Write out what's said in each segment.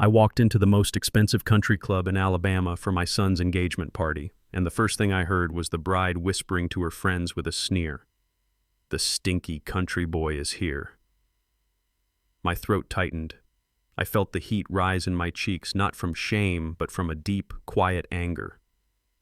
I walked into the most expensive country club in Alabama for my son's engagement party, and the first thing I heard was the bride whispering to her friends with a sneer, "The stinky country boy is here." My throat tightened. I felt the heat rise in my cheeks, not from shame, but from a deep, quiet anger.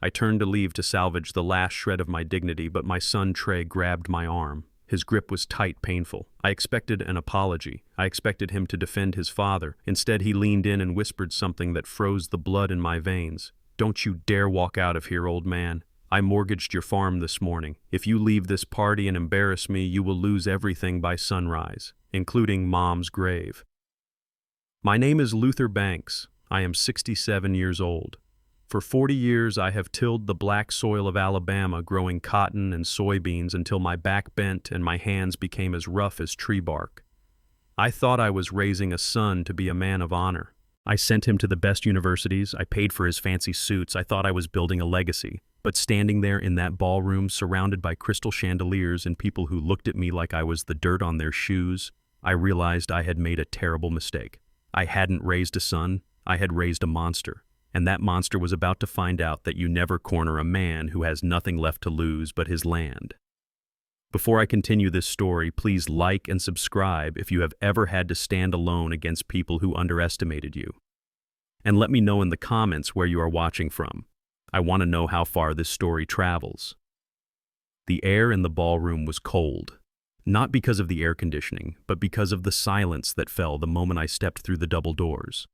I turned to leave to salvage the last shred of my dignity, but my son Trey grabbed my arm. His grip was tight, painful. I expected an apology. I expected him to defend his father. Instead, he leaned in and whispered something that froze the blood in my veins. "Don't you dare walk out of here, old man. I mortgaged your farm this morning. If you leave this party and embarrass me, you will lose everything by sunrise, including Mom's grave." My name is Luther Banks. I am 67 years old. For 40 years, I have tilled the black soil of Alabama, growing cotton and soybeans until my back bent and my hands became as rough as tree bark. I thought I was raising a son to be a man of honor. I sent him to the best universities. I paid for his fancy suits. I thought I was building a legacy. But standing there in that ballroom, surrounded by crystal chandeliers and people who looked at me like I was the dirt on their shoes, I realized I had made a terrible mistake. I hadn't raised a son. I had raised a monster. And that monster was about to find out that you never corner a man who has nothing left to lose but his land. Before I continue this story, please like and subscribe if you have ever had to stand alone against people who underestimated you. And let me know in the comments where you are watching from. I want to know how far this story travels. The air in the ballroom was cold, not because of the air conditioning, but because of the silence that fell the moment I stepped through the double doors.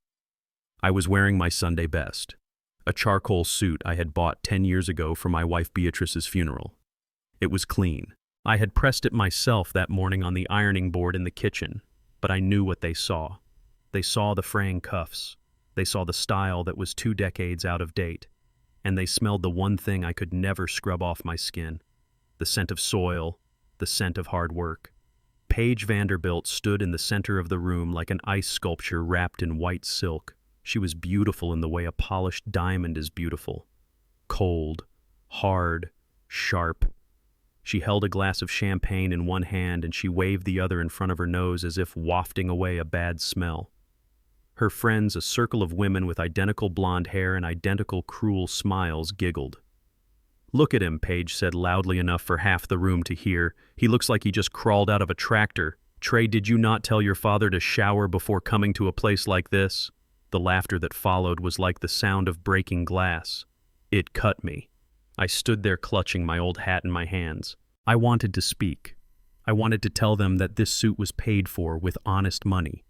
I was wearing my Sunday best, a charcoal suit I had bought 10 years ago for my wife Beatrice's funeral. It was clean. I had pressed it myself that morning on the ironing board in the kitchen, but I knew what they saw. They saw the fraying cuffs. They saw the style that was 2 decades out of date. And they smelled the one thing I could never scrub off my skin, the scent of soil, the scent of hard work. Paige Vanderbilt stood in the center of the room like an ice sculpture wrapped in white silk. She was beautiful in the way a polished diamond is beautiful. Cold, hard, sharp. She held a glass of champagne in one hand and she waved the other in front of her nose as if wafting away a bad smell. Her friends, a circle of women with identical blonde hair and identical cruel smiles, giggled. "Look at him," Paige said loudly enough for half the room to hear. "He looks like he just crawled out of a tractor. Trey, did you not tell your father to shower before coming to a place like this?" The laughter that followed was like the sound of breaking glass. It cut me. I stood there clutching my old hat in my hands. I wanted to speak. I wanted to tell them that this suit was paid for with honest money,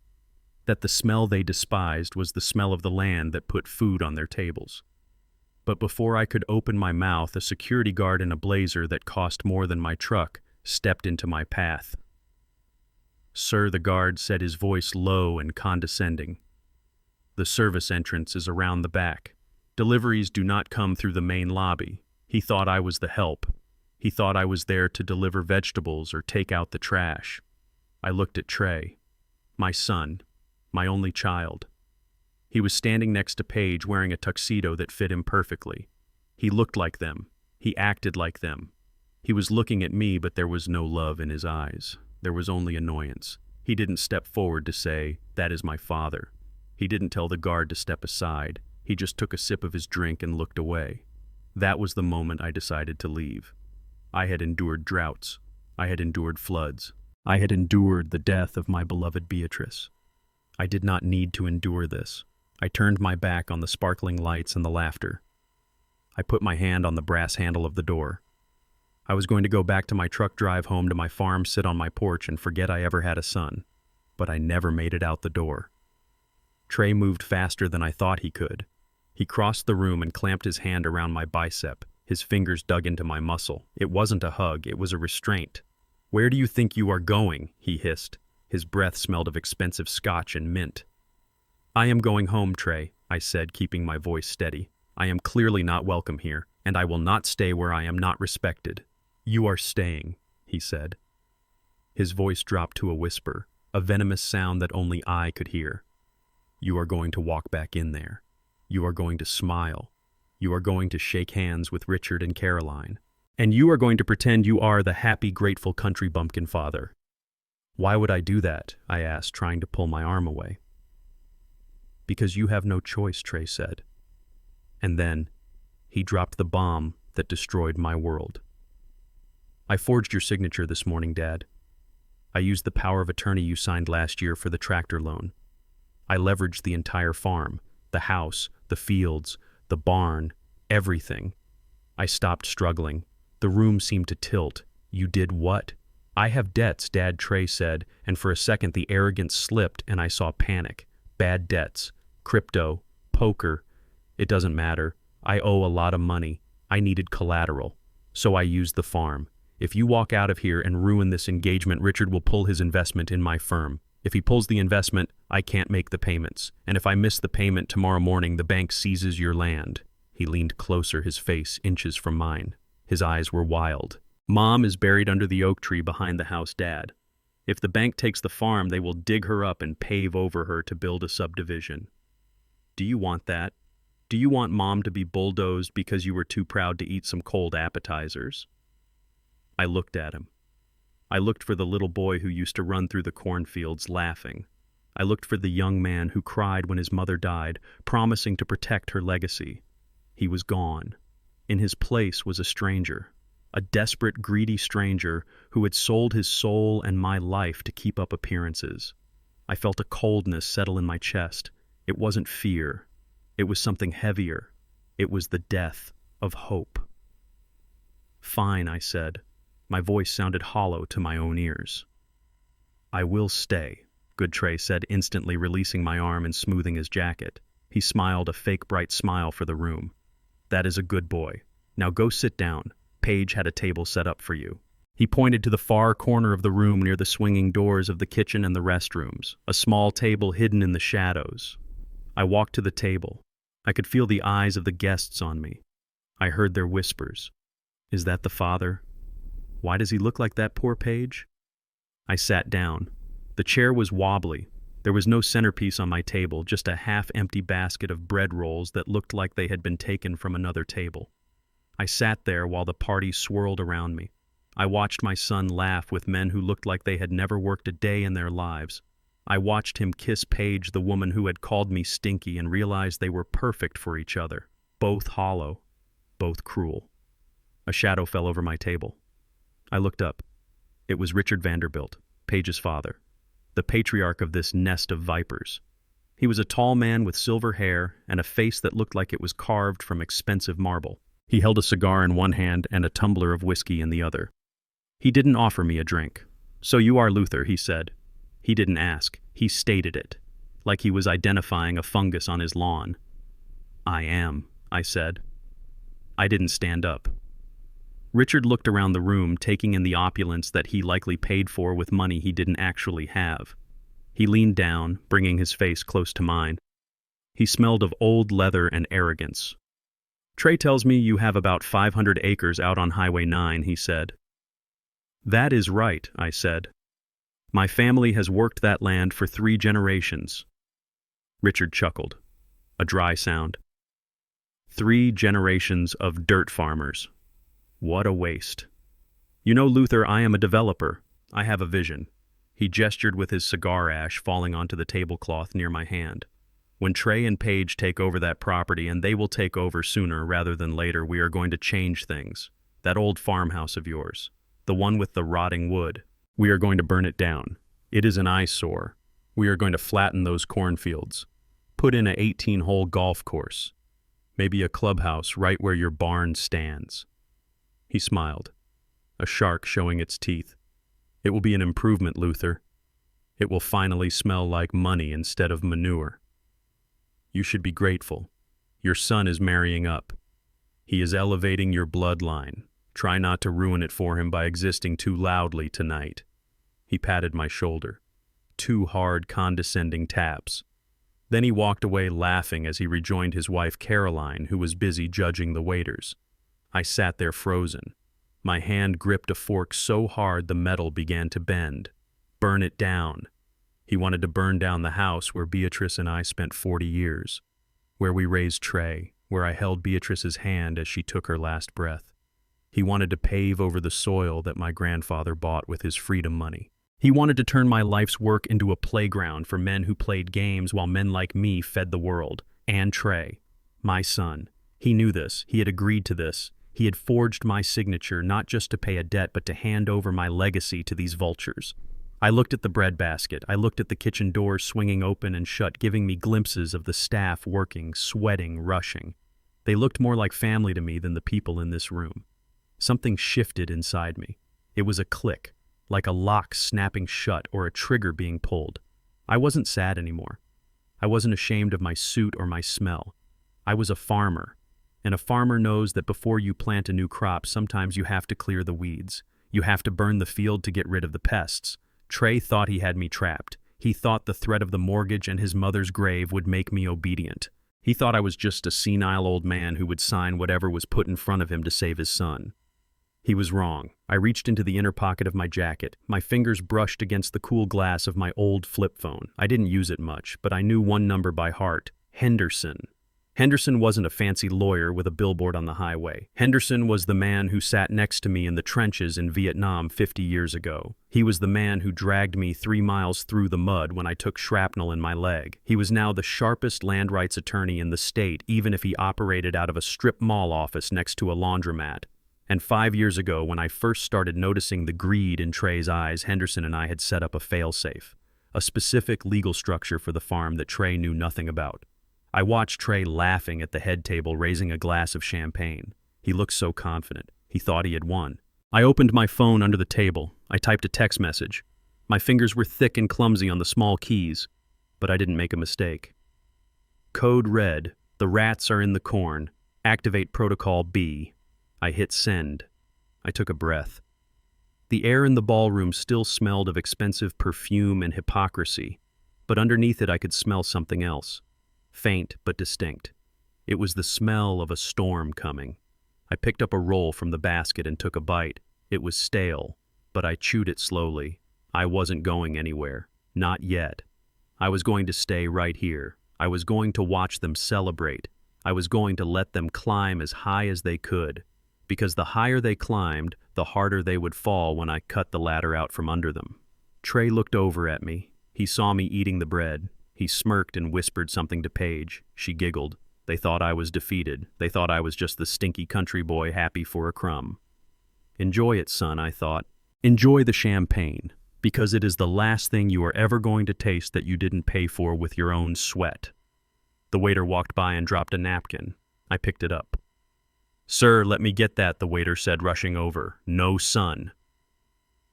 that the smell they despised was the smell of the land that put food on their tables. But before I could open my mouth, a security guard in a blazer that cost more than my truck stepped into my path. "Sir," the guard said, his voice low and condescending. "The service entrance is around the back. Deliveries do not come through the main lobby." He thought I was the help. He thought I was there to deliver vegetables or take out the trash. I looked at Trey, my son, my only child. He was standing next to Paige wearing a tuxedo that fit him perfectly. He looked like them. He acted like them. He was looking at me, but there was no love in his eyes. There was only annoyance. He didn't step forward to say, "That is my father." He didn't tell the guard to step aside. He just took a sip of his drink and looked away. That was the moment I decided to leave. I had endured droughts. I had endured floods. I had endured the death of my beloved Beatrice. I did not need to endure this. I turned my back on the sparkling lights and the laughter. I put my hand on the brass handle of the door. I was going to go back to my truck drive home to my farm, sit on my porch, and forget I ever had a son. But I never made it out the door. Trey moved faster than I thought he could. He crossed the room and clamped his hand around my bicep. His fingers dug into my muscle. It wasn't a hug, it was a restraint. "Where do you think you are going?" he hissed. His breath smelled of expensive scotch and mint. "I am going home, Trey," I said, keeping my voice steady. "I am clearly not welcome here, and I will not stay where I am not respected." "You are staying," he said. His voice dropped to a whisper, a venomous sound that only I could hear. "You are going to walk back in there. You are going to smile. You are going to shake hands with Richard and Caroline. And you are going to pretend you are the happy, grateful country bumpkin father." "Why would I do that?" I asked, trying to pull my arm away. Because you have no choice, Trey said. And then, he dropped the bomb that destroyed my world. I forged your signature this morning, Dad. I used the power of attorney you signed last year for the tractor loan. I leveraged the entire farm, the house, the fields, the barn, everything. I stopped struggling. The room seemed to tilt. You did what? I have debts, Dad, Trey said, and for a second the arrogance slipped and I saw panic. Bad debts, crypto, poker. It doesn't matter. I owe a lot of money. I needed collateral. So I used the farm. If you walk out of here and ruin this engagement, Richard will pull his investment in my firm. If he pulls the investment, I can't make the payments. And if I miss the payment tomorrow morning, the bank seizes your land. He leaned closer, his face inches from mine. His eyes were wild. Mom is buried under the oak tree behind the house, Dad. If the bank takes the farm, they will dig her up and pave over her to build a subdivision. Do you want that? Do you want Mom to be bulldozed because you were too proud to eat some cold appetizers? I looked at him. I looked for the little boy who used to run through the cornfields laughing. I looked for the young man who cried when his mother died, promising to protect her legacy. He was gone. In his place was a stranger, a desperate, greedy stranger who had sold his soul and my life to keep up appearances. I felt a coldness settle in my chest. It wasn't fear. It was something heavier. It was the death of hope. Fine, I said. My voice sounded hollow to my own ears. I will stay, Good Trey said, instantly releasing my arm and smoothing his jacket. He smiled a fake bright smile for the room. That is a good boy. Now go sit down. Paige had a table set up for you. He pointed to the far corner of the room near the swinging doors of the kitchen and the restrooms, a small table hidden in the shadows. I walked to the table. I could feel the eyes of the guests on me. I heard their whispers. Is that the father? Why does he look like that, poor Paige? I sat down. The chair was wobbly. There was no centerpiece on my table, just a half-empty basket of bread rolls that looked like they had been taken from another table. I sat there while the party swirled around me. I watched my son laugh with men who looked like they had never worked a day in their lives. I watched him kiss Paige, the woman who had called me Stinky, and realized they were perfect for each other. Both hollow, both cruel. A shadow fell over my table. I looked up. It was Richard Vanderbilt, Paige's father, the patriarch of this nest of vipers. He was a tall man with silver hair and a face that looked like it was carved from expensive marble. He held a cigar in one hand and a tumbler of whiskey in the other. He didn't offer me a drink. So you are Luther, he said. He didn't ask. He stated it, like he was identifying a fungus on his lawn. I am, I said. I didn't stand up. Richard looked around the room, taking in the opulence that he likely paid for with money he didn't actually have. He leaned down, bringing his face close to mine. He smelled of old leather and arrogance. Trey tells me you have about 500 acres out on Highway 9, he said. That is right, I said. My family has worked that land for 3 generations. Richard chuckled. A dry sound. 3 generations of dirt farmers. What a waste. You know, Luther, I am a developer. I have a vision. He gestured with his cigar ash falling onto the tablecloth near my hand. When Trey and Paige take over that property, and they will take over sooner rather than later, we are going to change things. That old farmhouse of yours, the one with the rotting wood, we are going to burn it down. It is an eyesore. We are going to flatten those cornfields. Put in a 18-hole golf course. Maybe a clubhouse right where your barn stands. He smiled, a shark showing its teeth. It will be an improvement, Luther. It will finally smell like money instead of manure. You should be grateful. Your son is marrying up. He is elevating your bloodline. Try not to ruin it for him by existing too loudly tonight. He patted my shoulder. 2 hard, condescending taps. Then he walked away laughing as he rejoined his wife Caroline, who was busy judging the waiters. I sat there frozen. My hand gripped a fork so hard the metal began to bend. Burn it down. He wanted to burn down the house where Beatrice and I spent 40 years, where we raised Trey, where I held Beatrice's hand as she took her last breath. He wanted to pave over the soil that my grandfather bought with his freedom money. He wanted to turn my life's work into a playground for men who played games while men like me fed the world. And Trey, my son. He knew this. He had agreed to this. He had forged my signature not just to pay a debt but to hand over my legacy to these vultures. I looked at the breadbasket. I looked at the kitchen doors swinging open and shut, giving me glimpses of the staff working, sweating, rushing. They looked more like family to me than the people in this room. Something shifted inside me. It was a click, like a lock snapping shut or a trigger being pulled. I wasn't sad anymore. I wasn't ashamed of my suit or my smell. I was a farmer. And a farmer knows that before you plant a new crop, sometimes you have to clear the weeds. You have to burn the field to get rid of the pests. Trey thought he had me trapped. He thought the threat of the mortgage and his mother's grave would make me obedient. He thought I was just a senile old man who would sign whatever was put in front of him to save his son. He was wrong. I reached into the inner pocket of my jacket. My fingers brushed against the cool glass of my old flip phone. I didn't use it much, but I knew one number by heart: Henderson. Henderson wasn't a fancy lawyer with a billboard on the highway. Henderson was the man who sat next to me in the trenches in Vietnam 50 years ago. He was the man who dragged me 3 miles through the mud when I took shrapnel in my leg. He was now the sharpest land rights attorney in the state, even if he operated out of a strip mall office next to a laundromat. And 5 years ago, when I first started noticing the greed in Trey's eyes, Henderson and I had set up a failsafe, a specific legal structure for the farm that Trey knew nothing about. I watched Trey laughing at the head table, raising a glass of champagne. He looked so confident. He thought he had won. I opened my phone under the table. I typed a text message. My fingers were thick and clumsy on the small keys, but I didn't make a mistake. Code red. The rats are in the corn. Activate protocol B. I hit send. I took a breath. The air in the ballroom still smelled of expensive perfume and hypocrisy, but underneath it I could smell something else. Faint but distinct. It was the smell of a storm coming. I picked up a roll from the basket and took a bite. It was stale, but I chewed it slowly. I wasn't going anywhere. Not yet. I was going to stay right here. I was going to watch them celebrate. I was going to let them climb as high as they could, because the higher they climbed, the harder they would fall when I cut the ladder out from under them. Trey looked over at me. He saw me eating the bread. He smirked and whispered something to Paige. She giggled. They thought I was defeated. They thought I was just the stinky country boy happy for a crumb. Enjoy it, son, I thought. Enjoy the champagne, because it is the last thing you are ever going to taste that you didn't pay for with your own sweat. The waiter walked by and dropped a napkin. I picked it up. Sir, let me get that, the waiter said, rushing over. No, son.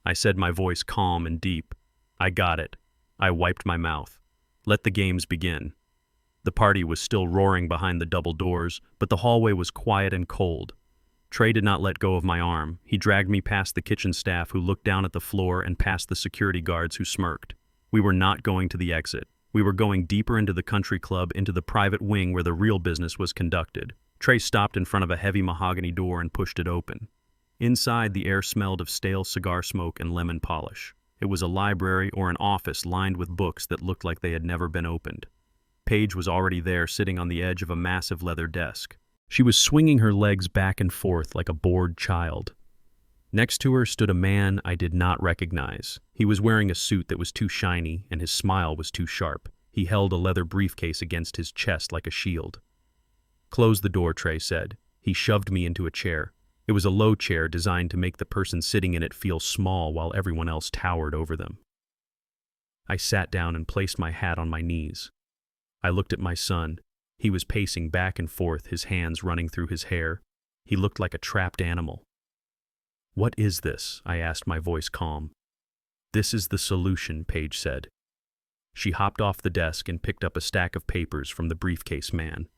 I said, my voice calm and deep. I got it. I wiped my mouth. Let the games begin. The party was still roaring behind the double doors, but the hallway was quiet and cold. Trey did not let go of my arm. He dragged me past the kitchen staff who looked down at the floor and past the security guards who smirked. We were not going to the exit. We were going deeper into the country club, into the private wing where the real business was conducted. Trey stopped in front of a heavy mahogany door and pushed it open. Inside, the air smelled of stale cigar smoke and lemon polish. It was a library or an office lined with books that looked like they had never been opened. Paige was already there, sitting on the edge of a massive leather desk. She was swinging her legs back and forth like a bored child. Next to her stood a man I did not recognize. He was wearing a suit that was too shiny, and his smile was too sharp. He held a leather briefcase against his chest like a shield. Close the door, Trey said. He shoved me into a chair. It was a low chair designed to make the person sitting in it feel small while everyone else towered over them. I sat down and placed my hat on my knees. I looked at my son. He was pacing back and forth, his hands running through his hair. He looked like a trapped animal. What is this? I asked, my voice calm. This is the solution, Paige said. She hopped off the desk and picked up a stack of papers from the briefcase man.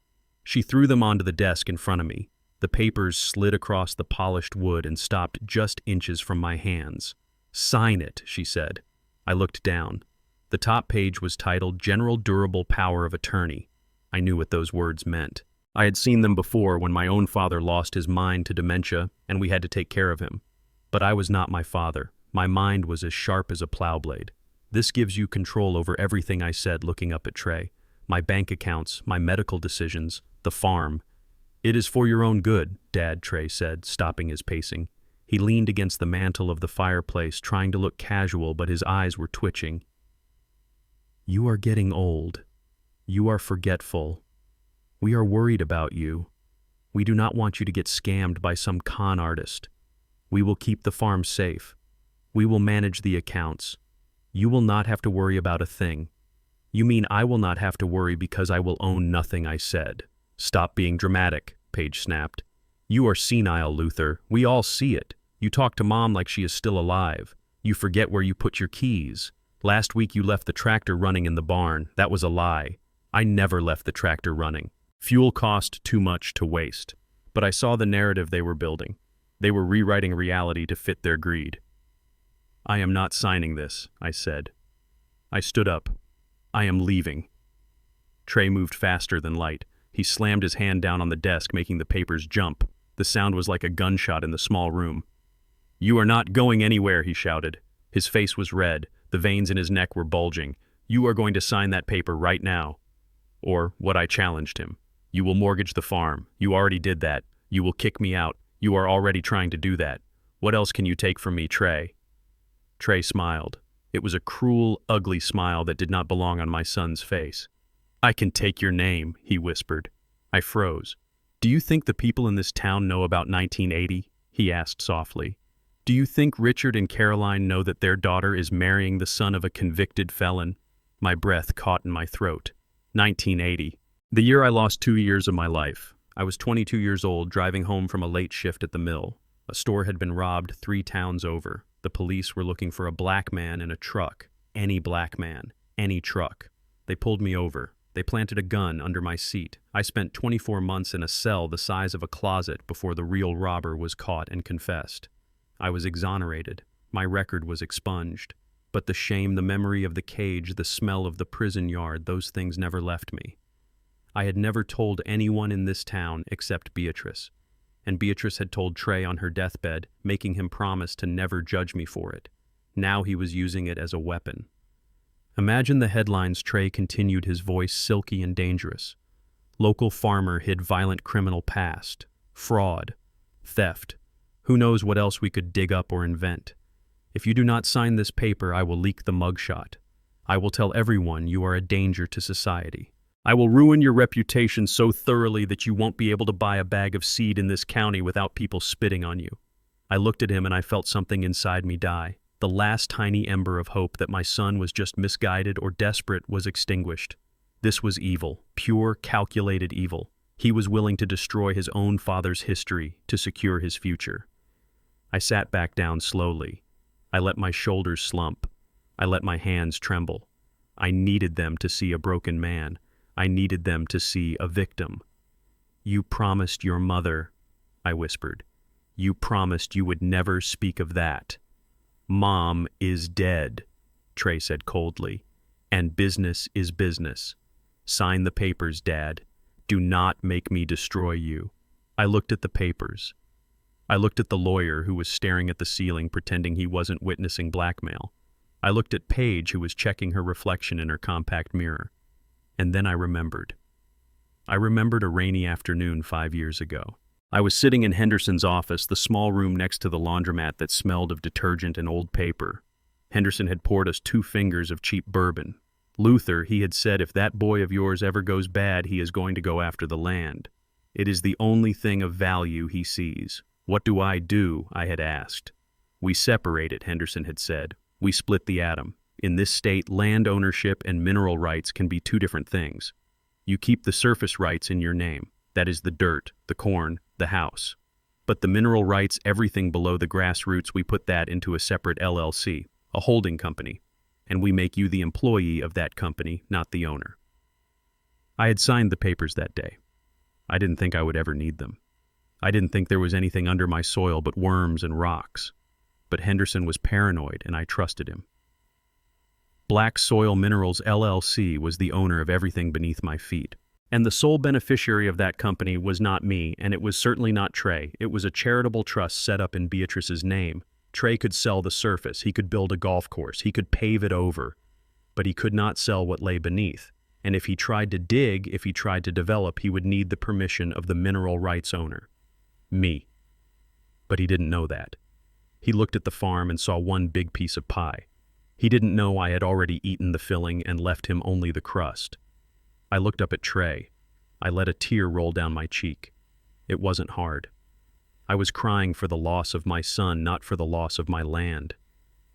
She threw them onto the desk in front of me. The papers slid across the polished wood and stopped just inches from my hands. Sign it, she said. I looked down. The top page was titled General Durable Power of Attorney. I knew what those words meant. I had seen them before when my own father lost his mind to dementia and we had to take care of him. But I was not my father. My mind was as sharp as a plow blade. This gives you control over everything, I said, looking up at Trey. My bank accounts, my medical decisions, the farm. It is for your own good, Dad, Trey said, stopping his pacing. He leaned against the mantel of the fireplace, trying to look casual, but his eyes were twitching. "You are getting old. You are forgetful. We are worried about you. We do not want you to get scammed by some con artist. We will keep the farm safe. We will manage the accounts. You will not have to worry about a thing." "You mean I will not have to worry because I will own nothing," I said. "Stop being dramatic," Paige snapped. "You are senile, Luther. We all see it. You talk to Mom like she is still alive. You forget where you put your keys. Last week you left the tractor running in the barn. That was a lie. I never left the tractor running. Fuel cost too much to waste. But I saw the narrative they were building. They were rewriting reality to fit their greed." "I am not signing this," I said. I stood up. "I am leaving." Trey moved faster than light. He slammed his hand down on the desk, making the papers jump. The sound was like a gunshot in the small room. "You are not going anywhere," he shouted. His face was red. The veins in his neck were bulging. "You are going to sign that paper right now." Or what I challenged him. "You will mortgage the farm. You already did that. You will kick me out. You are already trying to do that. What else can you take from me, Trey?" Trey smiled. It was a cruel, ugly smile that did not belong on my son's face. "I can take your name," he whispered. I froze. "Do you think the people in this town know about 1980? He asked softly. "Do you think Richard and Caroline know that their daughter is marrying the son of a convicted felon?" My breath caught in my throat. 1980. The year I lost 2 years of my life. I was 22 years old, driving home from a late shift at the mill. A store had been robbed 3 towns over. The police were looking for a black man in a truck. Any black man. Any truck. They pulled me over. They planted a gun under my seat. I spent 24 months in a cell the size of a closet before the real robber was caught and confessed. I was exonerated. My record was expunged. But the shame, the memory of the cage, the smell of the prison yard, those things never left me. I had never told anyone in this town except Beatrice. And Beatrice had told Trey on her deathbed, making him promise to never judge me for it. Now he was using it as a weapon. Imagine the headlines. Trey continued, his voice silky and dangerous. Local farmer hid violent criminal past. Fraud. Theft. Who knows what else we could dig up or invent. If you do not sign this paper, I will leak the mugshot. I will tell everyone you are a danger to society. I will ruin your reputation so thoroughly that you won't be able to buy a bag of seed in this county without people spitting on you. I looked at him and I felt something inside me die. The last tiny ember of hope that my son was just misguided or desperate was extinguished. This was evil, pure, calculated evil. He was willing to destroy his own father's history to secure his future. I sat back down slowly. I let my shoulders slump. I let my hands tremble. I needed them to see a broken man. I needed them to see a victim. "You promised your mother," I whispered. "You promised you would never speak of that." "Mom is dead," Trey said coldly. "And business is business. Sign the papers, Dad. Do not make me destroy you." I looked at the papers. I looked at the lawyer who was staring at the ceiling, pretending he wasn't witnessing blackmail. I looked at Paige, who was checking her reflection in her compact mirror. And then I remembered. I remembered a rainy afternoon 5 years ago. I was sitting in Henderson's office, the small room next to the laundromat that smelled of detergent and old paper. Henderson had poured us 2 fingers of cheap bourbon. "Luther," he had said, "if that boy of yours ever goes bad, he is going to go after the land. It is the only thing of value he sees." "What do?" I had asked. "We separate it," Henderson had said. "We split the atom. In this state, land ownership and mineral rights can be 2 different things. You keep the surface rights in your name. That is the dirt, the corn, the house. But the mineral rights, everything below the grassroots, we put that into a separate LLC, a holding company, and we make you the employee of that company, not the owner." I had signed the papers that day. I didn't think I would ever need them. I didn't think there was anything under my soil but worms and rocks. But Henderson was paranoid, and I trusted him. Black Soil Minerals LLC was the owner of everything beneath my feet. And the sole beneficiary of that company was not me, and it was certainly not Trey. It was a charitable trust set up in Beatrice's name. Trey could sell the surface, he could build a golf course, he could pave it over, but he could not sell what lay beneath. And if he tried to dig, if he tried to develop, he would need the permission of the mineral rights owner. Me. But he didn't know that. He looked at the farm and saw one big piece of pie. He didn't know I had already eaten the filling and left him only the crust. I looked up at Trey. I let a tear roll down my cheek. It wasn't hard. I was crying for the loss of my son, not for the loss of my land.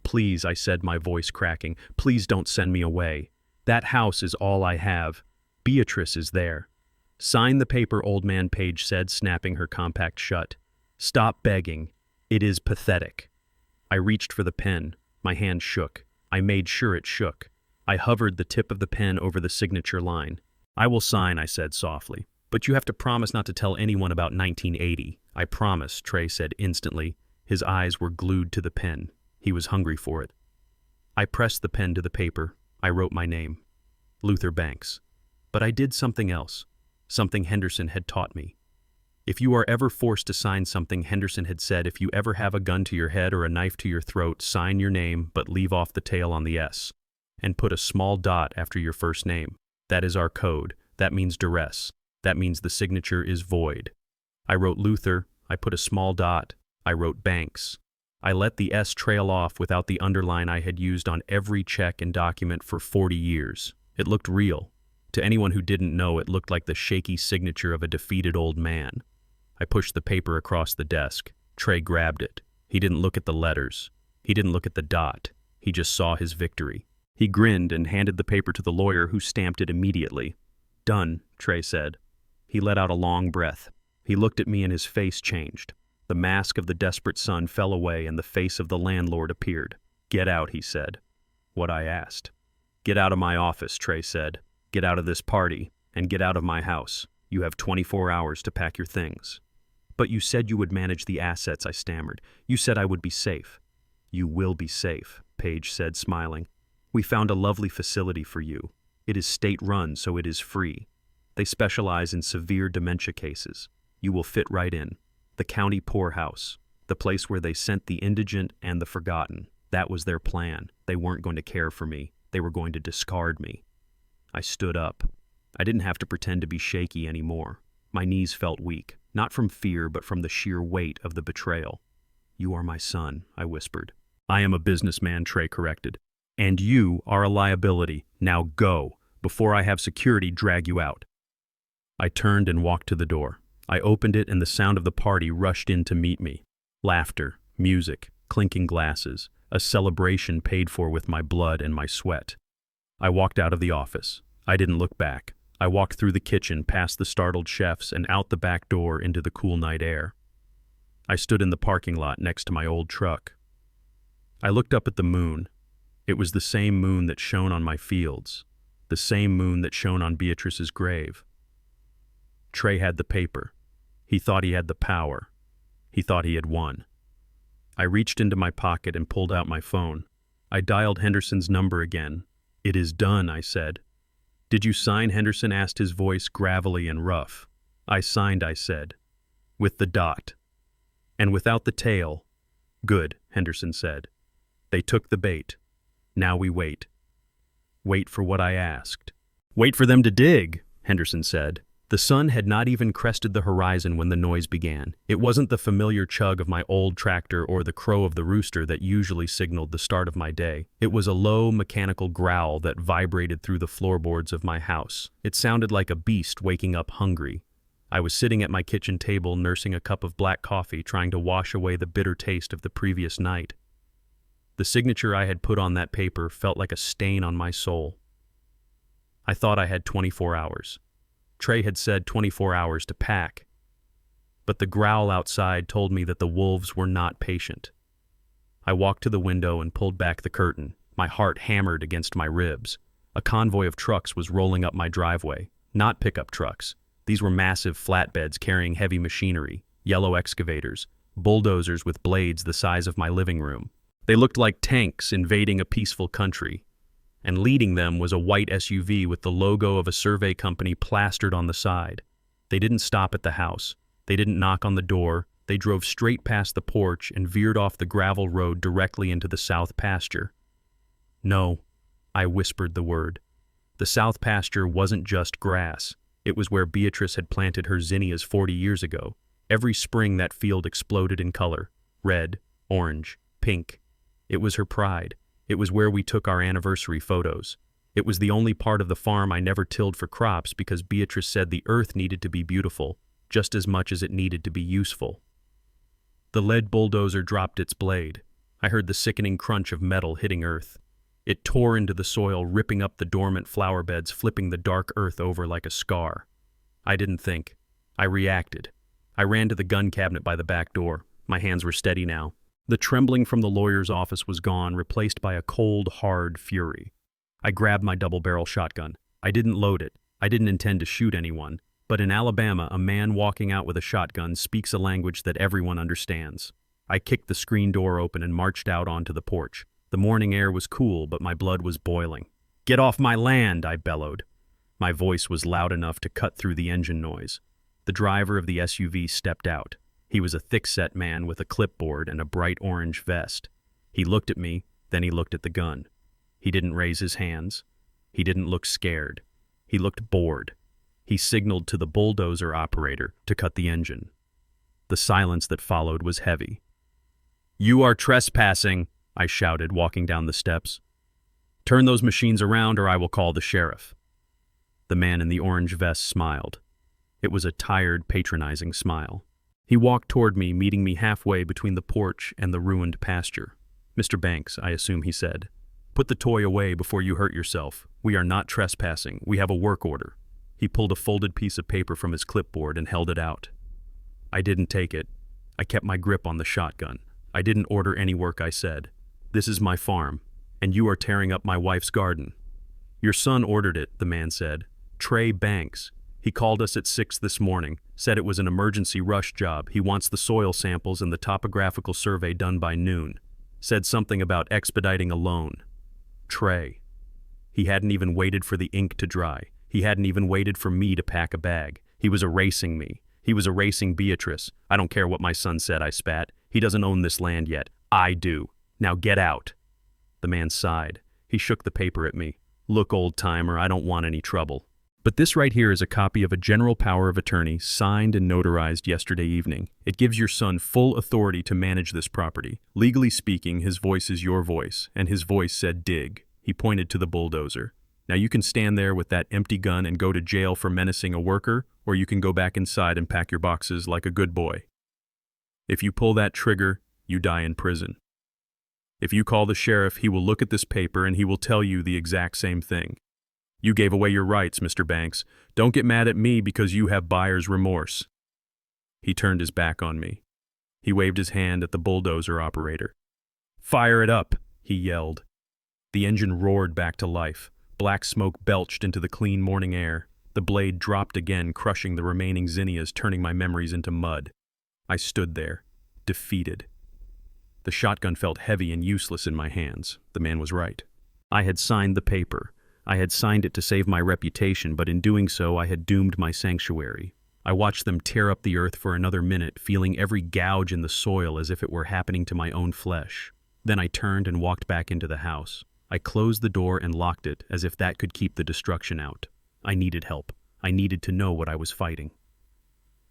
"Please," I said, my voice cracking, "please don't send me away. That house is all I have. Beatrice is there." "Sign the paper," Old Man Page said, snapping her compact shut. "Stop begging. It is pathetic." I reached for the pen. My hand shook. I made sure it shook. I hovered the tip of the pen over the signature line. "I will sign," I said softly. "But you have to promise not to tell anyone about 1980. "I promise," Trey said instantly. His eyes were glued to the pen. He was hungry for it. I pressed the pen to the paper. I wrote my name. Luther Banks. But I did something else. Something Henderson had taught me. If you are ever forced to sign something, Henderson had said, if you ever have a gun to your head or a knife to your throat, sign your name, but leave off the tail on the S. And put a small dot after your first name. That is our code. That means duress. That means the signature is void. I wrote Luther. I put a small dot. I wrote Banks. I let the S trail off without the underline I had used on every check and document for 40 years. It looked real. To anyone who didn't know, it looked like the shaky signature of a defeated old man. I pushed the paper across the desk. Trey grabbed it. He didn't look at the letters. He didn't look at the dot. He just saw his victory. He grinned and handed the paper to the lawyer, who stamped it immediately. "Done," Trey said. He let out a long breath. He looked at me and his face changed. The mask of the desperate son fell away and the face of the landlord appeared. "Get out," he said. What I asked. "Get out of my office," Trey said. "Get out of this party, and get out of my house. You have 24 hours to pack your things." "But you said you would manage the assets," I stammered. "You said I would be safe." "You will be safe," Page said, smiling. "We found a lovely facility for you. It is state-run, so it is free. They specialize in severe dementia cases. You will fit right in. The county poorhouse, the place where they sent the indigent and the forgotten. That was their plan. They weren't going to care for me. They were going to discard me." I stood up. I didn't have to pretend to be shaky anymore. My knees felt weak, not from fear, but from the sheer weight of the betrayal. "You are my son," I whispered. "I am a businessman," Trey corrected. "And you are a liability. Now go, before I have security drag you out." I turned and walked to the door. I opened it and the sound of the party rushed in to meet me. Laughter, music, clinking glasses, a celebration paid for with my blood and my sweat. I walked out of the office. I didn't look back. I walked through the kitchen, past the startled chefs, and out the back door into the cool night air. I stood in the parking lot next to my old truck. I looked up at the moon. It was the same moon that shone on my fields, the same moon that shone on Beatrice's grave. Trey had the paper. He thought he had the power. He thought he had won. I reached into my pocket and pulled out my phone. I dialed Henderson's number again. "It is done," I said. "Did you sign?" Henderson asked, his voice gravelly and rough. "I signed," I said. "With the dot. And without the tail." "Good," Henderson said. "They took the bait. Now we wait." "Wait for what?" I asked. "Wait for them to dig," Henderson said. The sun had not even crested the horizon when the noise began. It wasn't the familiar chug of my old tractor or the crow of the rooster that usually signaled the start of my day. It was a low, mechanical growl that vibrated through the floorboards of my house. It sounded like a beast waking up hungry. I was sitting at my kitchen table nursing a cup of black coffee, trying to wash away the bitter taste of the previous night. The signature I had put on that paper felt like a stain on my soul. I thought I had 24 hours. Trey had said 24 hours to pack. But the growl outside told me that the wolves were not patient. I walked to the window and pulled back the curtain. My heart hammered against my ribs. A convoy of trucks was rolling up my driveway. Not pickup trucks. These were massive flatbeds carrying heavy machinery, yellow excavators, bulldozers with blades the size of my living room. They looked like tanks invading a peaceful country. And leading them was a white SUV with the logo of a survey company plastered on the side. They didn't stop at the house. They didn't knock on the door. They drove straight past the porch and veered off the gravel road directly into the south pasture. "No," I whispered the word. The south pasture wasn't just grass. It was where Beatrice had planted her zinnias 40 years ago. Every spring that field exploded in color. Red, orange, pink. It was her pride. It was where we took our anniversary photos. It was the only part of the farm I never tilled for crops because Beatrice said the earth needed to be beautiful just as much as it needed to be useful. The lead bulldozer dropped its blade. I heard the sickening crunch of metal hitting earth. It tore into the soil, ripping up the dormant flower beds, flipping the dark earth over like a scar. I didn't think. I reacted. I ran to the gun cabinet by the back door. My hands were steady now. The trembling from the lawyer's office was gone, replaced by a cold, hard fury. I grabbed my double-barrel shotgun. I didn't load it. I didn't intend to shoot anyone. But in Alabama, a man walking out with a shotgun speaks a language that everyone understands. I kicked the screen door open and marched out onto the porch. The morning air was cool, but my blood was boiling. "Get off my land!" I bellowed. My voice was loud enough to cut through the engine noise. The driver of the SUV stepped out. He was a thick-set man with a clipboard and a bright orange vest. He looked at me, then he looked at the gun. He didn't raise his hands. He didn't look scared. He looked bored. He signaled to the bulldozer operator to cut the engine. The silence that followed was heavy. "You are trespassing," I shouted, walking down the steps. "Turn those machines around or I will call the sheriff." The man in the orange vest smiled. It was a tired, patronizing smile. He walked toward me, meeting me halfway between the porch and the ruined pasture. "Mr. Banks," I assume he said, "put the toy away before you hurt yourself. We are not trespassing. We have a work order." He pulled a folded piece of paper from his clipboard and held it out. I didn't take it. I kept my grip on the shotgun. "I didn't order any work," I said. "This is my farm, and you are tearing up my wife's garden." "Your son ordered it," the man said. "Trey Banks. He called us at 6 this morning, said it was an emergency rush job. He wants the soil samples and the topographical survey done by noon. Said something about expediting a loan." Trey. He hadn't even waited for the ink to dry. He hadn't even waited for me to pack a bag. He was erasing me. He was erasing Beatrice. "I don't care what my son said," I spat. "He doesn't own this land yet. I do. Now get out." The man sighed. He shook the paper at me. "Look, old-timer, I don't want any trouble. But this right here is a copy of a general power of attorney signed and notarized yesterday evening. It gives your son full authority to manage this property. Legally speaking, his voice is your voice, and his voice said dig." He pointed to the bulldozer. "Now you can stand there with that empty gun and go to jail for menacing a worker, or you can go back inside and pack your boxes like a good boy. If you pull that trigger, you die in prison. If you call the sheriff, he will look at this paper and he will tell you the exact same thing. You gave away your rights, Mr. Banks. Don't get mad at me because you have buyer's remorse." He turned his back on me. He waved his hand at the bulldozer operator. "Fire it up," he yelled. The engine roared back to life. Black smoke belched into the clean morning air. The blade dropped again, crushing the remaining zinnias, turning my memories into mud. I stood there, defeated. The shotgun felt heavy and useless in my hands. The man was right. I had signed the paper. I had signed it to save my reputation, but in doing so, I had doomed my sanctuary. I watched them tear up the earth for another minute, feeling every gouge in the soil as if it were happening to my own flesh. Then I turned and walked back into the house. I closed the door and locked it, as if that could keep the destruction out. I needed help. I needed to know what I was fighting.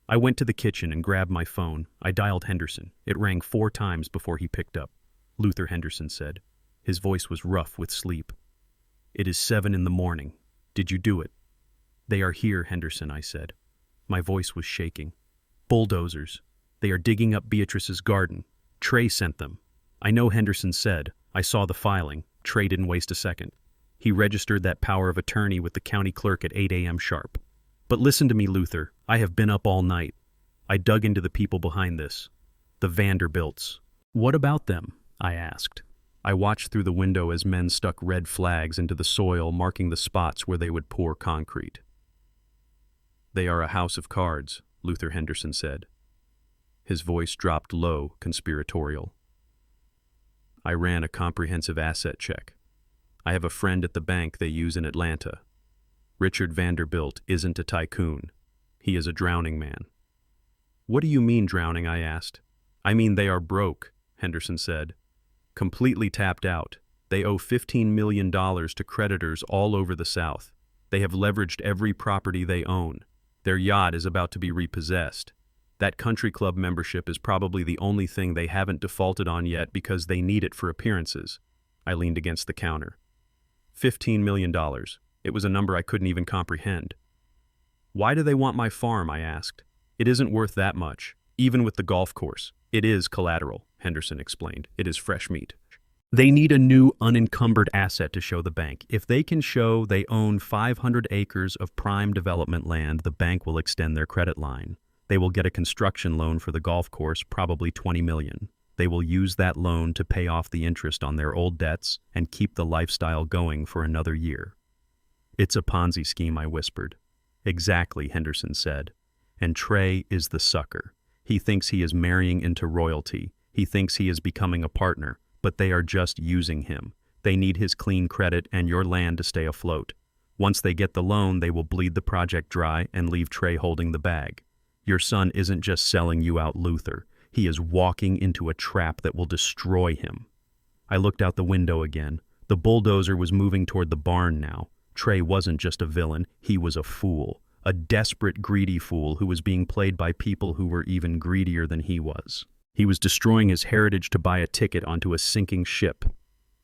I went to the kitchen and grabbed my phone. I dialed Henderson. It rang 4 times before he picked up. "Luther," Henderson said. His voice was rough with sleep. "It is 7 in the morning. Did you do it?" "They are here, Henderson," I said. My voice was shaking. "Bulldozers. They are digging up Beatrice's garden. Trey sent them." "I know," Henderson said. "I saw the filing." Trey didn't waste a second. He registered that power of attorney with the county clerk at 8 a.m. sharp. "But listen to me, Luther. I have been up all night. I dug into the people behind this. The Vanderbilts." "What about them?" I asked. I watched through the window as men stuck red flags into the soil, marking the spots where they would pour concrete. "They are a house of cards," Luther Henderson said. His voice dropped low, conspiratorial. "I ran a comprehensive asset check. I have a friend at the bank they use in Atlanta. Richard Vanderbilt isn't a tycoon. He is a drowning man." "What do you mean drowning?" I asked. "I mean they are broke," Henderson said. "Completely tapped out. They owe $15 million to creditors all over the South. They have leveraged every property they own. Their yacht is about to be repossessed. That country club membership is probably the only thing they haven't defaulted on yet because they need it for appearances. I leaned against the counter. $15 million. It was a number I couldn't even comprehend. Why do they want my farm? I asked. It isn't worth that much, even with the golf course. It is collateral, Henderson explained. It is fresh meat. They need a new unencumbered asset to show the bank. If they can show they own 500 acres of prime development land, the bank will extend their credit line. They will get a construction loan for the golf course, probably $20 million. They will use that loan to pay off the interest on their old debts and keep the lifestyle going for another year. It's a Ponzi scheme, I whispered. Exactly, Henderson said. And Trey is the sucker. He thinks he is marrying into royalty. He thinks he is becoming a partner, but they are just using him. They need his clean credit and your land to stay afloat. Once they get the loan, they will bleed the project dry and leave Trey holding the bag. Your son isn't just selling you out, Luther. He is walking into a trap that will destroy him. I looked out the window again. The bulldozer was moving toward the barn now. Trey wasn't just a villain, he was a fool. A desperate, greedy fool who was being played by people who were even greedier than he was. He was destroying his heritage to buy a ticket onto a sinking ship.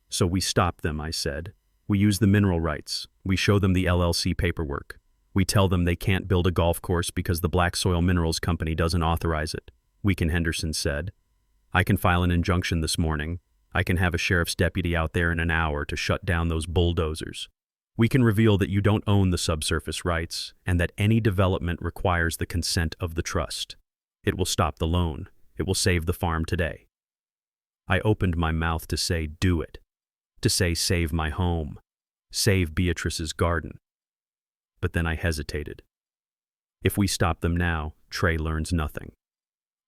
So we stop them, I said. We use the mineral rights. We show them the LLC paperwork. We tell them they can't build a golf course because the Black Soil Minerals Company doesn't authorize it. Henderson said. I can file an injunction this morning. I can have a sheriff's deputy out there in an hour to shut down those bulldozers. We can reveal that you don't own the subsurface rights and that any development requires the consent of the trust. It will stop the loan. It will save the farm today. I opened my mouth to say, do it. To say, save my home. Save Beatrice's garden. But then I hesitated. If we stop them now, Trey learns nothing.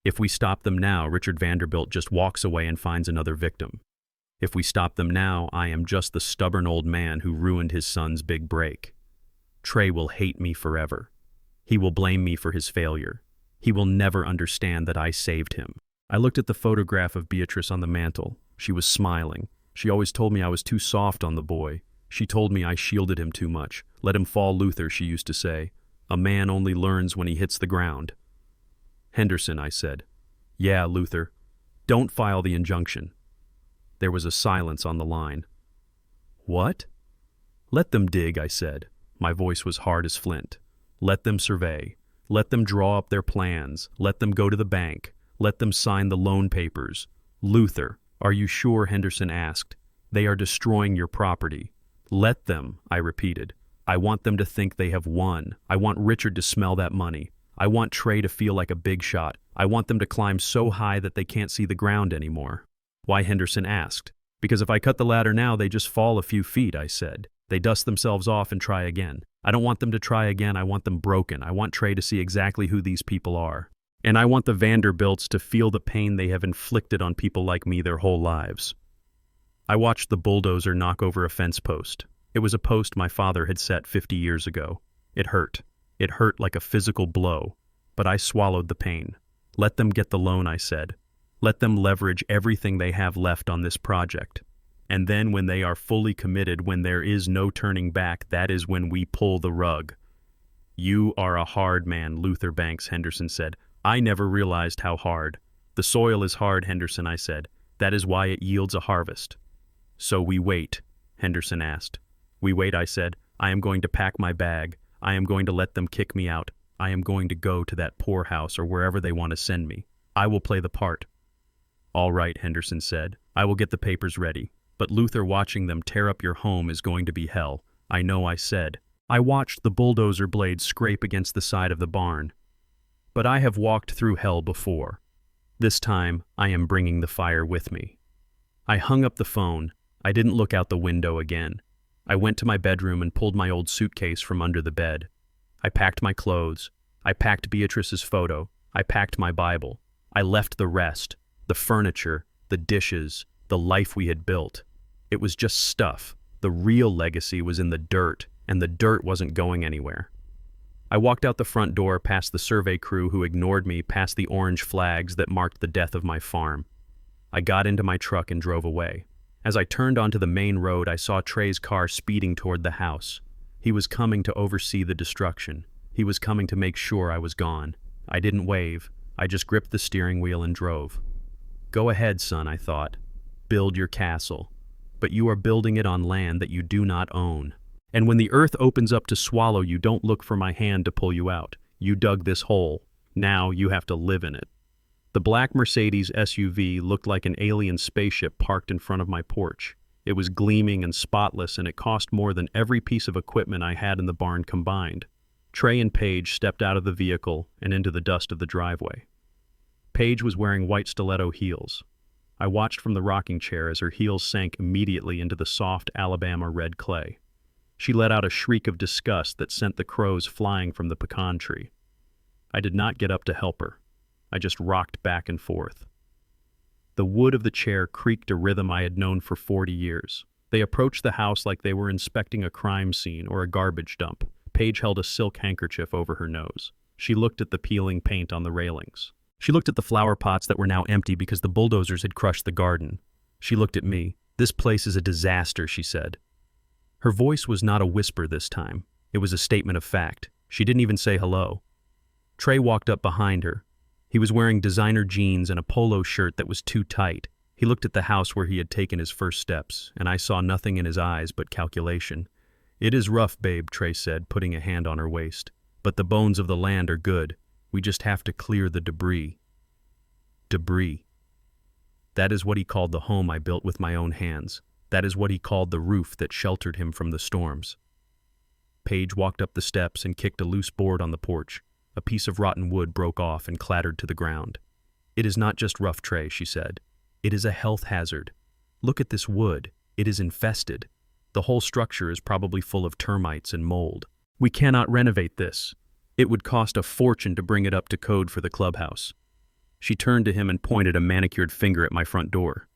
If we stop them now, Richard Vanderbilt just walks away and finds another victim. If we stop them now, I am just the stubborn old man who ruined his son's big break. Trey will hate me forever. He will blame me for his failure. He will never understand that I saved him. I looked at the photograph of Beatrice on the mantel. She was smiling. She always told me I was too soft on the boy. She told me I shielded him too much. Let him fall, Luther, she used to say. A man only learns when he hits the ground. Henderson, I said. Yeah, Luther. Don't file the injunction. There was a silence on the line. What? Let them dig, I said. My voice was hard as flint. Let them survey. Let them draw up their plans. Let them go to the bank. Let them sign the loan papers. Luther, are you sure? Henderson asked. They are destroying your property. Let them, I repeated. I want them to think they have won. I want Richard to smell that money. I want Trey to feel like a big shot. I want them to climb so high that they can't see the ground anymore. Why? Henderson asked. Because if I cut the ladder now, they just fall a few feet, I said. They dust themselves off and try again. I don't want them to try again. I want them broken. I want Trey to see exactly who these people are. And I want the Vanderbilts to feel the pain they have inflicted on people like me their whole lives. I watched the bulldozer knock over a fence post. It was a post my father had set 50 years ago. It hurt. It hurt like a physical blow. But I swallowed the pain. Let them get the loan, I said. Let them leverage everything they have left on this project. And then when they are fully committed, when there is no turning back, that is when we pull the rug. You are a hard man, Luther Banks, Henderson said. I never realized how hard. The soil is hard, Henderson, I said. That is why it yields a harvest. So we wait, Henderson asked. We wait, I said. I am going to pack my bag. I am going to let them kick me out. I am going to go to that poorhouse or wherever they want to send me. I will play the part. All right, Henderson said. I will get the papers ready. But Luther, watching them tear up your home is going to be hell. I know, I said. I watched the bulldozer blades scrape against the side of the barn. But I have walked through hell before. This time, I am bringing the fire with me. I hung up the phone. I didn't look out the window again. I went to my bedroom and pulled my old suitcase from under the bed. I packed my clothes. I packed Beatrice's photo. I packed my Bible. I left the rest. The furniture, the dishes, the life we had built. It was just stuff. The real legacy was in the dirt, and the dirt wasn't going anywhere. I walked out the front door, past the survey crew who ignored me, past the orange flags that marked the death of my farm. I got into my truck and drove away. As I turned onto the main road, I saw Trey's car speeding toward the house. He was coming to oversee the destruction. He was coming to make sure I was gone. I didn't wave. I just gripped the steering wheel and drove. Go ahead, son, I thought. Build your castle. But you are building it on land that you do not own. And when the earth opens up to swallow you, don't look for my hand to pull you out. You dug this hole. Now you have to live in it. The black Mercedes SUV looked like an alien spaceship parked in front of my porch. It was gleaming and spotless, and it cost more than every piece of equipment I had in the barn combined. Trey and Paige stepped out of the vehicle and into the dust of the driveway. Paige was wearing white stiletto heels. I watched from the rocking chair as her heels sank immediately into the soft Alabama red clay. She let out a shriek of disgust that sent the crows flying from the pecan tree. I did not get up to help her. I just rocked back and forth. The wood of the chair creaked a rhythm I had known for 40 years. They approached the house like they were inspecting a crime scene or a garbage dump. Paige held a silk handkerchief over her nose. She looked at the peeling paint on the railings. She looked at the flower pots that were now empty because the bulldozers had crushed the garden. She looked at me. This place is a disaster, she said. Her voice was not a whisper this time. It was a statement of fact. She didn't even say hello. Trey walked up behind her. He was wearing designer jeans and a polo shirt that was too tight. He looked at the house where he had taken his first steps, and I saw nothing in his eyes but calculation. It is rough, babe, Trey said, putting a hand on her waist. But the bones of the land are good. We just have to clear the debris. Debris. That is what he called the home I built with my own hands. That is what he called the roof that sheltered him from the storms. Paige walked up the steps and kicked a loose board on the porch. A piece of rotten wood broke off and clattered to the ground. It is not just rough, Trey, she said. It is a health hazard. Look at this wood. It is infested. The whole structure is probably full of termites and mold. We cannot renovate this. It would cost a fortune to bring it up to code for the clubhouse. She turned to him and pointed a manicured finger at my front door.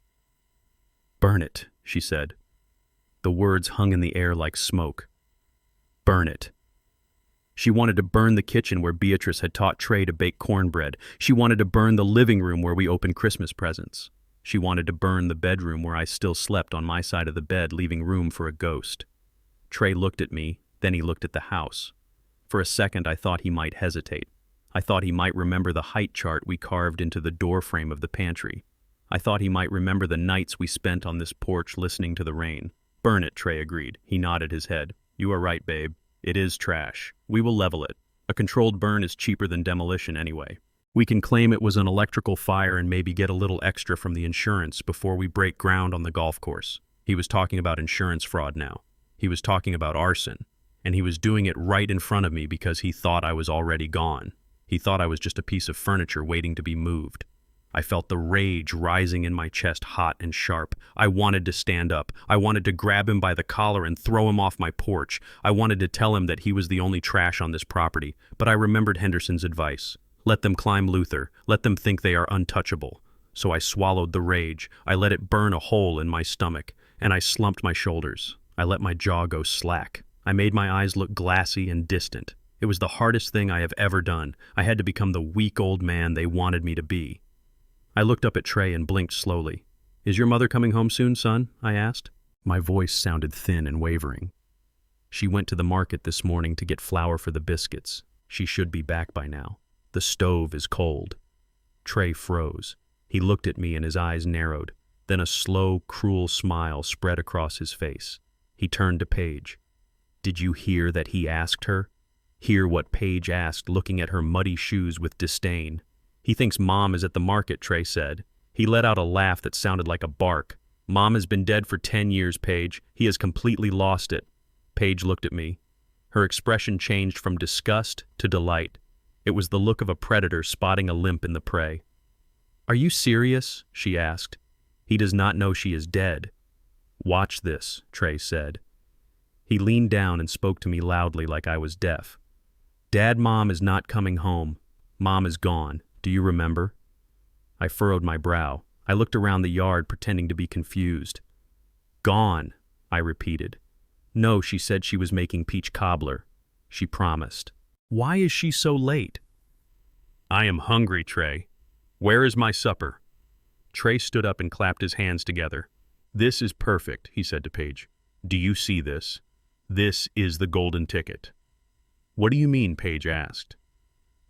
Burn it, she said. The words hung in the air like smoke. Burn it. She wanted to burn the kitchen where Beatrice had taught Trey to bake cornbread. She wanted to burn the living room where we opened Christmas presents. She wanted to burn the bedroom where I still slept on my side of the bed, leaving room for a ghost. Trey looked at me, then he looked at the house. For a second, I thought he might hesitate. I thought he might remember the height chart we carved into the doorframe of the pantry. I thought he might remember the nights we spent on this porch listening to the rain. Burn it, Trey agreed. He nodded his head. You are right, babe. It is trash. We will level it. A controlled burn is cheaper than demolition anyway. We can claim it was an electrical fire and maybe get a little extra from the insurance before we break ground on the golf course. He was talking about insurance fraud now. He was talking about arson. And he was doing it right in front of me because he thought I was already gone. He thought I was just a piece of furniture waiting to be moved. I felt the rage rising in my chest, hot and sharp. I wanted to stand up. I wanted to grab him by the collar and throw him off my porch. I wanted to tell him that he was the only trash on this property. But I remembered Henderson's advice. Let them climb Luther. Let them think they are untouchable. So I swallowed the rage. I let it burn a hole in my stomach, and I slumped my shoulders. I let my jaw go slack. I made my eyes look glassy and distant. It was the hardest thing I have ever done. I had to become the weak old man they wanted me to be. I looked up at Trey and blinked slowly. Is your mother coming home soon, son? I asked. My voice sounded thin and wavering. She went to the market this morning to get flour for the biscuits. She should be back by now. The stove is cold. Trey froze. He looked at me and his eyes narrowed. Then a slow, cruel smile spread across his face. He turned to Paige. Did you hear that he asked her? Hear what Paige asked, looking at her muddy shoes with disdain. He thinks Mom is at the market, Trey said. He let out a laugh that sounded like a bark. Mom has been dead for 10 years, Paige. He has completely lost it. Paige looked at me. Her expression changed from disgust to delight. It was the look of a predator spotting a limp in the prey. Are you serious? She asked. He does not know she is dead. Watch this, Trey said. He leaned down and spoke to me loudly like I was deaf. Dad, Mom is not coming home. Mom is gone. Do you remember? I furrowed my brow. I looked around the yard, pretending to be confused. Gone, I repeated. No, she said she was making peach cobbler. She promised. Why is she so late? I am hungry, Trey. Where is my supper? Trey stood up and clapped his hands together. This is perfect, he said to Paige. Do you see this? This is the golden ticket. What do you mean? Paige asked.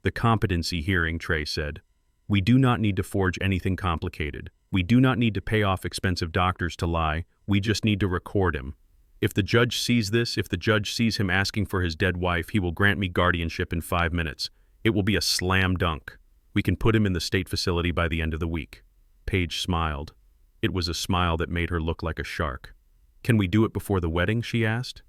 The competency hearing, Trey said. We do not need to forge anything complicated. We do not need to pay off expensive doctors to lie. We just need to record him. If the judge sees this, if the judge sees him asking for his dead wife, he will grant me guardianship in 5 minutes. It will be a slam dunk. We can put him in the state facility by the end of the week." Paige smiled. It was a smile that made her look like a shark. "Can we do it before the wedding?" she asked.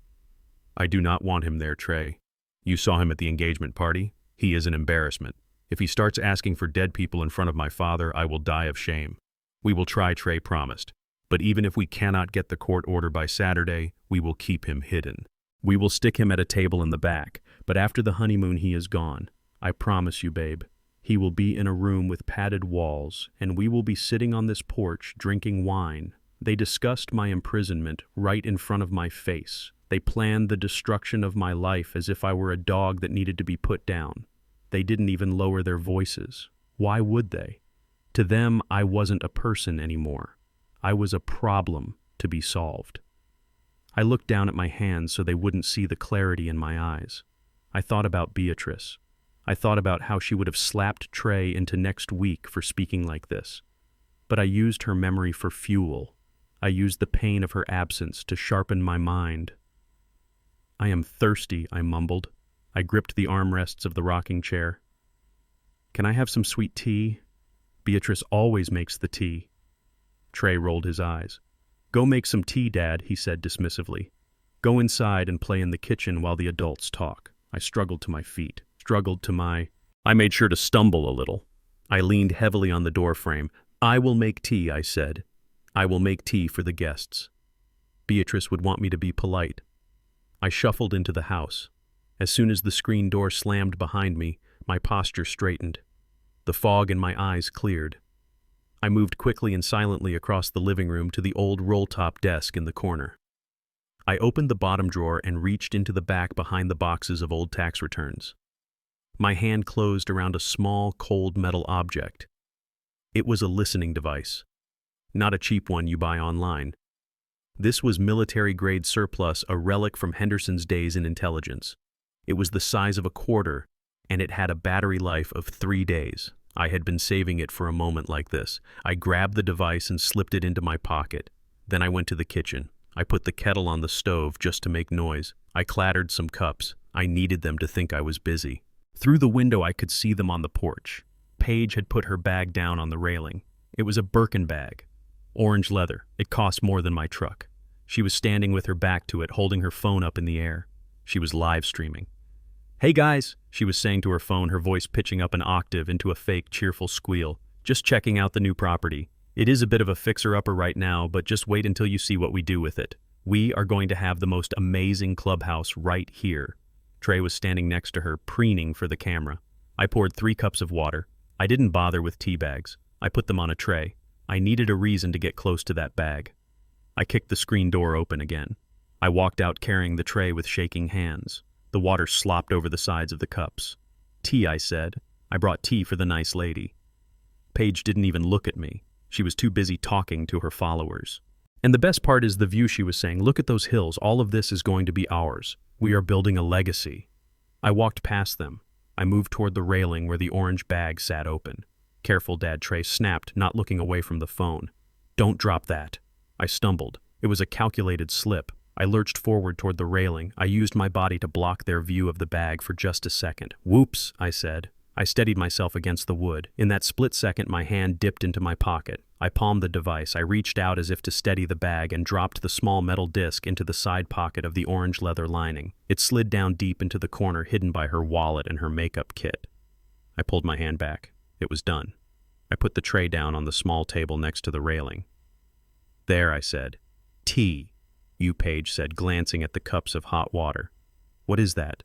"I do not want him there, Trey. You saw him at the engagement party. He is an embarrassment. If he starts asking for dead people in front of my father, I will die of shame." "We will try," Trey promised. "But even if we cannot get the court order by Saturday, we will keep him hidden. We will stick him at a table in the back, but after the honeymoon he is gone. I promise you, babe. He will be in a room with padded walls, and we will be sitting on this porch drinking wine. They discussed my imprisonment right in front of my face. They planned the destruction of my life as if I were a dog that needed to be put down. They didn't even lower their voices. Why would they? To them, I wasn't a person anymore. I was a problem to be solved." I looked down at my hands so they wouldn't see the clarity in my eyes. I thought about Beatrice. I thought about how she would have slapped Trey into next week for speaking like this. But I used her memory for fuel. I used the pain of her absence to sharpen my mind. "I am thirsty," I mumbled. I gripped the armrests of the rocking chair. "Can I have some sweet tea? Beatrice always makes the tea." Trey rolled his eyes. "Go make some tea, Dad," he said dismissively. "Go inside and play in the kitchen while the adults talk." I struggled to my feet, I made sure to stumble a little. I leaned heavily on the doorframe. "I will make tea," I said. "I will make tea for the guests." Beatrice would want me to be polite. I shuffled into the house. As soon as the screen door slammed behind me, my posture straightened. The fog in my eyes cleared. I moved quickly and silently across the living room to the old roll-top desk in the corner. I opened the bottom drawer and reached into the back behind the boxes of old tax returns. My hand closed around a small, cold metal object. It was a listening device. Not a cheap one you buy online. This was military-grade surplus, a relic from Henderson's days in intelligence. It was the size of a quarter, and it had a battery life of 3 days. I had been saving it for a moment like this. I grabbed the device and slipped it into my pocket. Then I went to the kitchen. I put the kettle on the stove just to make noise. I clattered some cups. I needed them to think I was busy. Through the window I could see them on the porch. Paige had put her bag down on the railing. It was a Birkin bag. Orange leather. It cost more than my truck. She was standing with her back to it, holding her phone up in the air. She was live streaming. "Hey guys," she was saying to her phone, her voice pitching up an octave into a fake, cheerful squeal. "Just checking out the new property. It is a bit of a fixer-upper right now, but just wait until you see what we do with it. We are going to have the most amazing clubhouse right here." Trey was standing next to her, preening for the camera. I poured 3 cups of water. I didn't bother with tea bags. I put them on a tray. I needed a reason to get close to that bag. I kicked the screen door open again. I walked out carrying the tray with shaking hands. The water slopped over the sides of the cups. "Tea," I said. "I brought tea for the nice lady." Paige didn't even look at me. She was too busy talking to her followers. "And the best part is the view," she was saying. "Look at those hills. All of this is going to be ours. We are building a legacy." I walked past them. I moved toward the railing where the orange bag sat open. "Careful, Dad," Trey snapped, not looking away from the phone. "Don't drop that." I stumbled. It was a calculated slip. I lurched forward toward the railing. I used my body to block their view of the bag for just a second. "Whoops," I said. I steadied myself against the wood. In that split second, my hand dipped into my pocket. I palmed the device. I reached out as if to steady the bag and dropped the small metal disc into the side pocket of the orange leather lining. It slid down deep into the corner hidden by her wallet and her makeup kit. I pulled my hand back. It was done. I put the tray down on the small table next to the railing. "There," I said. "Tea," you, Paige said, glancing at the cups of hot water. "What is that?"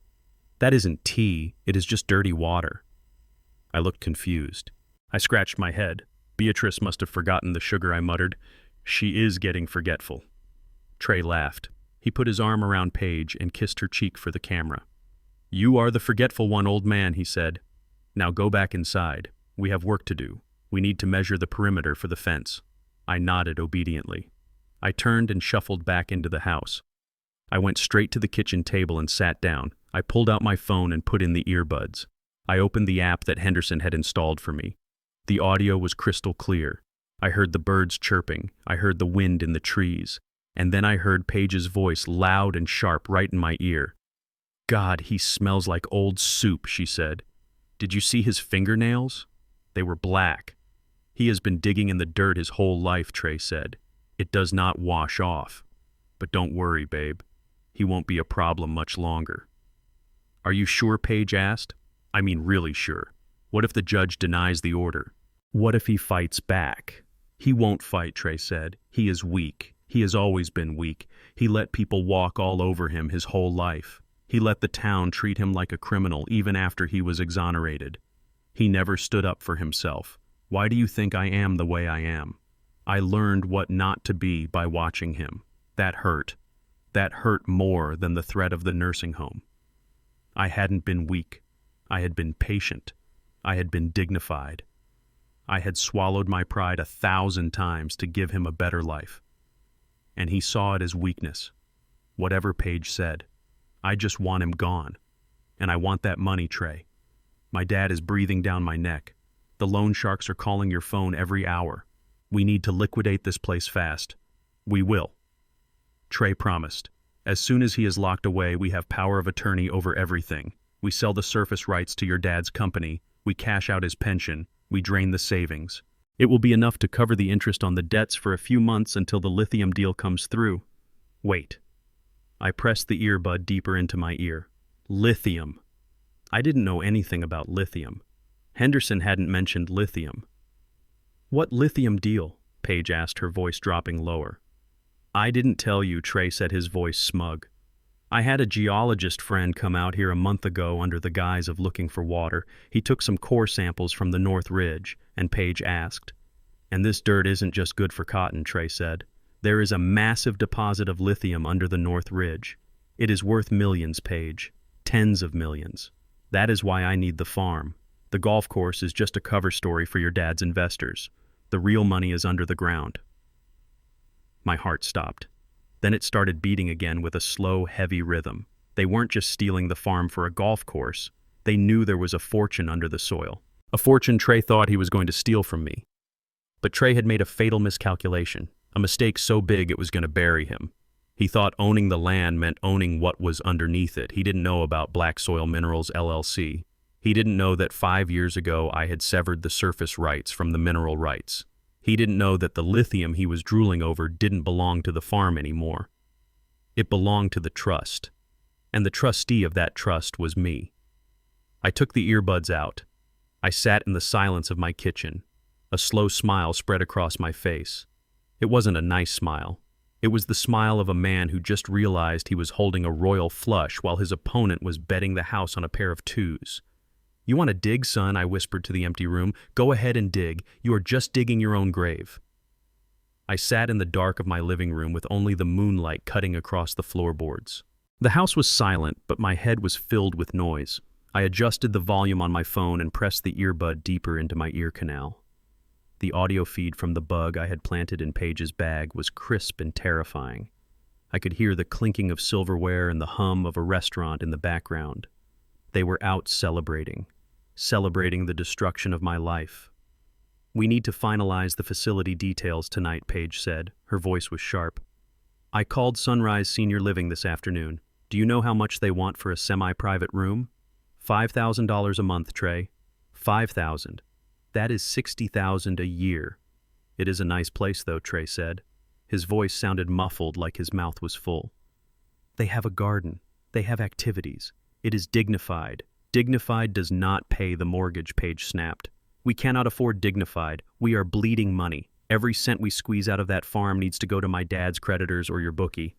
"That isn't tea. It is just dirty water." I looked confused. I scratched my head. Beatrice must have forgotten the sugar, I muttered. "She is getting forgetful." Trey laughed. He put his arm around Paige and kissed her cheek for the camera. "You are the forgetful one, old man," he said. "Now go back inside. We have work to do. We need to measure the perimeter for the fence." I nodded obediently. I turned and shuffled back into the house. I went straight to the kitchen table and sat down. I pulled out my phone and put in the earbuds. I opened the app that Henderson had installed for me. The audio was crystal clear. I heard the birds chirping, I heard the wind in the trees, and then I heard Paige's voice loud and sharp right in my ear. "God, he smells like old soup," she said. "Did you see his fingernails? They were black." "He has been digging in the dirt his whole life," Trey said. "It does not wash off. But don't worry, babe. He won't be a problem much longer." "Are you sure?" Paige asked. "I mean really sure. What if the judge denies the order? What if he fights back?" "He won't fight," Trey said. "He is weak. He has always been weak. He let people walk all over him his whole life. He let the town treat him like a criminal even after he was exonerated. He never stood up for himself. Why do you think I am the way I am? I learned what not to be by watching him. That hurt. That hurt more than the threat of the nursing home. I hadn't been weak. I had been patient. I had been dignified. I had swallowed my pride 1,000 times to give him a better life. And he saw it as weakness. Whatever Paige said. I just want him gone. And I want that money, Trey. My dad is breathing down my neck. The loan sharks are calling your phone every hour. We need to liquidate this place fast. We will." Trey promised. "As soon as he is locked away, we have power of attorney over everything. We sell the surface rights to your dad's company. We cash out his pension. We drain the savings. It will be enough to cover the interest on the debts for a few months until the lithium deal comes through. Wait." I pressed the earbud deeper into my ear. Lithium. I didn't know anything about lithium. Henderson hadn't mentioned lithium. "What lithium deal?" Paige asked, her voice dropping lower. "I didn't tell you," Trey said, his voice smug. "I had a geologist friend come out here a month ago under the guise of looking for water. He took some core samples from the North Ridge," and Paige asked. "And this dirt isn't just good for cotton," Trey said. "There is a massive deposit of lithium under the North Ridge. It is worth millions, Paige. Tens of millions. That is why I need the farm. The golf course is just a cover story for your dad's investors. The real money is under the ground." My heart stopped. Then it started beating again with a slow, heavy rhythm. They weren't just stealing the farm for a golf course. They knew there was a fortune under the soil. A fortune Trey thought he was going to steal from me. But Trey had made a fatal miscalculation. A mistake so big it was going to bury him. He thought owning the land meant owning what was underneath it. He didn't know about Black Soil Minerals, LLC. He didn't know that 5 years ago I had severed the surface rights from the mineral rights. He didn't know that the lithium he was drooling over didn't belong to the farm anymore. It belonged to the trust. And the trustee of that trust was me. I took the earbuds out. I sat in the silence of my kitchen. A slow smile spread across my face. It wasn't a nice smile. It was the smile of a man who just realized he was holding a royal flush while his opponent was betting the house on a pair of twos. "You want to dig, son?" I whispered to the empty room. "Go ahead and dig. You are just digging your own grave." I sat in the dark of my living room with only the moonlight cutting across the floorboards. The house was silent, but my head was filled with noise. I adjusted the volume on my phone and pressed the earbud deeper into my ear canal. The audio feed from the bug I had planted in Paige's bag was crisp and terrifying. I could hear the clinking of silverware and the hum of a restaurant in the background. They were out celebrating the destruction of my life. "We need to finalize the facility details tonight," Paige said. Her voice was sharp. "I called Sunrise Senior Living this afternoon. Do you know how much they want for a semi-private room? $5,000 a month, Trey. 5,000. That is 60,000 a year. It is a nice place, though," Trey said. His voice sounded muffled, like his mouth was full. "They have a garden. They have activities. It is dignified. Dignified does not pay the mortgage," Paige snapped. "We cannot afford dignified. We are bleeding money. Every cent we squeeze out of that farm needs to go to my dad's creditors or your bookie.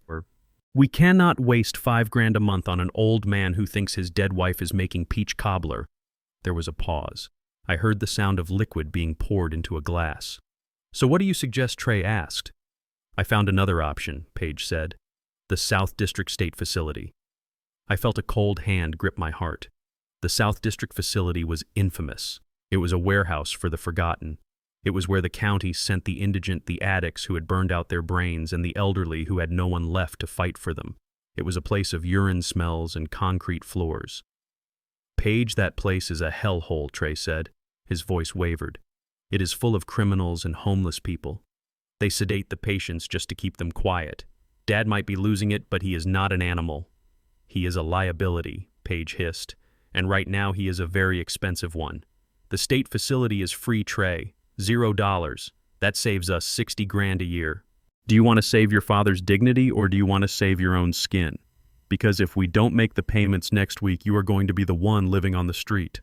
We cannot waste $5,000 a month on an old man who thinks his dead wife is making peach cobbler." There was a pause. I heard the sound of liquid being poured into a glass. "So what do you suggest?" Trey asked. "I found another option," Paige said. "The South District State Facility." I felt a cold hand grip my heart. The South District Facility was infamous. It was a warehouse for the forgotten. It was where the county sent the indigent, the addicts who had burned out their brains, and the elderly who had no one left to fight for them. It was a place of urine smells and concrete floors. "Paige, that place is a hellhole," Trey said. His voice wavered. It is full of criminals and homeless people. They sedate the patients just to keep them quiet. Dad might be losing it, but he is not an animal. He is a liability, Paige hissed, and right now he is a very expensive one. The state facility is free, Trey. $0. That saves us 60 grand a year. Do you want to save your father's dignity, or do you want to save your own skin? Because if we don't make the payments next week, you are going to be the one living on the street.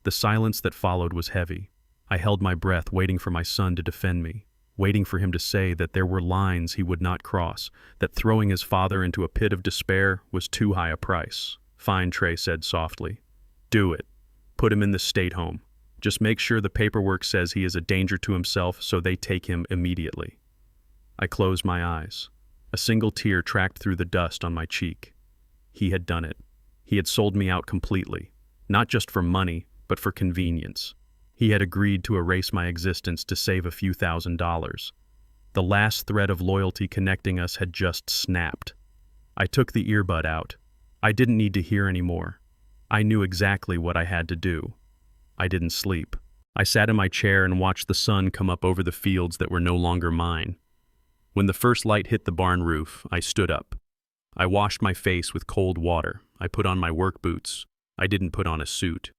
The silence that followed was heavy. I held my breath, waiting for my son to defend me, waiting for him to say that there were lines he would not cross, that throwing his father into a pit of despair was too high a price. Fine, Trey said softly. Do it. Put him in the state home. Just make sure the paperwork says he is a danger to himself, so they take him immediately. I closed my eyes. A single tear tracked through the dust on my cheek. He had done it. He had sold me out completely, not just for money, but for convenience. He had agreed to erase my existence to save a few $1,000s. The last thread of loyalty connecting us had just snapped. I took the earbud out. I didn't need to hear anymore. I knew exactly what I had to do. I didn't sleep. I sat in my chair and watched the sun come up over the fields that were no longer mine. When the first light hit the barn roof, I stood up. I washed my face with cold water. I put on my work boots. I didn't put on a suit.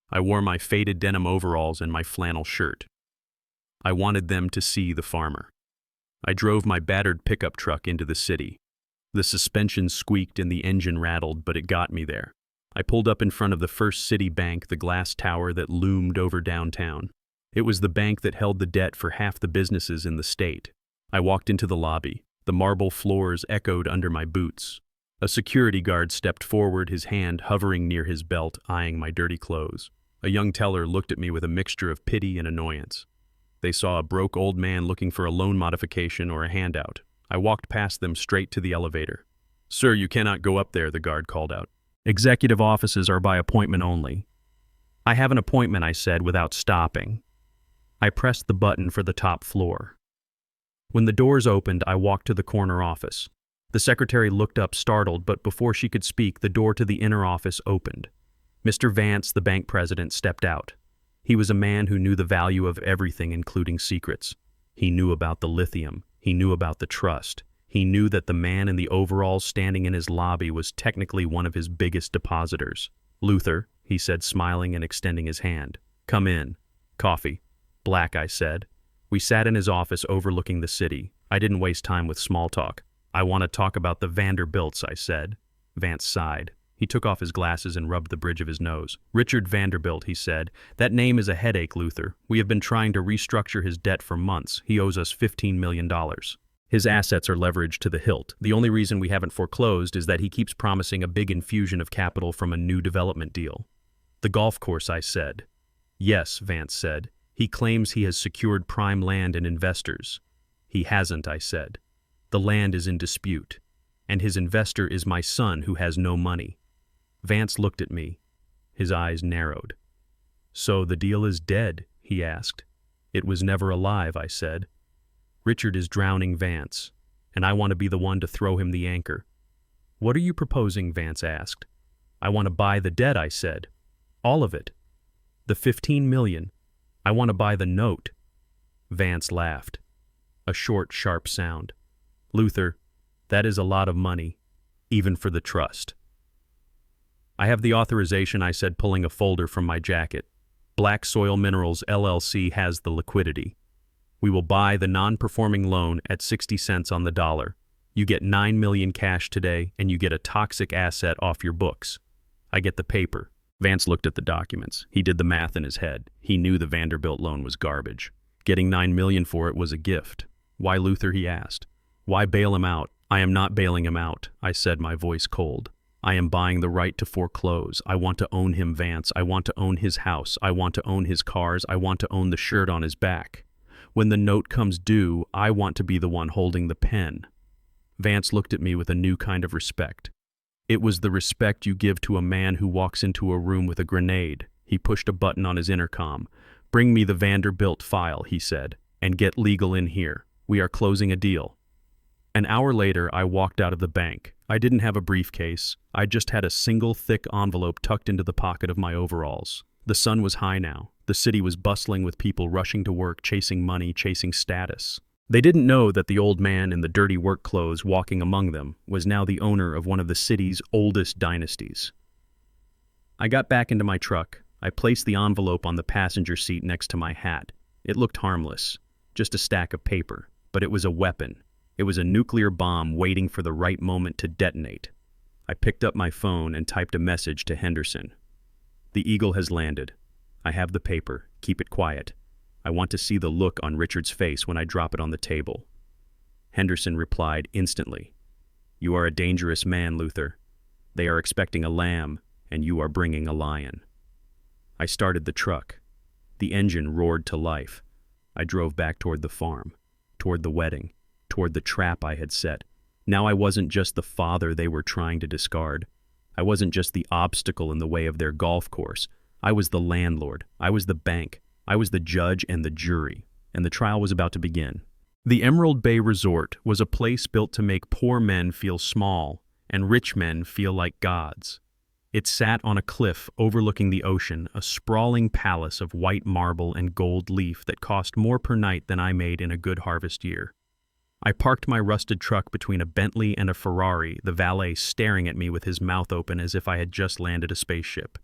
I wore my faded denim overalls and my flannel shirt. I wanted them to see the farmer. I drove my battered pickup truck into the city. The suspension squeaked and the engine rattled, but it got me there. I pulled up in front of the First City Bank, the glass tower that loomed over downtown. It was the bank that held the debt for half the businesses in the state. I walked into the lobby. The marble floors echoed under my boots. A security guard stepped forward, his hand hovering near his belt, eyeing my dirty clothes. A young teller looked at me with a mixture of pity and annoyance. They saw a broke old man looking for a loan modification or a handout. I walked past them straight to the elevator. "Sir, you cannot go up there," the guard called out. "Executive offices are by appointment only." "I have an appointment," I said without stopping. I pressed the button for the top floor. When the doors opened, I walked to the corner office. The secretary looked up startled, but before she could speak, the door to the inner office opened. Mr. Vance, the bank president, stepped out. He was a man who knew the value of everything, including secrets. He knew about the lithium. He knew about the trust. He knew that the man in the overalls standing in his lobby was technically one of his biggest depositors. "Luther," he said, smiling and extending his hand. "Come in." "Coffee." "Black," I said. We sat in his office overlooking the city. I didn't waste time with small talk. "I want to talk about the Vanderbilts," I said. Vance sighed. He took off his glasses and rubbed the bridge of his nose. "Richard Vanderbilt," he said. "That name is a headache, Luther. We have been trying to restructure his debt for months. He owes us $15 million. His assets are leveraged to the hilt. The only reason we haven't foreclosed is that he keeps promising a big infusion of capital from a new development deal." "The golf course," I said. "Yes," Vance said. "He claims he has secured prime land and investors." "He hasn't," I said. "The land is in dispute. And his investor is my son, who has no money." Vance looked at me. His eyes narrowed. "So the deal is dead?" he asked. "It was never alive," I said. "Richard is drowning Vance, and I want to be the one to throw him the anchor." "What are you proposing?" Vance asked. "I want to buy the debt," I said. "All of it. The $15 million. I want to buy the note." Vance laughed. A short, sharp sound. "Luther, that is a lot of money, even for the trust." "I have the authorization," I said, pulling a folder from my jacket. "Black Soil Minerals LLC has the liquidity. We will buy the non-performing loan at 60 cents on the dollar. You get $9 million cash today, and you get a toxic asset off your books. I get the paper." Vance looked at the documents. He did the math in his head. He knew the Vanderbilt loan was garbage. Getting $9 million for it was a gift. "Why Luther?" he asked. "Why bail him out?" "I am not bailing him out," I said, my voice cold. "I am buying the right to foreclose. I want to own him, Vance. I want to own his house. I want to own his cars. I want to own the shirt on his back. When the note comes due, I want to be the one holding the pen." Vance looked at me with a new kind of respect. It was the respect you give to a man who walks into a room with a grenade. He pushed a button on his intercom. "Bring me the Vanderbilt file," he said, "and get legal in here. We are closing a deal." An hour later, I walked out of the bank. I didn't have a briefcase. I just had a single thick envelope tucked into the pocket of my overalls. The sun was high now. The city was bustling with people rushing to work, chasing money, chasing status. They didn't know that the old man in the dirty work clothes walking among them was now the owner of one of the city's oldest dynasties. I got back into my truck. I placed the envelope on the passenger seat next to my hat. It looked harmless, just a stack of paper, but it was a weapon. It was a nuclear bomb waiting for the right moment to detonate. I picked up my phone and typed a message to Henderson. The Eagle has landed. I have the paper. Keep it quiet. I want to see the look on Richard's face when I drop it on the table. Henderson replied instantly. You are a dangerous man, Luther. They are expecting a lamb, and you are bringing a lion. I started the truck. The engine roared to life. I drove back toward the farm, toward the wedding, toward the trap I had set. Now I wasn't just the father they were trying to discard. I wasn't just the obstacle in the way of their golf course. I was the landlord. I was the bank. I was the judge and the jury, and the trial was about to begin. The Emerald Bay Resort was a place built to make poor men feel small and rich men feel like gods. It sat on a cliff overlooking the ocean, a sprawling palace of white marble and gold leaf that cost more per night than I made in a good harvest year. I parked my rusted truck between a Bentley and a Ferrari, the valet staring at me with his mouth open as if I had just landed a spaceship.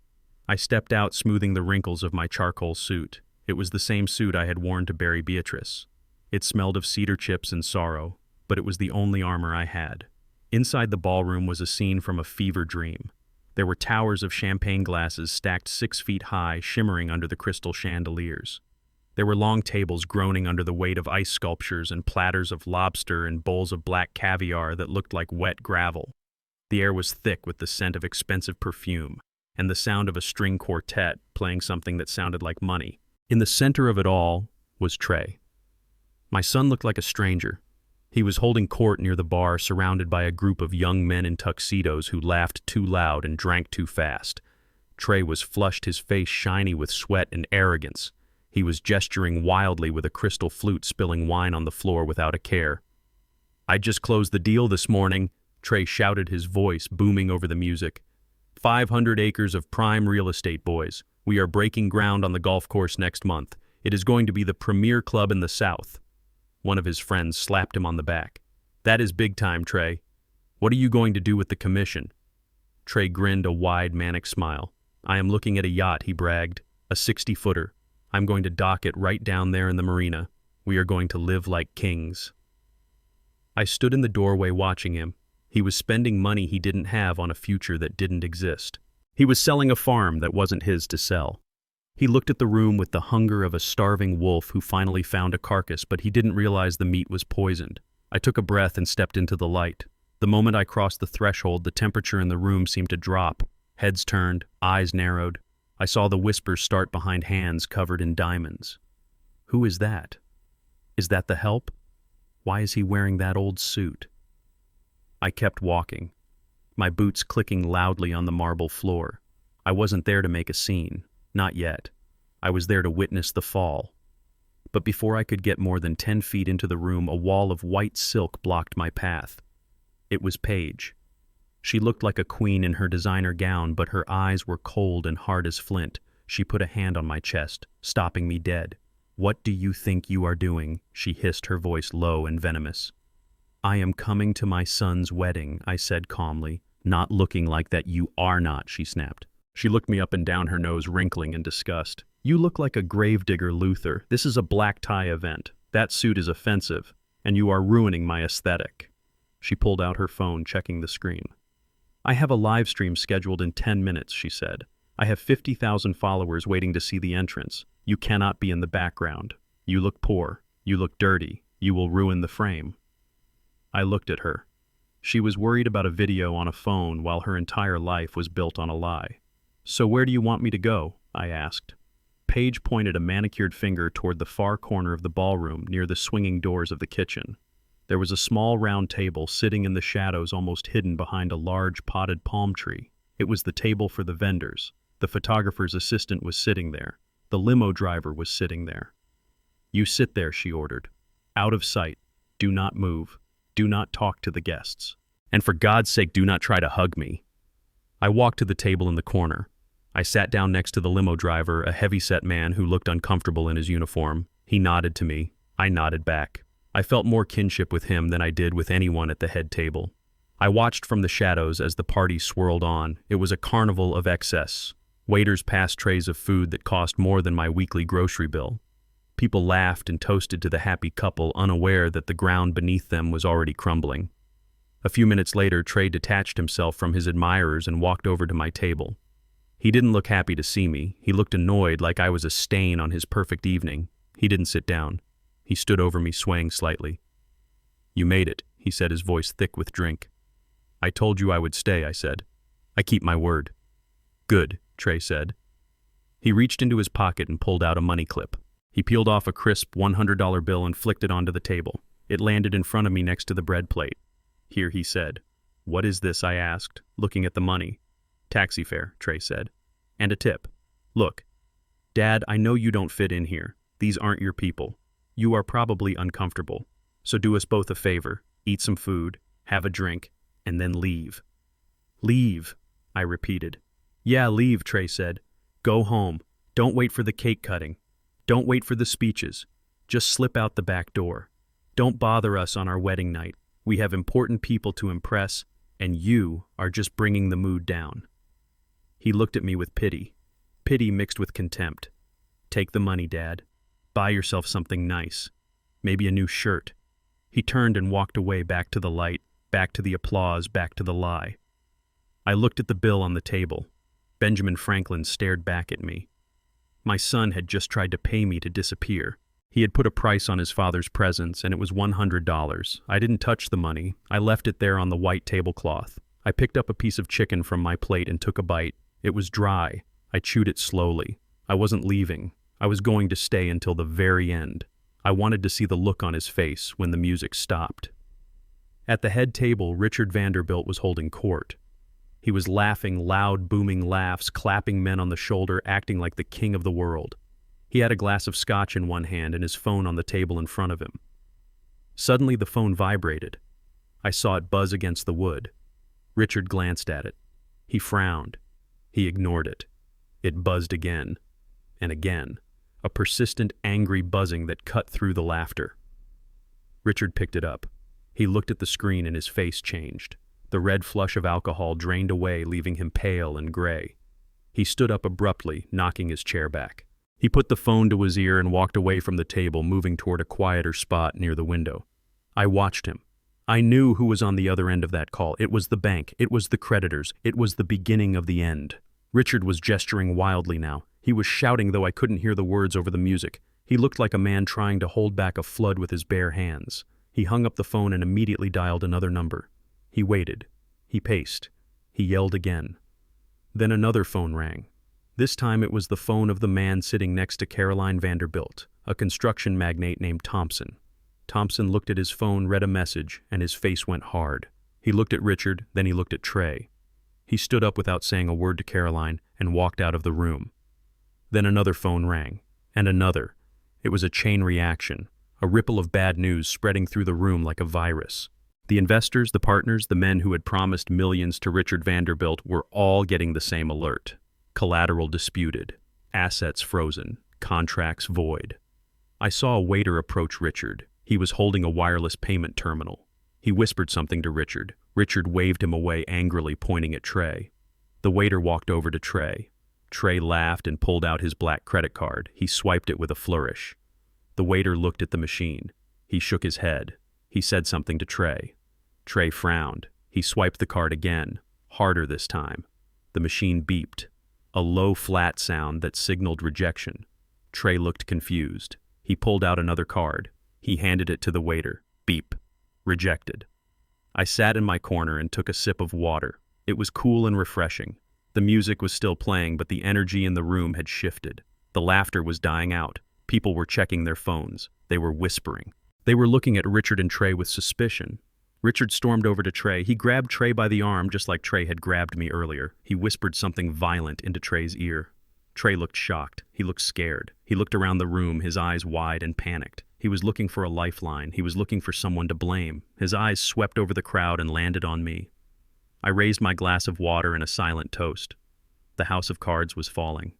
I stepped out, smoothing the wrinkles of my charcoal suit. It was the same suit I had worn to bury Beatrice. It smelled of cedar chips and sorrow, but it was the only armor I had. Inside the ballroom was a scene from a fever dream. There were towers of champagne glasses stacked 6 feet high, shimmering under the crystal chandeliers. There were long tables groaning under the weight of ice sculptures and platters of lobster and bowls of black caviar that looked like wet gravel. The air was thick with the scent of expensive perfume and the sound of a string quartet playing something that sounded like money. In the center of it all was Trey. My son looked like a stranger. He was holding court near the bar, surrounded by a group of young men in tuxedos who laughed too loud and drank too fast. Trey was flushed, his face shiny with sweat and arrogance. He was gesturing wildly with a crystal flute, spilling wine on the floor without a care. "I just closed the deal this morning," Trey shouted, his voice booming over the music. 500 acres of prime real estate, boys. We are breaking ground on the golf course next month. It is going to be the premier club in the South. One of his friends slapped him on the back. "That is big time, Trey. What are you going to do with the commission?" Trey grinned a wide, manic smile. "I am looking at a yacht," he bragged. "A 60-footer. I'm going to dock it right down there in the marina. We are going to live like kings." I stood in the doorway watching him. He was spending money he didn't have on a future that didn't exist. He was selling a farm that wasn't his to sell. He looked at the room with the hunger of a starving wolf who finally found a carcass, but he didn't realize the meat was poisoned. I took a breath and stepped into the light. The moment I crossed the threshold, the temperature in the room seemed to drop. Heads turned, eyes narrowed. I saw the whispers start behind hands covered in diamonds. "Who is that? Is that the help? Why is he wearing that old suit?" I kept walking, my boots clicking loudly on the marble floor. I wasn't there to make a scene. Not yet. I was there to witness the fall. But before I could get more than 10 feet into the room, a wall of white silk blocked my path. It was Paige. She looked like a queen in her designer gown, but her eyes were cold and hard as flint. She put a hand on my chest, stopping me dead. "What do you think you are doing?" she hissed, her voice low and venomous. "I am coming to my son's wedding," I said calmly. "Not looking like that you are not," she snapped. She looked me up and down, her nose wrinkling in disgust. "You look like a gravedigger, Luther. This is a black tie event. That suit is offensive, and you are ruining my aesthetic." She pulled out her phone, checking the screen. "I have a live stream scheduled in 10 minutes, she said. "I have 50,000 followers waiting to see the entrance. You cannot be in the background. You look poor. You look dirty. You will ruin the frame." I looked at her. She was worried about a video on a phone while her entire life was built on a lie. "So where do you want me to go?" I asked. Paige pointed a manicured finger toward the far corner of the ballroom near the swinging doors of the kitchen. There was a small round table sitting in the shadows, almost hidden behind a large potted palm tree. It was the table for the vendors. The photographer's assistant was sitting there. The limo driver was sitting there. "You sit there," she ordered. "Out of sight. Do not move. Do not talk to the guests. And for God's sake, do not try to hug me." I walked to the table in the corner. I sat down next to the limo driver, a heavy-set man who looked uncomfortable in his uniform. He nodded to me. I nodded back. I felt more kinship with him than I did with anyone at the head table. I watched from the shadows as the party swirled on. It was a carnival of excess. Waiters passed trays of food that cost more than my weekly grocery bill. People laughed and toasted to the happy couple, unaware that the ground beneath them was already crumbling. A few minutes later, Trey detached himself from his admirers and walked over to my table. He didn't look happy to see me. He looked annoyed, like I was a stain on his perfect evening. He didn't sit down. He stood over me, swaying slightly. "You made it," he said, his voice thick with drink. "I told you I would stay," I said. "I keep my word." "Good," Trey said. He reached into his pocket and pulled out a money clip. He peeled off a crisp $100 bill and flicked it onto the table. It landed in front of me next to the bread plate. "Here," he said. "What is this?" I asked, looking at the money. "Taxi fare," Trey said. "And a tip. Look, Dad, I know you don't fit in here. These aren't your people. You are probably uncomfortable. So do us both a favor. Eat some food, have a drink, and then leave." "Leave," I repeated. "Yeah, leave," Trey said. "Go home. Don't wait for the cake cutting. Don't wait for the speeches. Just slip out the back door. Don't bother us on our wedding night. We have important people to impress, and you are just bringing the mood down." He looked at me with pity mixed with contempt. "Take the money, Dad. Buy yourself something nice. Maybe a new shirt." He turned and walked away, back to the light, back to the applause, back to the lie. I looked at the bill on the table. Benjamin Franklin stared back at me. My son had just tried to pay me to disappear. He had put a price on his father's presents, and it was $100. I didn't touch the money. I left it there on the white tablecloth. I picked up a piece of chicken from my plate and took a bite. It was dry. I chewed it slowly. I wasn't leaving. I was going to stay until the very end. I wanted to see the look on his face when the music stopped. At the head table, Richard Vanderbilt was holding court. He was laughing loud, booming laughs, clapping men on the shoulder, acting like the king of the world. He had a glass of scotch in one hand and his phone on the table in front of him. Suddenly the phone vibrated. I saw it buzz against the wood. Richard glanced at it. He frowned. He ignored it. It buzzed again, and again, a persistent, angry buzzing that cut through the laughter. Richard picked it up. He looked at the screen and his face changed. The red flush of alcohol drained away, leaving him pale and gray. He stood up abruptly, knocking his chair back. He put the phone to his ear and walked away from the table, moving toward a quieter spot near the window. I watched him. I knew who was on the other end of that call. It was the bank. It was the creditors. It was the beginning of the end. Richard was gesturing wildly now. He was shouting, though I couldn't hear the words over the music. He looked like a man trying to hold back a flood with his bare hands. He hung up the phone and immediately dialed another number. He waited. He paced. He yelled again. Then another phone rang. This time it was the phone of the man sitting next to Caroline Vanderbilt, a construction magnate named Thompson. Thompson looked at his phone, read a message, and his face went hard. He looked at Richard, then he looked at Trey. He stood up without saying a word to Caroline and walked out of the room. Then another phone rang, and another. It was a chain reaction, a ripple of bad news spreading through the room like a virus. The investors, the partners, the men who had promised millions to Richard Vanderbilt were all getting the same alert. Collateral disputed, assets frozen, contracts void. I saw a waiter approach Richard. He was holding a wireless payment terminal. He whispered something to Richard. Richard waved him away angrily, pointing at Trey. The waiter walked over to Trey. Trey laughed and pulled out his black credit card. He swiped it with a flourish. The waiter looked at the machine. He shook his head. He said something to Trey. Trey frowned. He swiped the card again, harder this time. The machine beeped, a low, flat sound that signaled rejection. Trey looked confused. He pulled out another card. He handed it to the waiter. Beep. Rejected. I sat in my corner and took a sip of water. It was cool and refreshing. The music was still playing, but the energy in the room had shifted. The laughter was dying out. People were checking their phones. They were whispering. They were looking at Richard and Trey with suspicion. Richard stormed over to Trey. He grabbed Trey by the arm just like Trey had grabbed me earlier. He whispered something violent into Trey's ear. Trey looked shocked. He looked scared. He looked around the room, his eyes wide and panicked. He was looking for a lifeline. He was looking for someone to blame. His eyes swept over the crowd and landed on me. I raised my glass of water in a silent toast. the house of cards was falling.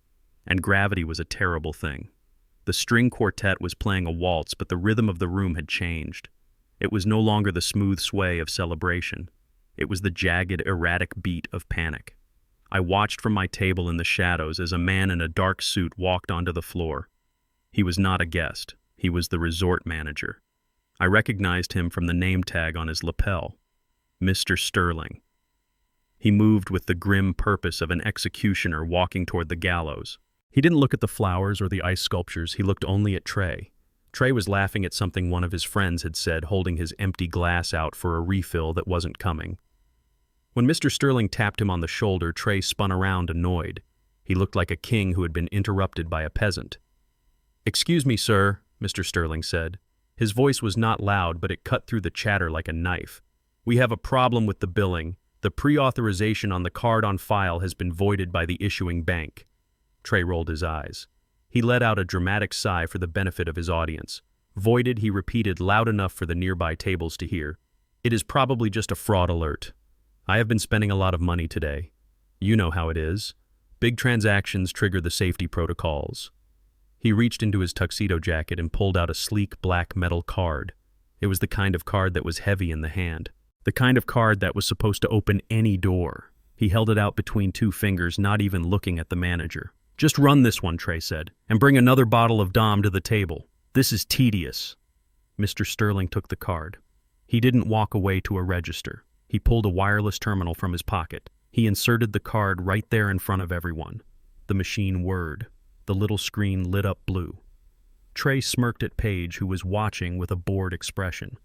And gravity was a terrible thing. The string quartet was playing a waltz, but the rhythm of the room had changed. It was no longer the smooth sway of celebration. It was the jagged, erratic beat of panic. I watched from my table in the shadows as a man in a dark suit walked onto the floor. He was not a guest. He was the resort manager. I recognized him from the name tag on his lapel. Mr. Sterling. He moved with the grim purpose of an executioner walking toward the gallows. He didn't look at the flowers or the ice sculptures. He looked only at Trey. Trey was laughing at something one of his friends had said, holding his empty glass out for a refill that wasn't coming. When Mr. Sterling tapped him on the shoulder, Trey spun around, annoyed. He looked like a king who had been interrupted by a peasant. "Excuse me, sir," Mr. Sterling said. His voice was not loud, but it cut through the chatter like a knife. "We have a problem with the billing. The pre-authorization on the card on file has been voided by the issuing bank." Trey rolled his eyes. He let out a dramatic sigh for the benefit of his audience. "Voided," he repeated loud enough for the nearby tables to hear. "It is probably just a fraud alert. I have been spending a lot of money today. You know how it is. Big transactions trigger the safety protocols." He reached into his tuxedo jacket and pulled out a sleek black metal card. It was the kind of card that was heavy in the hand. The kind of card that was supposed to open any door. He held it out between two fingers, not even looking at the manager. "Just run this one," Trey said, "and bring another bottle of Dom to the table. This is tedious." Mr. Sterling took the card. He didn't walk away to a register. He pulled a wireless terminal from his pocket. He inserted the card right there in front of everyone. The machine whirred. The little screen lit up blue. Trey smirked at Paige, who was watching with a bored expression.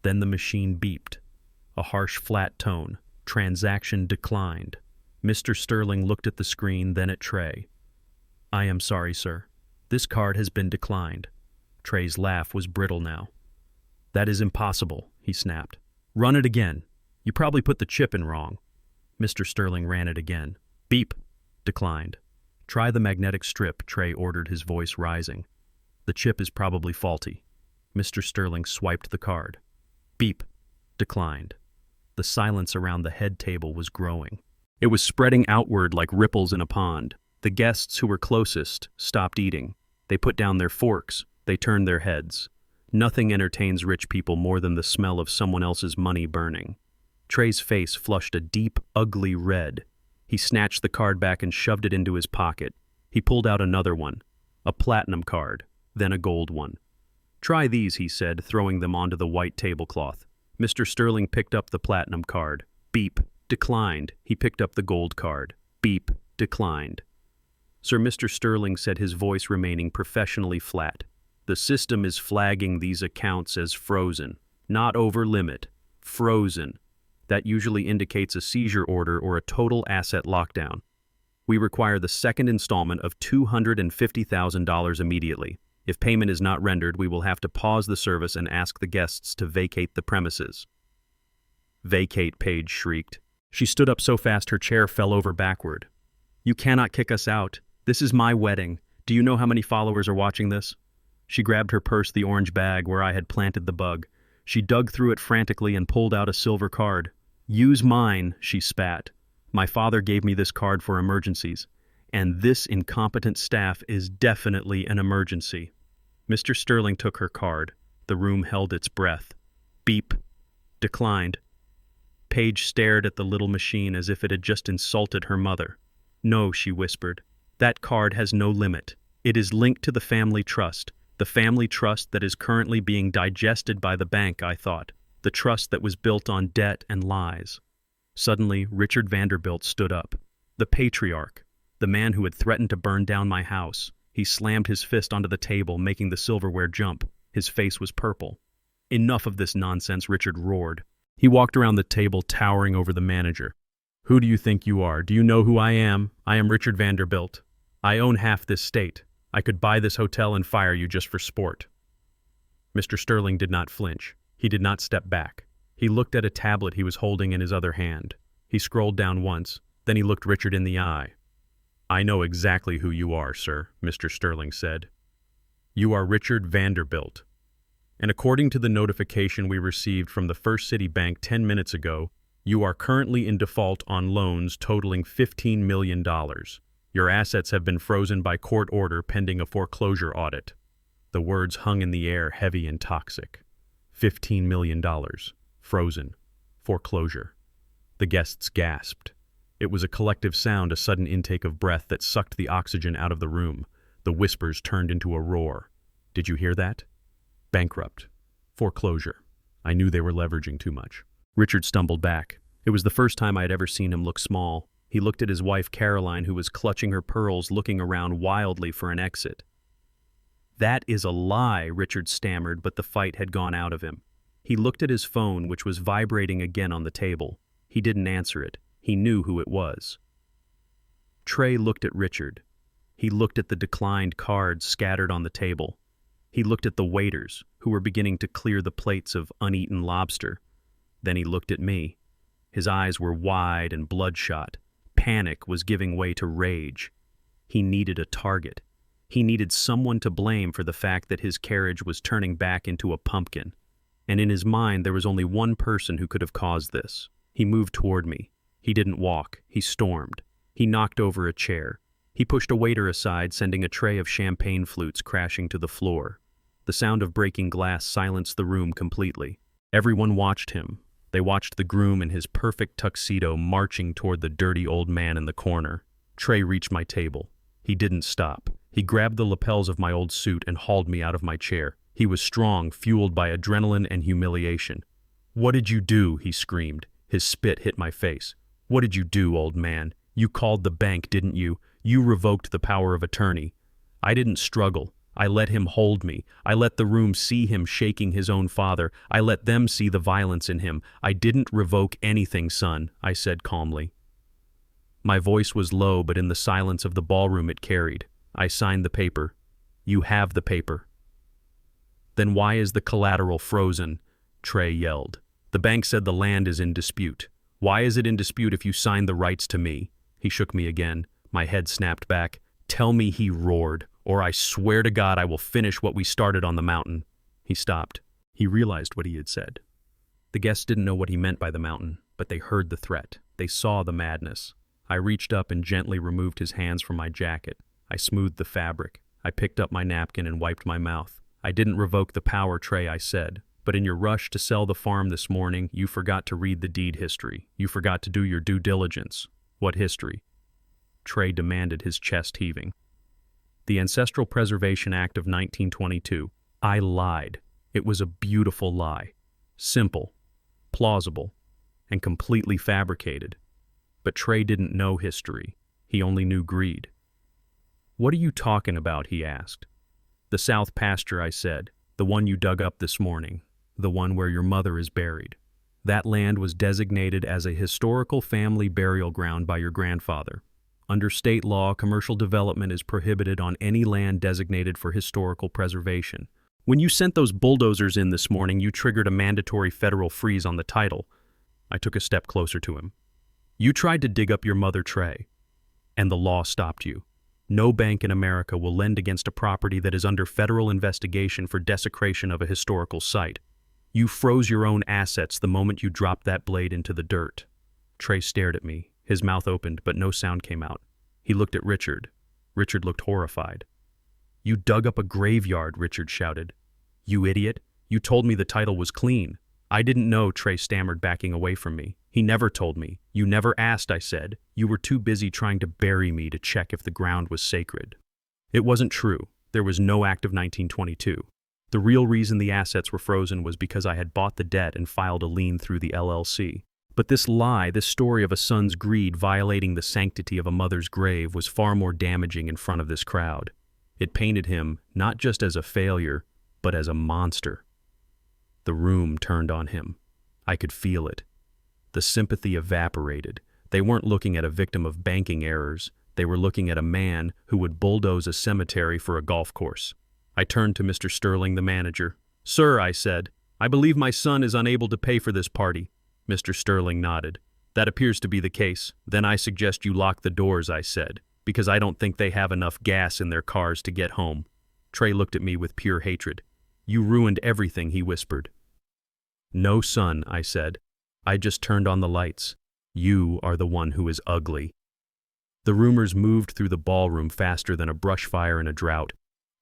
Then the machine beeped. A harsh, flat tone. Transaction declined. Mr. Sterling looked at the screen, then at Trey. "I am sorry, sir. This card has been declined." Trey's laugh was brittle now. "That is impossible," he snapped. "Run it again. You probably put the chip in wrong." Mr. Sterling ran it again. "Beep." Declined. "Try the magnetic strip," Trey ordered, his voice rising. "The chip is probably faulty." Mr. Sterling swiped the card. Beep. Declined. The silence around the head table was growing. It was spreading outward like ripples in a pond. The guests who were closest stopped eating. They put down their forks. They turned their heads. Nothing entertains rich people more than the smell of someone else's money burning. Trey's face flushed a deep, ugly red. He snatched the card back and shoved it into his pocket. He pulled out another one, a platinum card, then a gold one. "Try these," he said, throwing them onto the white tablecloth. Mr. Sterling picked up the platinum card. Beep. Declined. He picked up the gold card. Beep. Declined. Sir, Mr. Sterling said, his voice remaining professionally flat. "The system is flagging these accounts as frozen. Not over limit. Frozen. That usually indicates a seizure order or a total asset lockdown. We require the second installment of $250,000 immediately. If payment is not rendered, we will have to pause the service and ask the guests to vacate the premises." "Vacate," Paige shrieked. She stood up so fast her chair fell over backward. "You cannot kick us out. This is my wedding. Do you know how many followers are watching this?" She grabbed her purse, the orange bag where I had planted the bug. She dug through it frantically and pulled out a silver card. "Use mine," she spat. "My father gave me this card for emergencies, and this incompetent staff is definitely an emergency." Mr. Sterling took her card. The room held its breath. Beep. Declined. Paige stared at the little machine as if it had just insulted her mother. "No," she whispered. "That card has no limit. It is linked to the family trust. The family trust that is currently being digested by the bank," I thought. The trust that was built on debt and lies. Suddenly, Richard Vanderbilt stood up. The patriarch. The man who had threatened to burn down my house. He slammed his fist onto the table, making the silverware jump. His face was purple. "Enough of this nonsense," Richard roared. He walked around the table, towering over the manager. "Who do you think you are? Do you know who I am? I am Richard Vanderbilt. I own half this state. I could buy this hotel and fire you just for sport." Mr. Sterling did not flinch. He did not step back. He looked at a tablet he was holding in his other hand. He scrolled down once, then he looked Richard in the eye. "I know exactly who you are, sir," Mr. Sterling said. "You are Richard Vanderbilt. And according to the notification we received from the First City Bank 10 minutes ago, You are currently in default on loans totaling $15 million. Your assets have been frozen by court order pending a foreclosure audit. The words hung in the air, heavy and toxic. $15 million. Frozen. Foreclosure. The guests gasped. It was a collective sound, a sudden intake of breath that sucked the oxygen out of the room. The whispers turned into a roar. Did you hear that? Bankrupt. Foreclosure. I knew they were leveraging too much. Richard stumbled back. It was the first time I had ever seen him look small. He looked at his wife Caroline, who was clutching her pearls, looking around wildly for an exit. That is a lie, Richard stammered, but the fight had gone out of him. He looked at his phone, which was vibrating again on the table. He didn't answer it. He knew who it was. Trey looked at Richard. He looked at the declined cards scattered on the table. He looked at the waiters, who were beginning to clear the plates of uneaten lobster. Then he looked at me. His eyes were wide and bloodshot. Panic was giving way to rage. He needed a target. He needed someone to blame for the fact that his carriage was turning back into a pumpkin. And in his mind, there was only one person who could have caused this. He moved toward me. He didn't walk. He stormed. He knocked over a chair. He pushed a waiter aside, sending a tray of champagne flutes crashing to the floor. The sound of breaking glass silenced the room completely. Everyone watched him. They watched the groom in his perfect tuxedo marching toward the dirty old man in the corner. Trey reached my table. He didn't stop. He grabbed the lapels of my old suit and hauled me out of my chair. He was strong, fueled by adrenaline and humiliation. "What did you do?" he screamed. His spit hit my face. "What did you do, old man? You called the bank, didn't you? You revoked the power of attorney." I didn't struggle. I let him hold me. I let the room see him shaking his own father. I let them see the violence in him. I didn't revoke anything, son, I said calmly. My voice was low, but in the silence of the ballroom it carried. I signed the paper. You have the paper. Then why is the collateral frozen? Trey yelled. The bank said the land is in dispute. Why is it in dispute if you signed the rights to me? He shook me again. My head snapped back. Tell me, he roared, or I swear to God I will finish what we started on the mountain. He stopped. He realized what he had said. The guests didn't know what he meant by the mountain, but they heard the threat. They saw the madness. I reached up and gently removed his hands from my jacket. I smoothed the fabric. I picked up my napkin and wiped my mouth. I didn't revoke the power, Trey, I said. But in your rush to sell the farm this morning, you forgot to read the deed history. You forgot to do your due diligence. What history? Trey demanded, his chest heaving. The Ancestral Preservation Act of 1922. I lied. It was a beautiful lie. Simple, plausible, and completely fabricated. But Trey didn't know history. He only knew greed. What are you talking about? He asked. The south pasture, I said. The one you dug up this morning. The one where your mother is buried. That land was designated as a historical family burial ground by your grandfather. Under state law, commercial development is prohibited on any land designated for historical preservation. When you sent those bulldozers in this morning, you triggered a mandatory federal freeze on the title. I took a step closer to him. You tried to dig up your mother, Trey, and the law stopped you. No bank in America will lend against a property that is under federal investigation for desecration of a historical site. You froze your own assets the moment you dropped that blade into the dirt. Trey stared at me. His mouth opened, but no sound came out. He looked at Richard. Richard looked horrified. You dug up a graveyard, Richard shouted. You idiot. You told me the title was clean. I didn't know, Trey stammered, backing away from me. He never told me. You never asked, I said. You were too busy trying to bury me to check if the ground was sacred. It wasn't true. There was no act of 1922. The real reason the assets were frozen was because I had bought the debt and filed a lien through the LLC. But this lie, this story of a son's greed violating the sanctity of a mother's grave, was far more damaging in front of this crowd. It painted him not just as a failure, but as a monster. The room turned on him. I could feel it. The sympathy evaporated. They weren't looking at a victim of banking errors. They were looking at a man who would bulldoze a cemetery for a golf course. I turned to Mr. Sterling, the manager. Sir, I said, I believe my son is unable to pay for this party. Mr. Sterling nodded. That appears to be the case. Then I suggest you lock the doors, I said, because I don't think they have enough gas in their cars to get home. Trey looked at me with pure hatred. You ruined everything, he whispered. No, son, I said. I just turned on the lights. You are the one who is ugly." The rumors moved through the ballroom faster than a brush fire in a drought.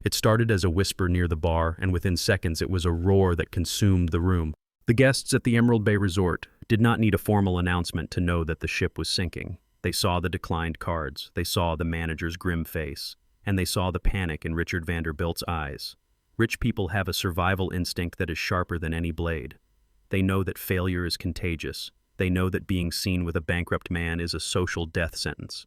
It started as a whisper near the bar, and within seconds it was a roar that consumed the room. The guests at the Emerald Bay Resort did not need a formal announcement to know that the ship was sinking. They saw the declined cards, they saw the manager's grim face, and they saw the panic in Richard Vanderbilt's eyes. Rich people have a survival instinct that is sharper than any blade. They know that failure is contagious. They know that being seen with a bankrupt man is a social death sentence.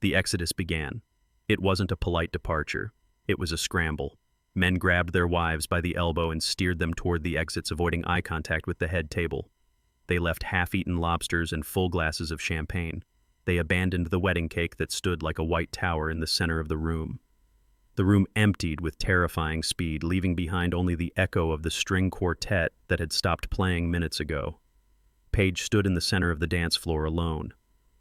The exodus began. It wasn't a polite departure. It was a scramble. Men grabbed their wives by the elbow and steered them toward the exits, avoiding eye contact with the head table. They left half-eaten lobsters and full glasses of champagne. They abandoned the wedding cake that stood like a white tower in the center of the room. The room emptied with terrifying speed, leaving behind only the echo of the string quartet that had stopped playing minutes ago. Paige stood in the center of the dance floor alone.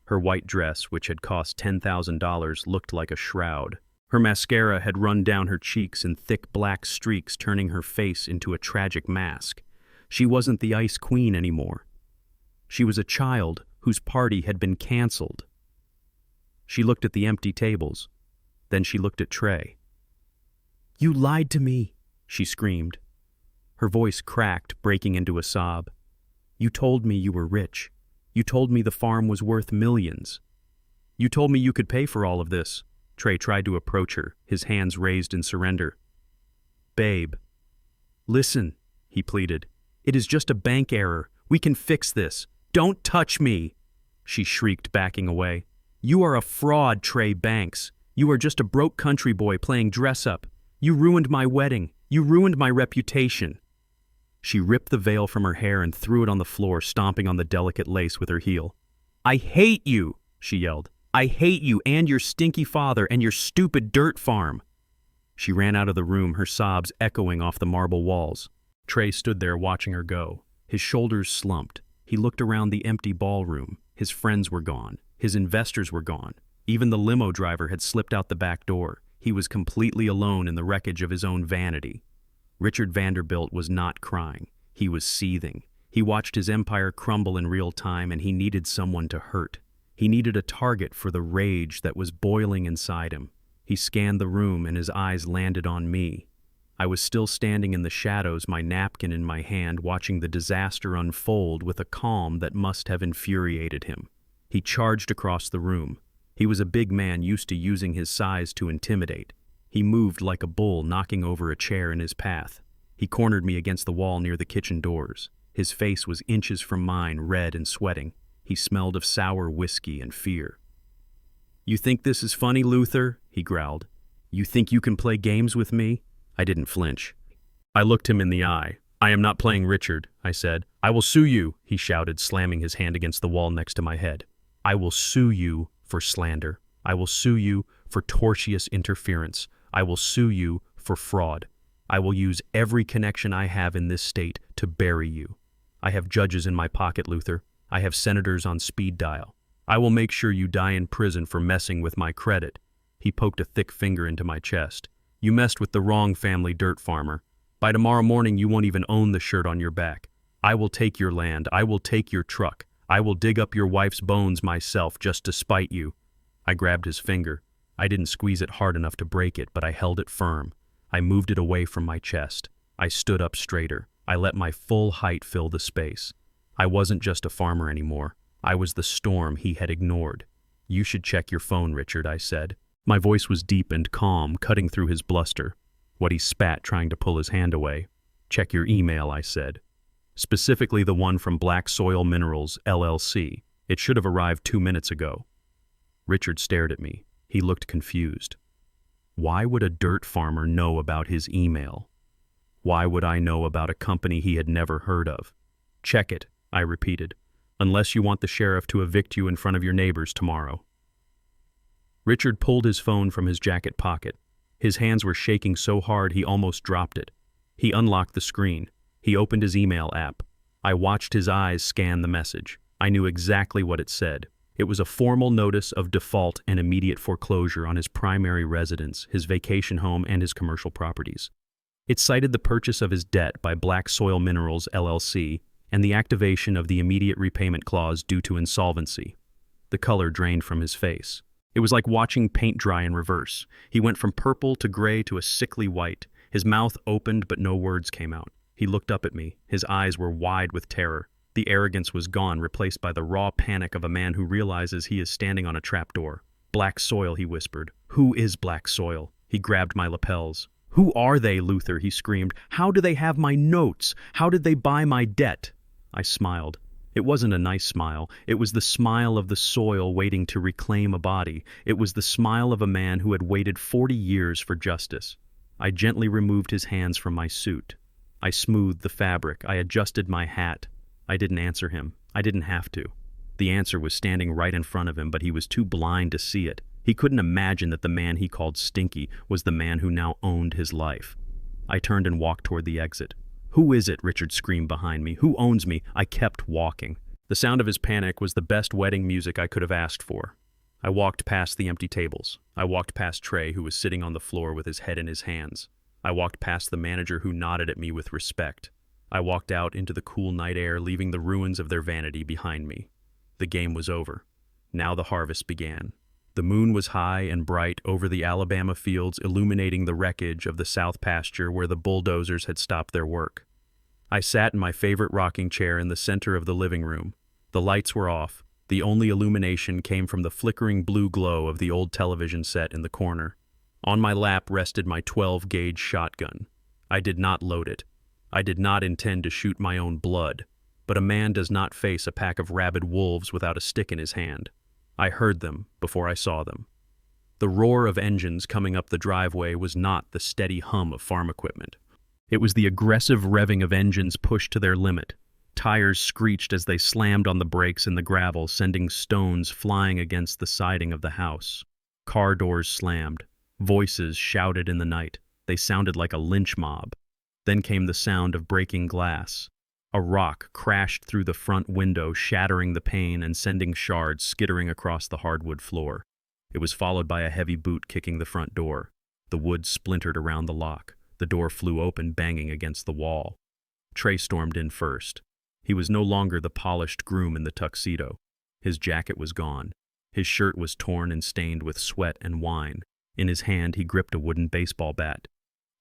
Her white dress, which had cost $10,000, looked like a shroud. Her mascara had run down her cheeks in thick black streaks, turning her face into a tragic mask. She wasn't the Ice Queen anymore. She was a child whose party had been canceled. She looked at the empty tables. Then she looked at Trey. "You lied to me," she screamed. Her voice cracked, breaking into a sob. "You told me you were rich. You told me the farm was worth millions. You told me you could pay for all of this." Trey tried to approach her, his hands raised in surrender. "Babe, listen," he pleaded. "It is just a bank error. We can fix this. Don't touch me," she shrieked, backing away. "You are a fraud, Trey Banks. You are just a broke country boy playing dress-up. You ruined my wedding. You ruined my reputation." She ripped the veil from her hair and threw it on the floor, stomping on the delicate lace with her heel. "I hate you," she yelled. "I hate you and your stinky father and your stupid dirt farm." She ran out of the room, her sobs echoing off the marble walls. Trey stood there watching her go. His shoulders slumped. He looked around the empty ballroom. His friends were gone. His investors were gone. Even the limo driver had slipped out the back door. He was completely alone in the wreckage of his own vanity. Richard Vanderbilt was not crying. He was seething. He watched his empire crumble in real time, and he needed someone to hurt. He needed a target for the rage that was boiling inside him. He scanned the room, and his eyes landed on me. I was still standing in the shadows, my napkin in my hand, watching the disaster unfold with a calm that must have infuriated him. He charged across the room. He was a big man used to using his size to intimidate. He moved like a bull, knocking over a chair in his path. He cornered me against the wall near the kitchen doors. His face was inches from mine, red and sweating. He smelled of sour whiskey and fear. "You think this is funny, Luther?" he growled. "You think you can play games with me?" I didn't flinch. I looked him in the eye. "I am not playing Richard," I said. "I will sue you," he shouted, slamming his hand against the wall next to my head. "I will sue you for slander. I will sue you for tortious interference. I will sue you for fraud. I will use every connection I have in this state to bury you. I have judges in my pocket, Luther. I have senators on speed dial. I will make sure you die in prison for messing with my credit." He poked a thick finger into my chest. "You messed with the wrong family dirt farmer. By tomorrow morning you won't even own the shirt on your back. I will take your land. I will take your truck. I will dig up your wife's bones myself just to spite you." I grabbed his finger. I didn't squeeze it hard enough to break it, but I held it firm. I moved it away from my chest. I stood up straighter. I let my full height fill the space. I wasn't just a farmer anymore. I was the storm he had ignored. "You should check your phone, Richard," I said. My voice was deep and calm, cutting through his bluster. What he spat, trying to pull his hand away. "Check your email," I said. "Specifically the one from Black Soil Minerals, LLC. It should have arrived 2 minutes ago." Richard stared at me. He looked confused. Why would a dirt farmer know about his email? Why would I know about a company he had never heard of? "Check it," I repeated, "unless you want the sheriff to evict you in front of your neighbors tomorrow." Richard pulled his phone from his jacket pocket. His hands were shaking so hard he almost dropped it. He unlocked the screen. He opened his email app. I watched his eyes scan the message. I knew exactly what it said. It was a formal notice of default and immediate foreclosure on his primary residence, his vacation home, and his commercial properties. It cited the purchase of his debt by Black Soil Minerals, LLC, and the activation of the immediate repayment clause due to insolvency. The color drained from his face. It was like watching paint dry in reverse. He went from purple to gray to a sickly white. His mouth opened, but no words came out. He looked up at me. His eyes were wide with terror. The arrogance was gone, replaced by the raw panic of a man who realizes he is standing on a trapdoor. "Black soil," he whispered. "Who is black soil?" He grabbed my lapels. "Who are they, Luther?" he screamed. "How do they have my notes? How did they buy my debt?" I smiled. It wasn't a nice smile. It was the smile of the soil waiting to reclaim a body. It was the smile of a man who had waited 40 years for justice. I gently removed his hands from my suit. I smoothed the fabric. I adjusted my hat. I didn't answer him. I didn't have to. The answer was standing right in front of him, but he was too blind to see it. He couldn't imagine that the man he called Stinky was the man who now owned his life. I turned and walked toward the exit. "Who is it?" Richard screamed behind me. "Who owns me?" I kept walking. The sound of his panic was the best wedding music I could have asked for. I walked past the empty tables. I walked past Trey, who was sitting on the floor with his head in his hands. I walked past the manager, who nodded at me with respect. I walked out into the cool night air, leaving the ruins of their vanity behind me. The game was over. Now the harvest began. The moon was high and bright over the Alabama fields, illuminating the wreckage of the south pasture where the bulldozers had stopped their work. I sat in my favorite rocking chair in the center of the living room. The lights were off. The only illumination came from the flickering blue glow of the old television set in the corner. On my lap rested my 12-gauge shotgun. I did not load it. I did not intend to shoot my own blood, but a man does not face a pack of rabid wolves without a stick in his hand. I heard them before I saw them. The roar of engines coming up the driveway was not the steady hum of farm equipment. It was the aggressive revving of engines pushed to their limit. Tires screeched as they slammed on the brakes in the gravel, sending stones flying against the siding of the house. Car doors slammed. Voices shouted in the night. They sounded like a lynch mob. Then came the sound of breaking glass. A rock crashed through the front window, shattering the pane and sending shards skittering across the hardwood floor. It was followed by a heavy boot kicking the front door. The wood splintered around the lock. The door flew open, banging against the wall. Trey stormed in first. He was no longer the polished groom in the tuxedo. His jacket was gone. His shirt was torn and stained with sweat and wine. In his hand, he gripped a wooden baseball bat.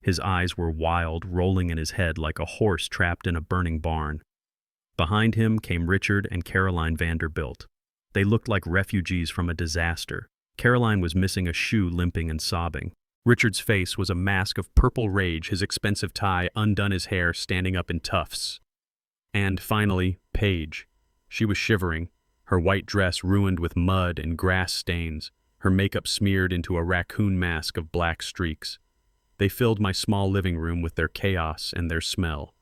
His eyes were wild, rolling in his head like a horse trapped in a burning barn. Behind him came Richard and Caroline Vanderbilt. They looked like refugees from a disaster. Caroline was missing a shoe, limping and sobbing. Richard's face was a mask of purple rage, his expensive tie undone, his hair standing up in tufts. And finally, Paige. She was shivering, her white dress ruined with mud and grass stains, her makeup smeared into a raccoon mask of black streaks. They filled my small living room with their chaos and their smell.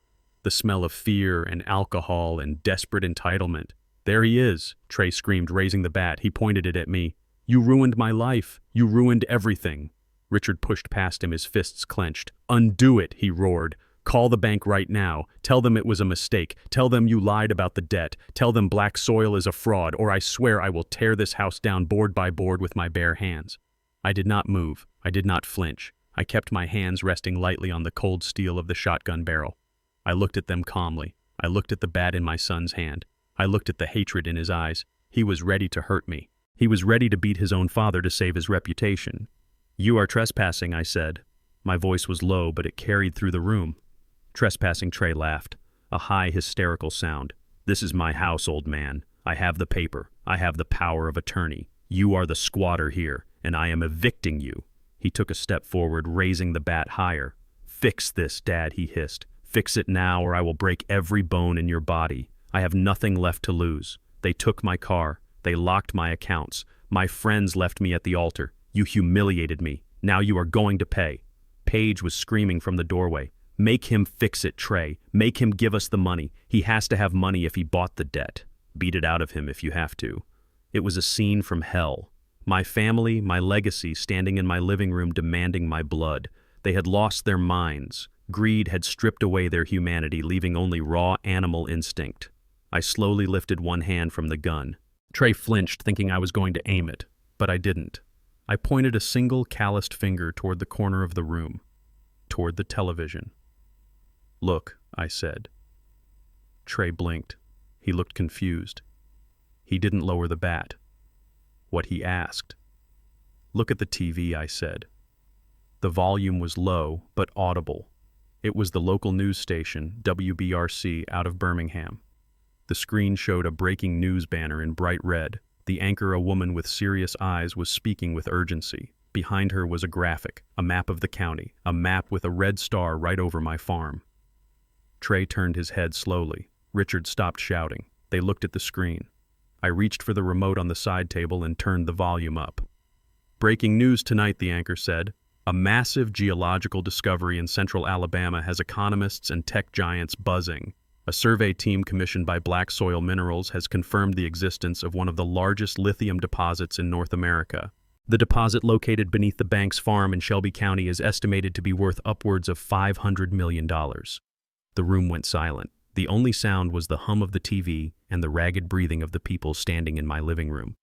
The smell of fear and alcohol and desperate entitlement. "There he is," Trey screamed, raising the bat. He pointed it at me. "You ruined my life. You ruined everything." Richard pushed past him, his fists clenched. "Undo it," he roared. "Call the bank right now. Tell them it was a mistake. Tell them you lied about the debt. Tell them black soil is a fraud, or I swear I will tear this house down board by board with my bare hands." I did not move. I did not flinch. I kept my hands resting lightly on the cold steel of the shotgun barrel. I looked at them calmly. I looked at the bat in my son's hand. I looked at the hatred in his eyes. He was ready to hurt me. He was ready to beat his own father to save his reputation. "You are trespassing," I said. My voice was low, but it carried through the room. Trespassing, Trey laughed. A high, hysterical sound. "This is my house, old man. I have the paper. I have the power of attorney. You are the squatter here, and I am evicting you." He took a step forward, raising the bat higher. "Fix this, Dad," he hissed. "Fix it now, or I will break every bone in your body. I have nothing left to lose. They took my car. They locked my accounts. My friends left me at the altar. You humiliated me. Now you are going to pay." Paige was screaming from the doorway. "Make him fix it, Trey. Make him give us the money. He has to have money if he bought the debt. Beat it out of him if you have to." It was a scene from hell. My family, my legacy, standing in my living room demanding my blood. They had lost their minds. Greed had stripped away their humanity, leaving only raw animal instinct. I slowly lifted one hand from the gun. Trey flinched, thinking I was going to aim it, but I didn't. I pointed a single calloused finger toward the corner of the room, toward the television. "Look," I said. Trey blinked. He looked confused. He didn't lower the bat. What he asked. "Look at the TV," I said. The volume was low, but audible. It was the local news station, WBRC, out of Birmingham. The screen showed a breaking news banner in bright red. The anchor, a woman with serious eyes, was speaking with urgency. Behind her was a graphic, a map of the county, a map with a red star right over my farm. Trey turned his head slowly. Richard stopped shouting. They looked at the screen. I reached for the remote on the side table and turned the volume up. "Breaking news tonight," the anchor said. "A massive geological discovery in central Alabama has economists and tech giants buzzing. A survey team commissioned by Black Soil Minerals has confirmed the existence of one of the largest lithium deposits in North America. The deposit, located beneath the Banks farm in Shelby County, is estimated to be worth upwards of $500 million. The room went silent. The only sound was the hum of the TV and the ragged breathing of the people standing in my living room.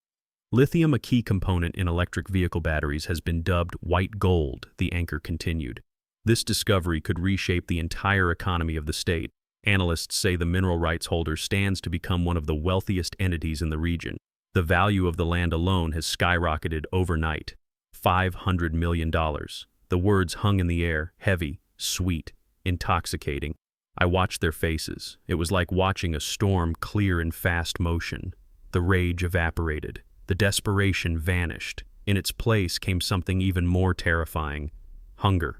"Lithium, a key component in electric vehicle batteries, has been dubbed white gold," the anchor continued. "This discovery could reshape the entire economy of the state. Analysts say the mineral rights holder stands to become one of the wealthiest entities in the region. The value of the land alone has skyrocketed overnight. $500 million. The words hung in the air, heavy, sweet, intoxicating. I watched their faces. It was like watching a storm clear in fast motion. The rage evaporated. The desperation vanished. In its place came something even more terrifying. Hunger.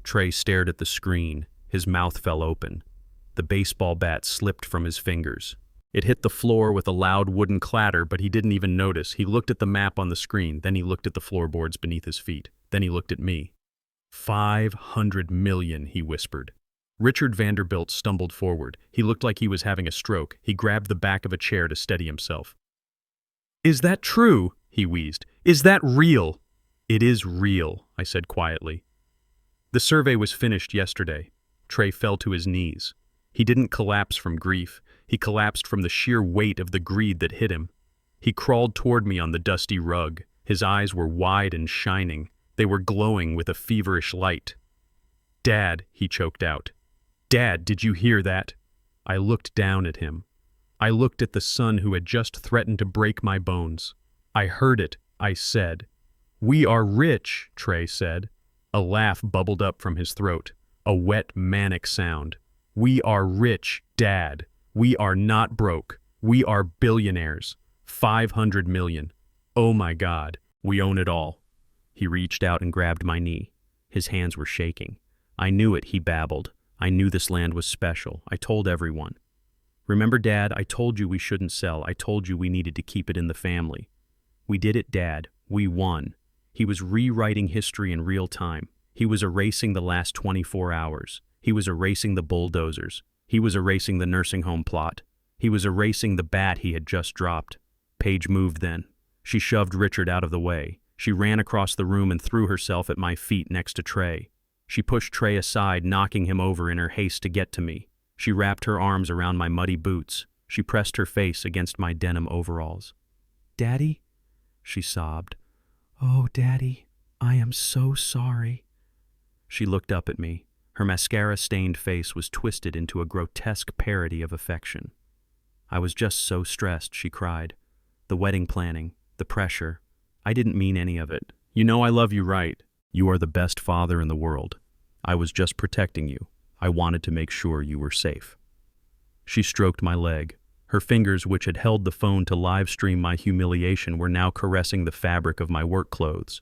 Trey stared at the screen. His mouth fell open. The baseball bat slipped from his fingers. It hit the floor with a loud wooden clatter, but he didn't even notice. He looked at the map on the screen, then he looked at the floorboards beneath his feet. Then he looked at me. $500 million, he whispered. Richard Vanderbilt stumbled forward. He looked like he was having a stroke. He grabbed the back of a chair to steady himself. "Is that true?" he wheezed. "Is that real?" "It is real," I said quietly. The survey was finished yesterday. Trey fell to his knees. He didn't collapse from grief. He collapsed from the sheer weight of the greed that hit him. He crawled toward me on the dusty rug. His eyes were wide and shining. They were glowing with a feverish light. "Dad," he choked out. "Dad, did you hear that?" I looked down at him. I looked at the son who had just threatened to break my bones. "I heard it," I said. "We are rich," Trey said. A laugh bubbled up from his throat, a wet, manic sound. "We are rich, Dad. We are not broke. We are billionaires. 500 million. Oh my God, we own it all." He reached out and grabbed my knee. His hands were shaking. "I knew it," he babbled. "I knew this land was special. I told everyone. Remember, Dad, I told you we shouldn't sell. I told you we needed to keep it in the family. We did it, Dad. We won." He was rewriting history in real time. He was erasing the last 24 hours. He was erasing the bulldozers. He was erasing the nursing home plot. He was erasing the bat he had just dropped. Paige moved then. She shoved Richard out of the way. She ran across the room and threw herself at my feet next to Trey. She pushed Trey aside, knocking him over in her haste to get to me. She wrapped her arms around my muddy boots. She pressed her face against my denim overalls. "Daddy?" she sobbed. "Oh, Daddy, I am so sorry." She looked up at me. Her mascara-stained face was twisted into a grotesque parody of affection. "I was just so stressed," she cried. "The wedding planning, the pressure. I didn't mean any of it. You know I love you, right? You are the best father in the world. I was just protecting you. I wanted to make sure you were safe." She stroked my leg. Her fingers, which had held the phone to live stream my humiliation, were now caressing the fabric of my work clothes.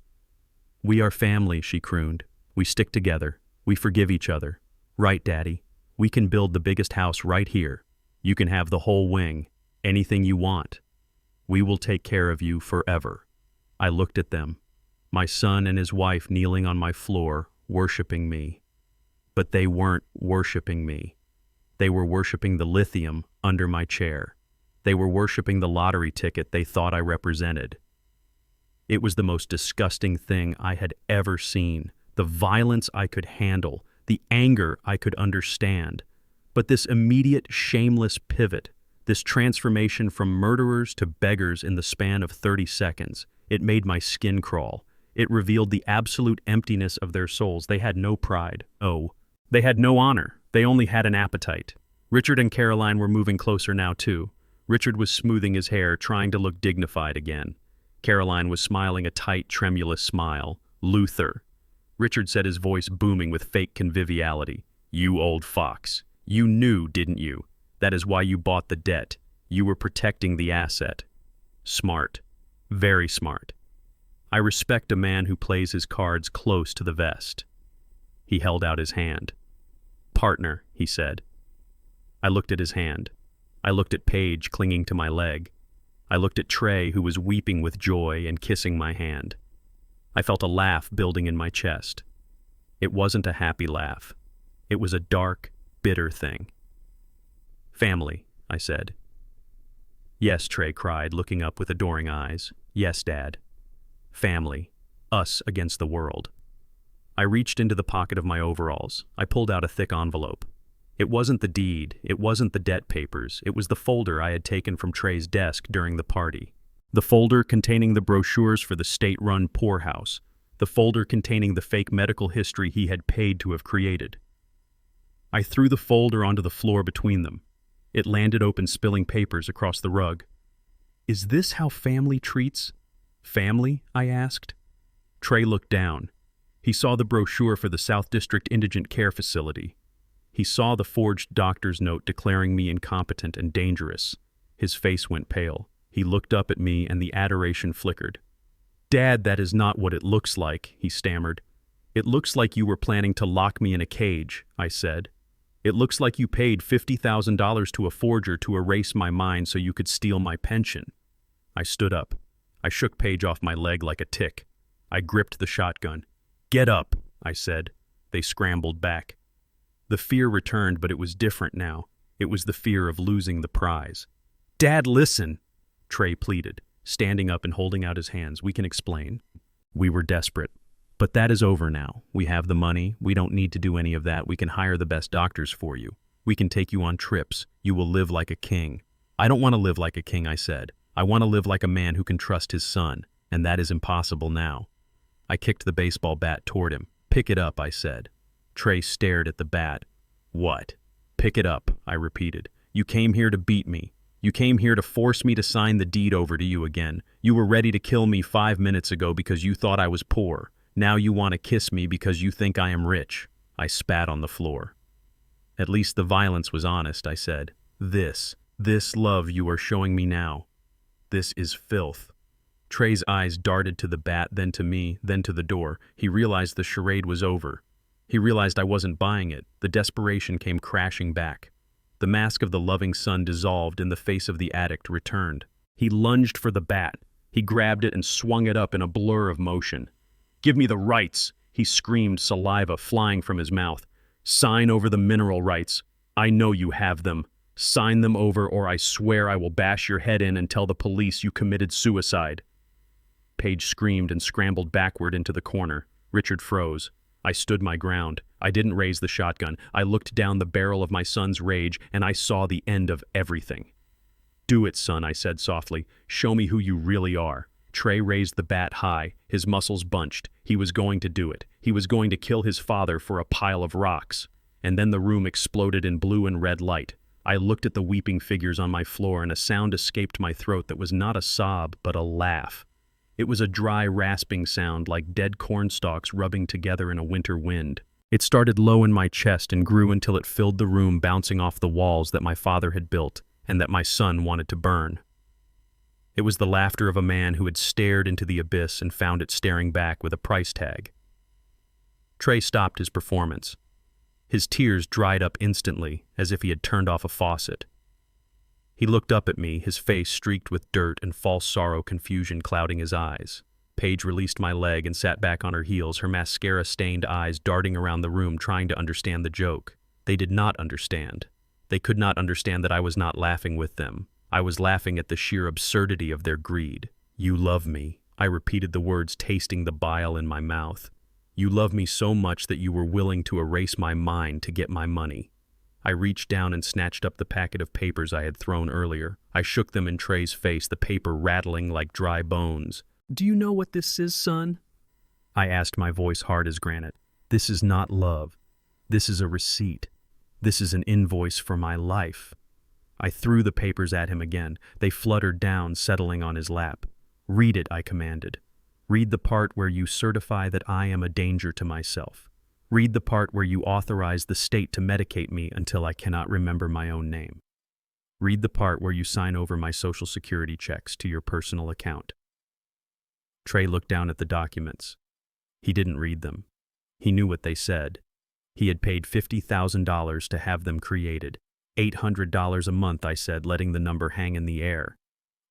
"We are family," she crooned. "We stick together. We forgive each other. Right, Daddy? We can build the biggest house right here. You can have the whole wing. Anything you want. We will take care of you forever." I looked at them. My son and his wife kneeling on my floor, worshiping me. But they weren't worshiping me. They were worshiping the lithium under my chair. They were worshiping the lottery ticket they thought I represented. It was the most disgusting thing I had ever seen. The violence I could handle, the anger I could understand. But this immediate, shameless pivot, this transformation from murderers to beggars in the span of 30 seconds, it made my skin crawl. It revealed the absolute emptiness of their souls. They had no pride. Oh, they had no honor. They only had an appetite. Richard and Caroline were moving closer now, too. Richard was smoothing his hair, trying to look dignified again. Caroline was smiling a tight, tremulous smile. Luther. Richard said, his voice booming with fake conviviality. You old fox. You knew, didn't you? That is why you bought the debt. You were protecting the asset. Smart. Very smart. I respect a man who plays his cards close to the vest. He held out his hand. Partner, he said. I looked at his hand. I looked at Paige clinging to my leg. I looked at Trey, who was weeping with joy and kissing my hand. I felt a laugh building in my chest. It wasn't a happy laugh. It was a dark, bitter thing. Family, I said. Yes, Trey cried, looking up with adoring eyes. Yes, Dad. Family. Us against the world. I reached into the pocket of my overalls. I pulled out a thick envelope. It wasn't the deed. It wasn't the debt papers. It was the folder I had taken from Trey's desk during the party. The folder containing the brochures for the state-run poorhouse. The folder containing the fake medical history he had paid to have created. I threw the folder onto the floor between them. It landed open, spilling papers across the rug. Is this how family treats? Family? I asked. Trey looked down. He saw the brochure for the South District Indigent Care Facility. He saw the forged doctor's note declaring me incompetent and dangerous. His face went pale. He looked up at me and the adoration flickered. Dad, that is not what it looks like, he stammered. It looks like you were planning to lock me in a cage, I said. It looks like you paid $50,000 to a forger to erase my mind so you could steal my pension. I stood up. I shook Paige off my leg like a tick. I gripped the shotgun. Get up, I said. They scrambled back. The fear returned, but it was different now. It was the fear of losing the prize. Dad, listen, Trey pleaded, standing up and holding out his hands. We can explain. We were desperate. But that is over now. We have the money. We don't need to do any of that. We can hire the best doctors for you. We can take you on trips. You will live like a king. I don't want to live like a king, I said. I want to live like a man who can trust his son, and that is impossible now. I kicked the baseball bat toward him. Pick it up, I said. Trey stared at the bat. What? Pick it up, I repeated. You came here to beat me. You came here to force me to sign the deed over to you again. You were ready to kill me 5 minutes ago because you thought I was poor. Now you want to kiss me because you think I am rich. I spat on the floor. At least the violence was honest, I said. This love you are showing me now. This is filth. Trey's eyes darted to the bat, then to me, then to the door. He realized the charade was over. He realized I wasn't buying it. The desperation came crashing back. The mask of the loving son dissolved and the face of the addict returned. He lunged for the bat. He grabbed it and swung it up in a blur of motion. Give me the rights, he screamed, saliva flying from his mouth. Sign over the mineral rights. I know you have them. Sign them over or I swear I will bash your head in and tell the police you committed suicide. Paige screamed and scrambled backward into the corner. Richard froze. I stood my ground. I didn't raise the shotgun. I looked down the barrel of my son's rage and I saw the end of everything. Do it, son, I said softly. Show me who you really are. Trey raised the bat high, his muscles bunched. He was going to do it. He was going to kill his father for a pile of rocks. And then the room exploded in blue and red light. I looked at the weeping figures on my floor and a sound escaped my throat that was not a sob, but a laugh. It was a dry, rasping sound like dead cornstalks rubbing together in a winter wind. It started low in my chest and grew until it filled the room, bouncing off the walls that my father had built and that my son wanted to burn. It was the laughter of a man who had stared into the abyss and found it staring back with a price tag. Trey stopped his performance. His tears dried up instantly, as if he had turned off a faucet. He looked up at me, his face streaked with dirt and false sorrow confusion clouding his eyes. Paige released my leg and sat back on her heels, her mascara-stained eyes darting around the room trying to understand the joke. They did not understand. They could not understand that I was not laughing with them. I was laughing at the sheer absurdity of their greed. You love me. I repeated the words, tasting the bile in my mouth. You love me so much that you were willing to erase my mind to get my money. I reached down and snatched up the packet of papers I had thrown earlier. I shook them in Trey's face, the paper rattling like dry bones. Do you know what this is, son? I asked, my voice hard as granite. This is not love. This is a receipt. This is an invoice for my life. I threw the papers at him again. They fluttered down, settling on his lap. Read it, I commanded. Read the part where you certify that I am a danger to myself. Read the part where you authorize the state to medicate me until I cannot remember my own name. Read the part where you sign over my Social Security checks to your personal account. Trey looked down at the documents. He didn't read them. He knew what they said. He had paid $50,000 to have them created. $800 a month, I said, letting the number hang in the air.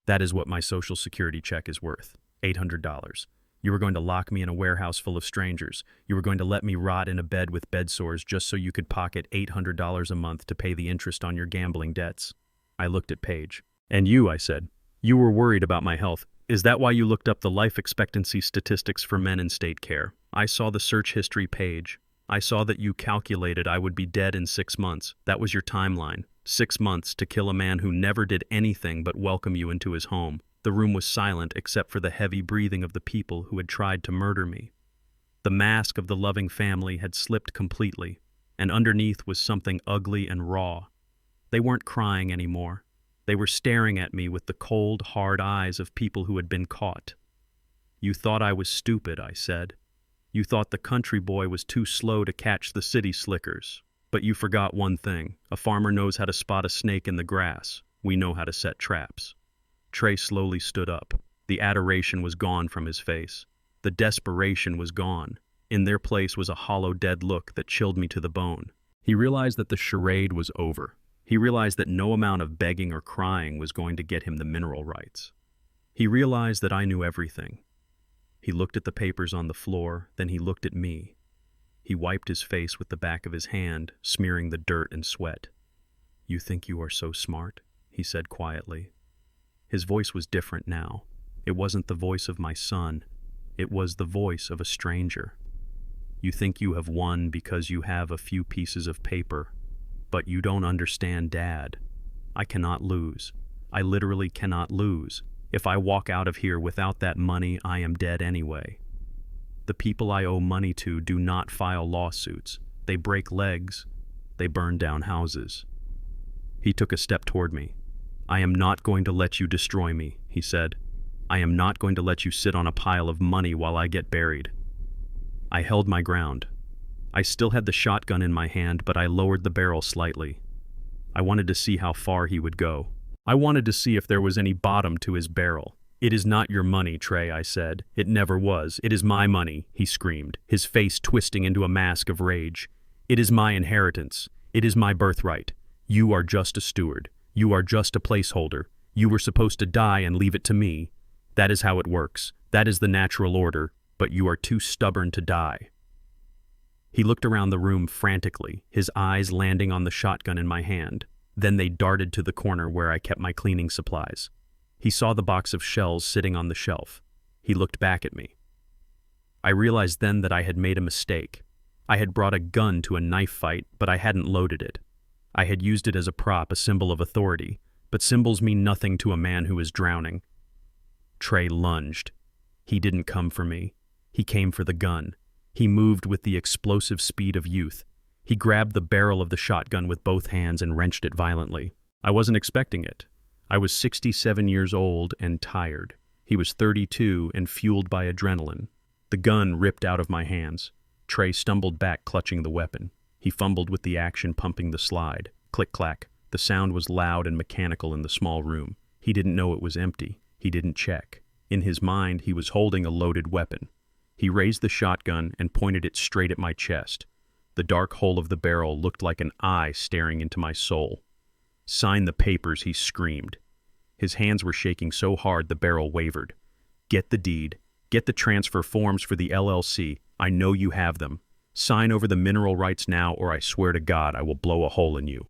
That is what my Social Security check is worth. $800. You were going to lock me in a warehouse full of strangers. You were going to let me rot in a bed with bed sores just so you could pocket $800 a month to pay the interest on your gambling debts. I looked at Paige. And you, I said. You were worried about my health. Is that why you looked up the life expectancy statistics for men in state care? I saw the search history page. I saw that you calculated I would be dead in 6 months. That was your timeline. 6 months to kill a man who never did anything but welcome you into his home. The room was silent except for the heavy breathing of the people who had tried to murder me. The mask of the loving family had slipped completely, and underneath was something ugly and raw. They weren't crying anymore. They were staring at me with the cold, hard eyes of people who had been caught. You thought I was stupid, I said. You thought the country boy was too slow to catch the city slickers. But you forgot one thing. A farmer knows how to spot a snake in the grass. We know how to set traps. Trey slowly stood up. The adoration was gone from his face. The desperation was gone. In their place was a hollow, dead look that chilled me to the bone. He realized that the charade was over. He realized that no amount of begging or crying was going to get him the mineral rights. He realized that I knew everything. He looked at the papers on the floor, then he looked at me. He wiped his face with the back of his hand, smearing the dirt and sweat. You think you are so smart? He said quietly. His voice was different now. It wasn't the voice of my son. It was the voice of a stranger. You think you have won because you have a few pieces of paper, but you don't understand, Dad. I cannot lose. I literally cannot lose. If I walk out of here without that money, I am dead anyway. The people I owe money to do not file lawsuits. They break legs. They burn down houses. He took a step toward me. I am not going to let you destroy me, he said. I am not going to let you sit on a pile of money while I get buried. I held my ground. I still had the shotgun in my hand, but I lowered the barrel slightly. I wanted to see how far he would go. I wanted to see if there was any bottom to his barrel. It is not your money, Trey, I said. It never was. It is my money, he screamed, his face twisting into a mask of rage. It is my inheritance. It is my birthright. You are just a steward. You are just a placeholder. You were supposed to die and leave it to me. That is how it works. That is the natural order, but you are too stubborn to die. He looked around the room frantically, his eyes landing on the shotgun in my hand. Then they darted to the corner where I kept my cleaning supplies. He saw the box of shells sitting on the shelf. He looked back at me. I realized then that I had made a mistake. I had brought a gun to a knife fight, but I hadn't loaded it. I had used it as a prop, a symbol of authority, but symbols mean nothing to a man who is drowning. Trey lunged. He didn't come for me. He came for the gun. He moved with the explosive speed of youth. He grabbed the barrel of the shotgun with both hands and wrenched it violently. I wasn't expecting it. I was 67 years old and tired. He was 32 and fueled by adrenaline. The gun ripped out of my hands. Trey stumbled back, clutching the weapon. He fumbled with the action, pumping the slide. Click-clack. The sound was loud and mechanical in the small room. He didn't know it was empty. He didn't check. In his mind, he was holding a loaded weapon. He raised the shotgun and pointed it straight at my chest. The dark hole of the barrel looked like an eye staring into my soul. Sign the papers, he screamed. His hands were shaking so hard the barrel wavered. Get the deed. Get the transfer forms for the LLC. I know you have them. Sign over the mineral rights now, or I swear to God I will blow a hole in you.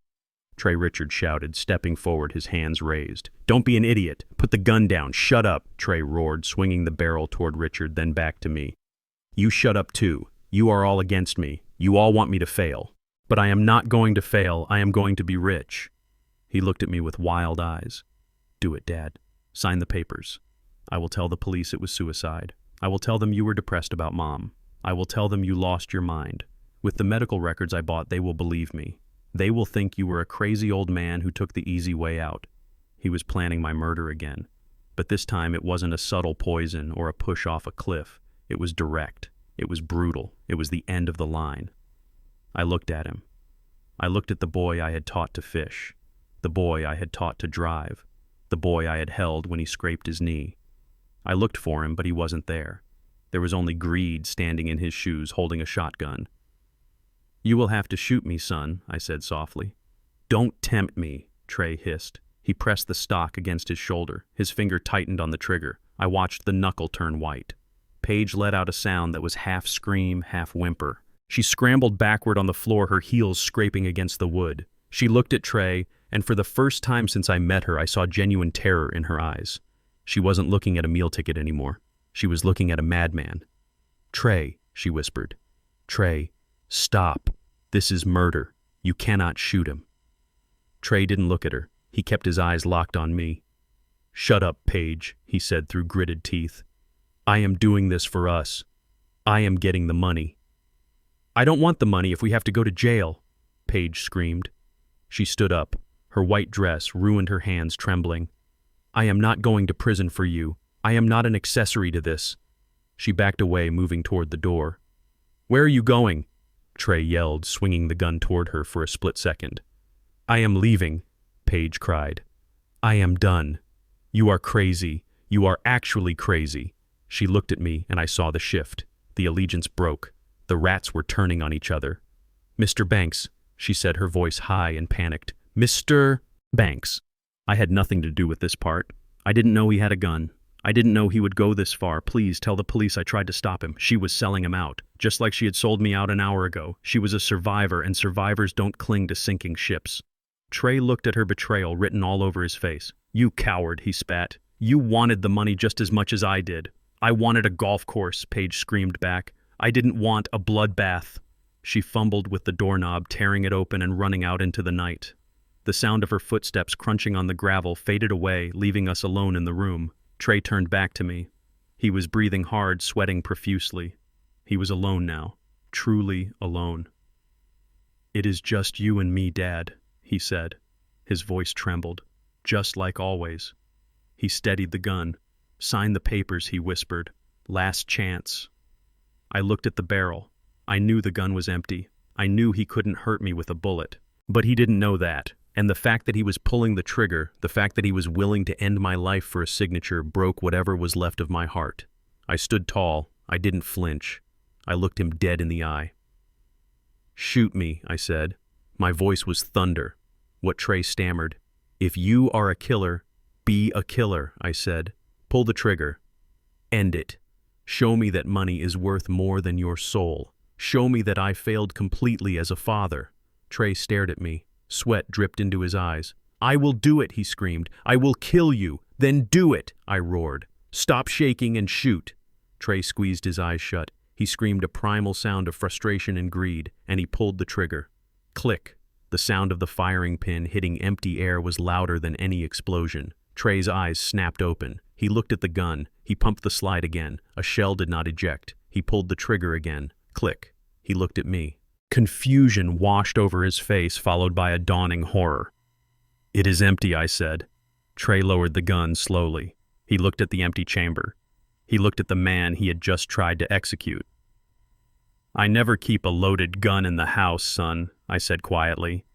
Trey Richard shouted, stepping forward, his hands raised. Don't be an idiot. Put the gun down. Shut up, Trey roared, swinging the barrel toward Richard, then back to me. You shut up too. You are all against me. You all want me to fail. But I am not going to fail. I am going to be rich. He looked at me with wild eyes. Do it, Dad. Sign the papers. I will tell the police it was suicide. I will tell them you were depressed about Mom. I will tell them you lost your mind. With the medical records I bought, they will believe me. They will think you were a crazy old man who took the easy way out. He was planning my murder again. But this time it wasn't a subtle poison or a push off a cliff. It was direct. It was brutal. It was the end of the line. I looked at him. I looked at the boy I had taught to fish, the boy I had taught to drive, the boy I had held when he scraped his knee. I looked for him, but he wasn't there. There was only greed standing in his shoes holding a shotgun. "You will have to shoot me, son," I said softly. "Don't tempt me," Trey hissed. He pressed the stock against his shoulder. His finger tightened on the trigger. I watched the knuckle turn white. Paige let out a sound that was half scream, half whimper. She scrambled backward on the floor, her heels scraping against the wood. She looked at Trey, and for the first time since I met her, I saw genuine terror in her eyes. She wasn't looking at a meal ticket anymore. She was looking at a madman. "Trey," she whispered. "Trey, stop. This is murder. You cannot shoot him." Trey didn't look at her. He kept his eyes locked on me. "Shut up, Paige," he said through gritted teeth. "I am doing this for us. I am getting the money." "I don't want the money if we have to go to jail," Paige screamed. She stood up. Her white dress ruined her hands trembling. "I am not going to prison for you. I am not an accessory to this." She backed away, moving toward the door. "Where are you going?" Trey yelled, swinging the gun toward her for a split second. "I am leaving," Paige cried. "I am done. You are crazy. You are actually crazy." She looked at me, and I saw the shift. The allegiance broke. The rats were turning on each other. "Mr. Banks," she said, her voice high and panicked. "Mr. Banks." I had nothing to do with this part. I didn't know he had a gun. I didn't know he would go this far. "Please tell the police I tried to stop him." She was selling him out, just like she had sold me out an hour ago. She was a survivor, and survivors don't cling to sinking ships. Trey looked at her betrayal written all over his face. "You coward," he spat. "You wanted the money just as much as I did." "I wanted a golf course," Paige screamed back. "I didn't want a bloodbath." She fumbled with the doorknob, tearing it open and running out into the night. The sound of her footsteps crunching on the gravel faded away, leaving us alone in the room. Trey turned back to me. He was breathing hard, sweating profusely. He was alone now, truly alone. "It is just you and me, Dad," he said. His voice trembled, just like always. He steadied the gun. "Sign the papers," he whispered. "Last chance." I looked at the barrel. I knew the gun was empty. I knew he couldn't hurt me with a bullet. But he didn't know that. And the fact that he was pulling the trigger, the fact that he was willing to end my life for a signature, broke whatever was left of my heart. I stood tall. I didn't flinch. I looked him dead in the eye. "Shoot me," I said. My voice was thunder. What Trey stammered. "If you are a killer, be a killer," I said. "Pull the trigger. End it. Show me that money is worth more than your soul. Show me that I failed completely as a father." Trey stared at me. Sweat dripped into his eyes. "I will do it," he screamed. "I will kill you. Then do it," I roared. "Stop shaking and shoot." Trey squeezed his eyes shut. He screamed a primal sound of frustration and greed, and he pulled the trigger. Click. The sound of the firing pin hitting empty air was louder than any explosion. Trey's eyes snapped open. He looked at the gun. He pumped the slide again. A shell did not eject. He pulled the trigger again. Click. He looked at me. Confusion washed over his face, followed by a dawning horror. "It is empty," I said. Trey lowered the gun slowly. He looked at the empty chamber. He looked at the man he had just tried to execute. "I never keep a loaded gun in the house, son," I said quietly.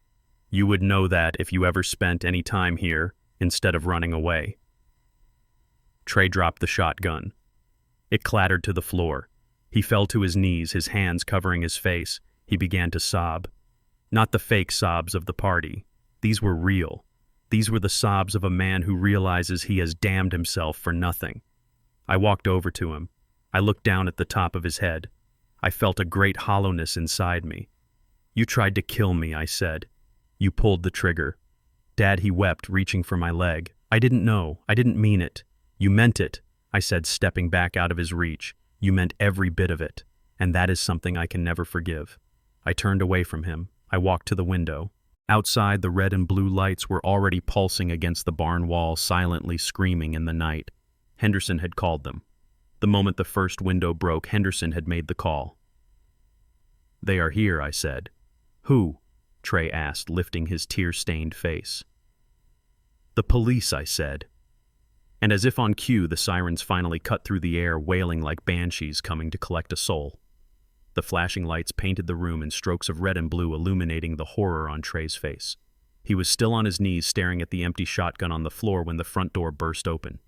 "You would know that if you ever spent any time here instead of running away." Trey dropped the shotgun. It clattered to the floor. He fell to his knees, his hands covering his face. He began to sob. Not the fake sobs of the party. These were real. These were the sobs of a man who realizes he has damned himself for nothing. I walked over to him. I looked down at the top of his head. I felt a great hollowness inside me. "You tried to kill me," I said. "You pulled the trigger." "Dad," he wept, reaching for my leg. "I didn't know. I didn't mean it." "You meant it," I said, stepping back out of his reach. "You meant every bit of it, and that is something I can never forgive." I turned away from him. I walked to the window. Outside, the red and blue lights were already pulsing against the barn wall, silently screaming in the night. Henderson had called them. The moment the first window broke, Henderson had made the call. "They are here," I said. "Who?" Trey asked, lifting his tear-stained face. The police, I said. And as if on cue, the sirens finally cut through the air, wailing like banshees coming to collect a soul. The flashing lights painted the room in strokes of red and blue, illuminating the horror on Trey's face. He was still on his knees, staring at the empty shotgun on the floor when the front door burst open.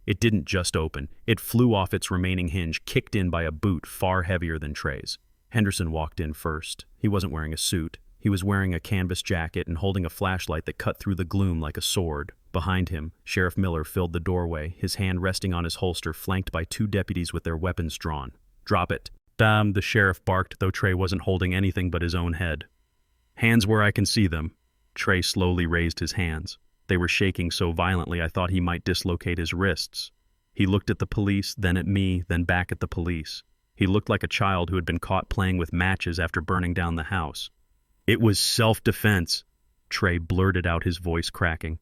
It didn't just open. It flew off its remaining hinge, kicked in by a boot far heavier than Trey's. Henderson walked in first. He wasn't wearing a suit. He was wearing a canvas jacket and holding a flashlight that cut through the gloom like a sword. Behind him, Sheriff Miller filled the doorway, his hand resting on his holster, flanked by 2 deputies with their weapons drawn. Drop it. Damn, the sheriff barked, though Trey wasn't holding anything but his own head. Hands where I can see them. Trey slowly raised his hands. They were shaking so violently I thought he might dislocate his wrists. He looked at the police, then at me, then back at the police. He looked like a child who had been caught playing with matches after burning down the house. It was self-defense, Trey blurted out, his voice cracking.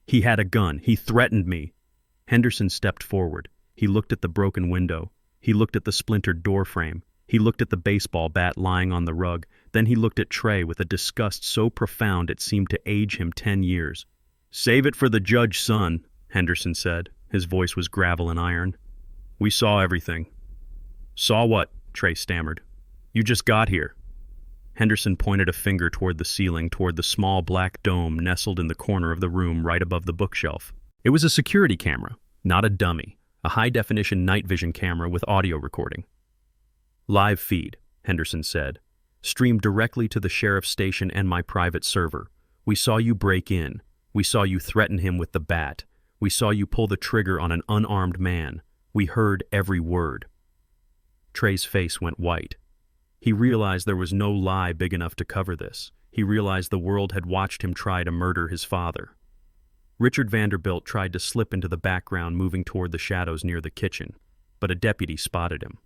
He had a gun. He threatened me. Henderson stepped forward. He looked at the broken window. He looked at the splintered door frame. He looked at the baseball bat lying on the rug. Then he looked at Trey with a disgust so profound it seemed to age him 10 years. Save it for the judge, son, Henderson said. His voice was gravel and iron. We saw everything. Saw what? Trey stammered. You just got here. Henderson pointed a finger toward the ceiling, toward the small black dome nestled in the corner of the room right above the bookshelf. It was a security camera, not a dummy, a high-definition night vision camera with audio recording. Live feed, Henderson said. Streamed directly to the sheriff's station and my private server. We saw you break in. We saw you threaten him with the bat. We saw you pull the trigger on an unarmed man. We heard every word. Trey's face went white. He realized there was no lie big enough to cover this. He realized the world had watched him try to murder his father. Richard Vanderbilt tried to slip into the background, moving toward the shadows near the kitchen, but a deputy spotted him.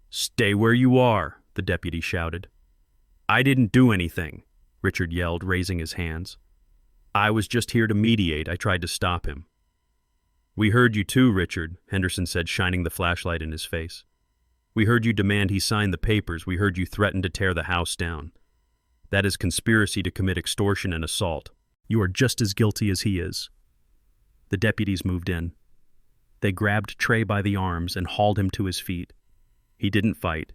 Stay where you are, the deputy shouted. I didn't do anything, Richard yelled, raising his hands. I was just here to mediate. I tried to stop him. We heard you too, Richard, Henderson said, shining the flashlight in his face. We heard you demand he sign the papers. We heard you threaten to tear the house down. That is conspiracy to commit extortion and assault. You are just as guilty as he is. The deputies moved in. They grabbed Trey by the arms and hauled him to his feet. He didn't fight.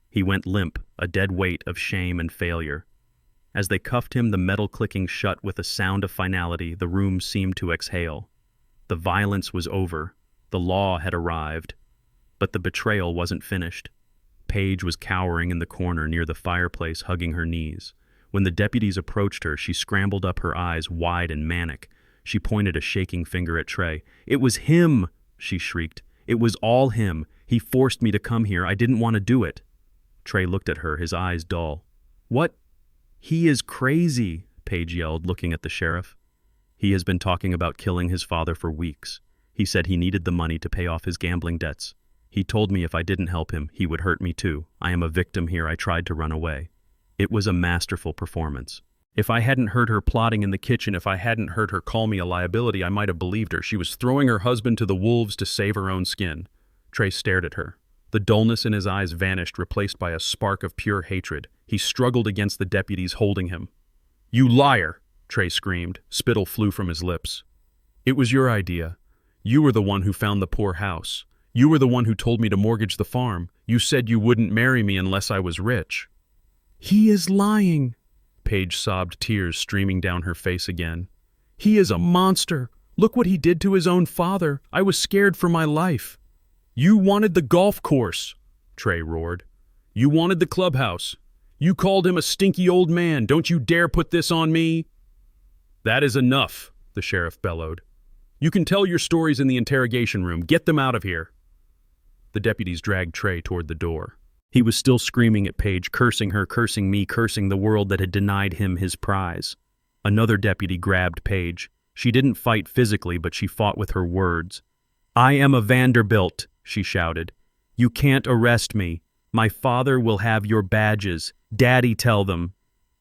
He went limp, a dead weight of shame and failure. As they cuffed him, the metal clicking shut with a sound of finality, the room seemed to exhale. The violence was over. The law had arrived. But the betrayal wasn't finished. Paige was cowering in the corner near the fireplace, hugging her knees. When the deputies approached her, she scrambled up, her eyes wide and manic. She pointed a shaking finger at Trey. It was him, she shrieked. It was all him. He forced me to come here. I didn't want to do it. Trey looked at her, his eyes dull. What? He is crazy, Paige yelled, looking at the sheriff. He has been talking about killing his father for weeks. He said he needed the money to pay off his gambling debts. He told me if I didn't help him, he would hurt me too. I am a victim here. I tried to run away. It was a masterful performance. If I hadn't heard her plotting in the kitchen, if I hadn't heard her call me a liability, I might have believed her. She was throwing her husband to the wolves to save her own skin. Trey stared at her. The dullness in his eyes vanished, replaced by a spark of pure hatred. He struggled against the deputies holding him. You liar, Trey screamed. Spittle flew from his lips. It was your idea. You were the one who found the poor house. You were the one who told me to mortgage the farm. You said you wouldn't marry me unless I was rich. He is lying, Paige sobbed, tears streaming down her face again. He is a monster. Look what he did to his own father. I was scared for my life. You wanted the golf course, Trey roared. You wanted the clubhouse. You called him a stinky old man. Don't you dare put this on me. That is enough, the sheriff bellowed. You can tell your stories in the interrogation room. Get them out of here. The deputies dragged Trey toward the door. He was still screaming at Paige, cursing her, cursing me, cursing the world that had denied him his prize. Another deputy grabbed Paige. She didn't fight physically, but she fought with her words. I am a Vanderbilt, she shouted. You can't arrest me. My father will have your badges. Daddy, tell them.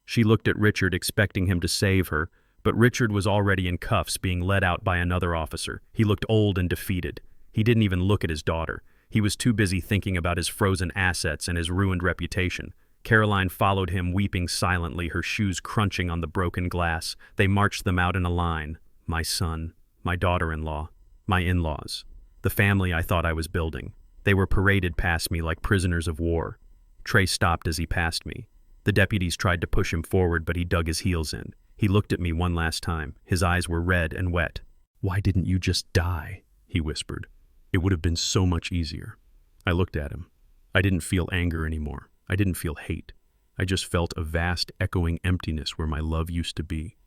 She looked at Richard, expecting him to save her, but Richard was already in cuffs, being led out by another officer. He looked old and defeated. He didn't even look at his daughter. He was too busy thinking about his frozen assets and his ruined reputation. Caroline followed him, weeping silently, her shoes crunching on the broken glass. They marched them out in a line. My son, my daughter-in-law, my in-laws, the family I thought I was building. They were paraded past me like prisoners of war. Trey stopped as he passed me. The deputies tried to push him forward, but he dug his heels in. He looked at me one last time. His eyes were red and wet. "Why didn't you just die?" he whispered. "It would have been so much easier." I looked at him. I didn't feel anger anymore. I didn't feel hate. I just felt a vast, echoing emptiness where my love used to be.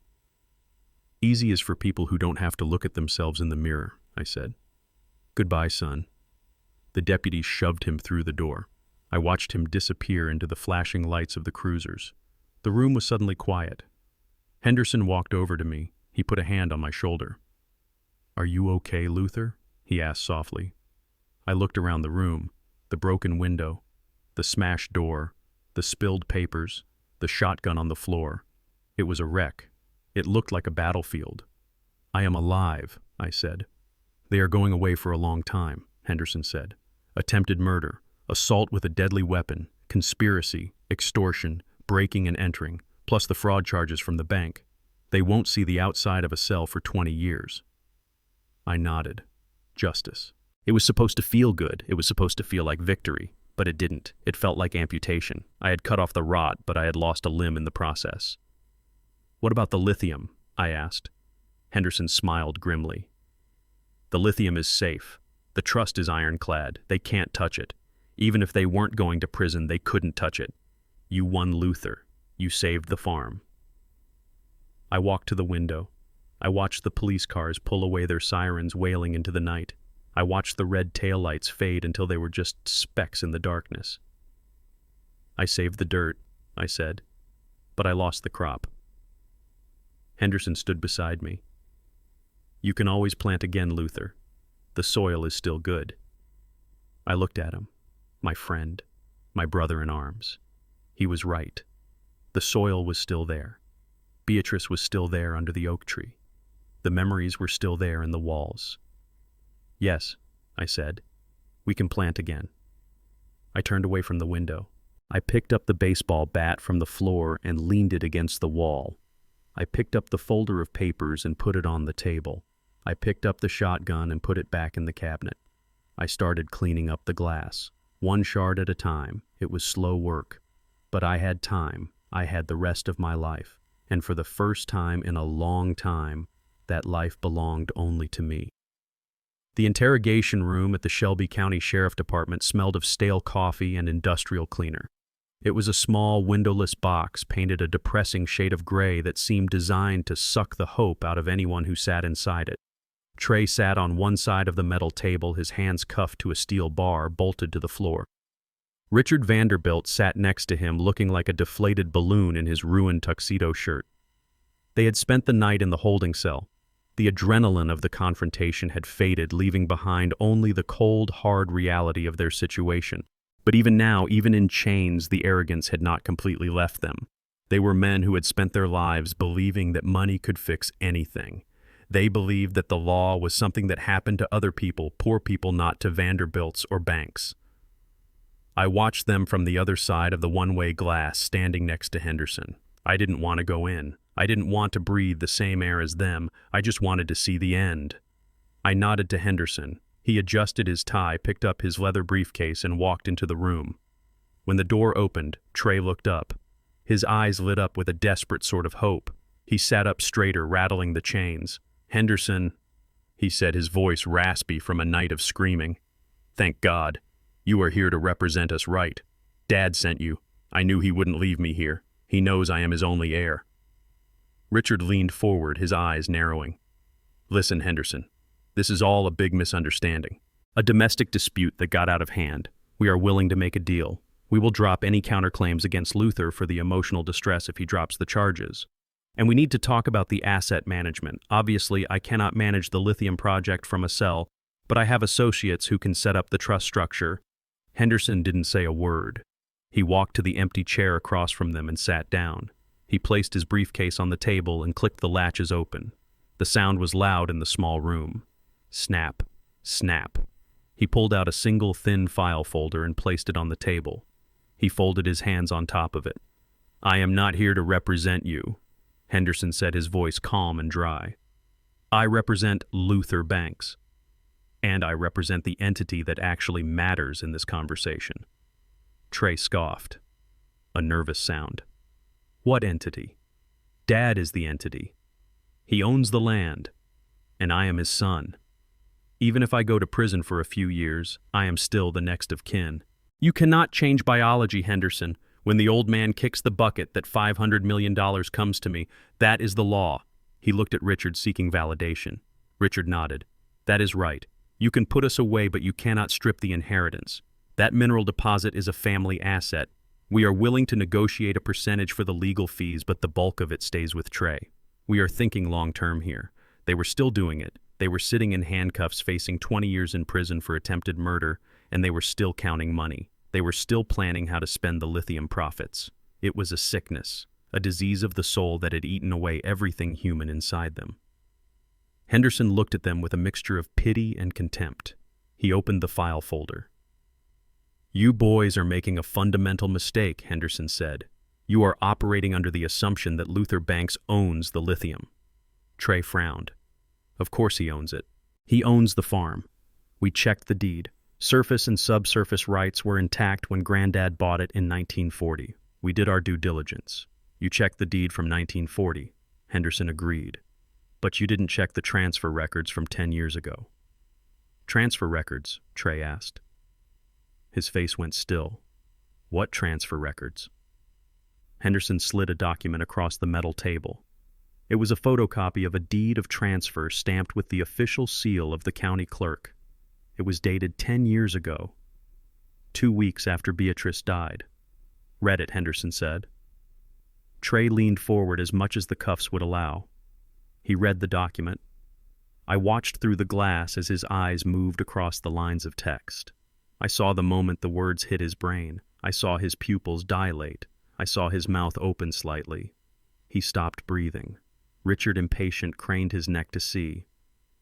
"Easy is for people who don't have to look at themselves in the mirror," I said. "Goodbye, son." The deputy shoved him through the door. I watched him disappear into the flashing lights of the cruisers. The room was suddenly quiet. Henderson walked over to me. He put a hand on my shoulder. "Are you okay, Luther?" he asked softly. I looked around the room, the broken window, the smashed door, the spilled papers, the shotgun on the floor. It was a wreck. It looked like a battlefield. "I am alive," I said. "They are going away for a long time," Henderson said. "Attempted murder, assault with a deadly weapon, conspiracy, extortion, breaking and entering, plus the fraud charges from the bank. They won't see the outside of a cell for 20 years. I nodded. Justice. It was supposed to feel good. It was supposed to feel like victory, but it didn't. It felt like amputation. I had cut off the rot, but I had lost a limb in the process. "What about the lithium?" I asked. Henderson smiled grimly. "The lithium is safe. The trust is ironclad. They can't touch it. Even if they weren't going to prison, they couldn't touch it. You won, Luther. You saved the farm." I walked to the window. I watched the police cars pull away, their sirens wailing into the night. I watched the red taillights fade until they were just specks in the darkness. "I saved the dirt," I said, "but I lost the crop." Henderson stood beside me. "You can always plant again, Luther. The soil is still good." I looked at him, my friend, my brother in arms. He was right. The soil was still there. Beatrice was still there under the oak tree. The memories were still there in the walls. "Yes," I said, "we can plant again." I turned away from the window. I picked up the baseball bat from the floor and leaned it against the wall. I picked up the folder of papers and put it on the table. I picked up the shotgun and put it back in the cabinet. I started cleaning up the glass, one shard at a time. It was slow work, but I had time. I had the rest of my life, and for the first time in a long time, that life belonged only to me. The interrogation room at the Shelby County Sheriff Department smelled of stale coffee and industrial cleaner. It was a small, windowless box painted a depressing shade of gray that seemed designed to suck the hope out of anyone who sat inside it. Trey sat on one side of the metal table, his hands cuffed to a steel bar bolted to the floor. Richard Vanderbilt sat next to him, looking like a deflated balloon in his ruined tuxedo shirt. They had spent the night in the holding cell. The adrenaline of the confrontation had faded, leaving behind only the cold, hard reality of their situation. But even now, even in chains, the arrogance had not completely left them. They were men who had spent their lives believing that money could fix anything. They believed that the law was something that happened to other people, poor people, not to Vanderbilts or banks. I watched them from the other side of the one-way glass, standing next to Henderson. I didn't want to go in. I didn't want to breathe the same air as them. I just wanted to see the end. I nodded to Henderson. He adjusted his tie, picked up his leather briefcase, and walked into the room. When the door opened, Trey looked up. His eyes lit up with a desperate sort of hope. He sat up straighter, rattling the chains. "Henderson," he said, his voice raspy from a night of screaming. "Thank God. You are here to represent us right. Dad sent you. I knew he wouldn't leave me here. He knows I am his only heir." Richard leaned forward, his eyes narrowing. "Listen, Henderson. This is all a big misunderstanding. A domestic dispute that got out of hand. We are willing to make a deal. We will drop any counterclaims against Luther for the emotional distress if he drops the charges. And we need to talk about the asset management. Obviously, I cannot manage the lithium project from a cell, but I have associates who can set up the trust structure." Henderson didn't say a word. He walked to the empty chair across from them and sat down. He placed his briefcase on the table and clicked the latches open. The sound was loud in the small room. Snap, snap. He pulled out a single thin file folder and placed it on the table. He folded his hands on top of it. "I am not here to represent you," Henderson said, his voice calm and dry. "I represent Luther Banks. And I represent the entity that actually matters in this conversation." Trey scoffed. A nervous sound. "What entity?" "Dad is the entity. He owns the land, and I am his son. Even if I go to prison for a few years, I am still the next of kin." "You cannot change biology, Henderson. When the old man kicks the bucket that $500 million comes to me, that is the law." He looked at Richard, seeking validation. Richard nodded. "That is right. You can put us away, but you cannot strip the inheritance. That mineral deposit is a family asset. We are willing to negotiate a percentage for the legal fees, but the bulk of it stays with Trey. We are thinking long-term here." They were still doing it. They were sitting in handcuffs facing 20 years in prison for attempted murder, and they were still counting money. They were still planning how to spend the lithium profits. It was a sickness, a disease of the soul that had eaten away everything human inside them. Henderson looked at them with a mixture of pity and contempt. He opened the file folder. "You boys are making a fundamental mistake," Henderson said. "You are operating under the assumption that Luther Banks owns the lithium." Trey frowned. "Of course he owns it. He owns the farm. We checked the deed. Surface and subsurface rights were intact when Granddad bought it in 1940. We did our due diligence. You checked the deed from 1940. Henderson agreed. "But you didn't check the transfer records from 10 years ago." "Transfer records?" Trey asked. His face went still. "What transfer records?" Henderson slid a document across the metal table. It was a photocopy of a deed of transfer stamped with the official seal of the county clerk. It was dated 10 years ago, 2 weeks after Beatrice died. "Read it," Henderson said. Trey leaned forward as much as the cuffs would allow. He read the document. I watched through the glass as his eyes moved across the lines of text. I saw the moment the words hit his brain. I saw his pupils dilate. I saw his mouth open slightly. He stopped breathing. Richard, impatient, craned his neck to see.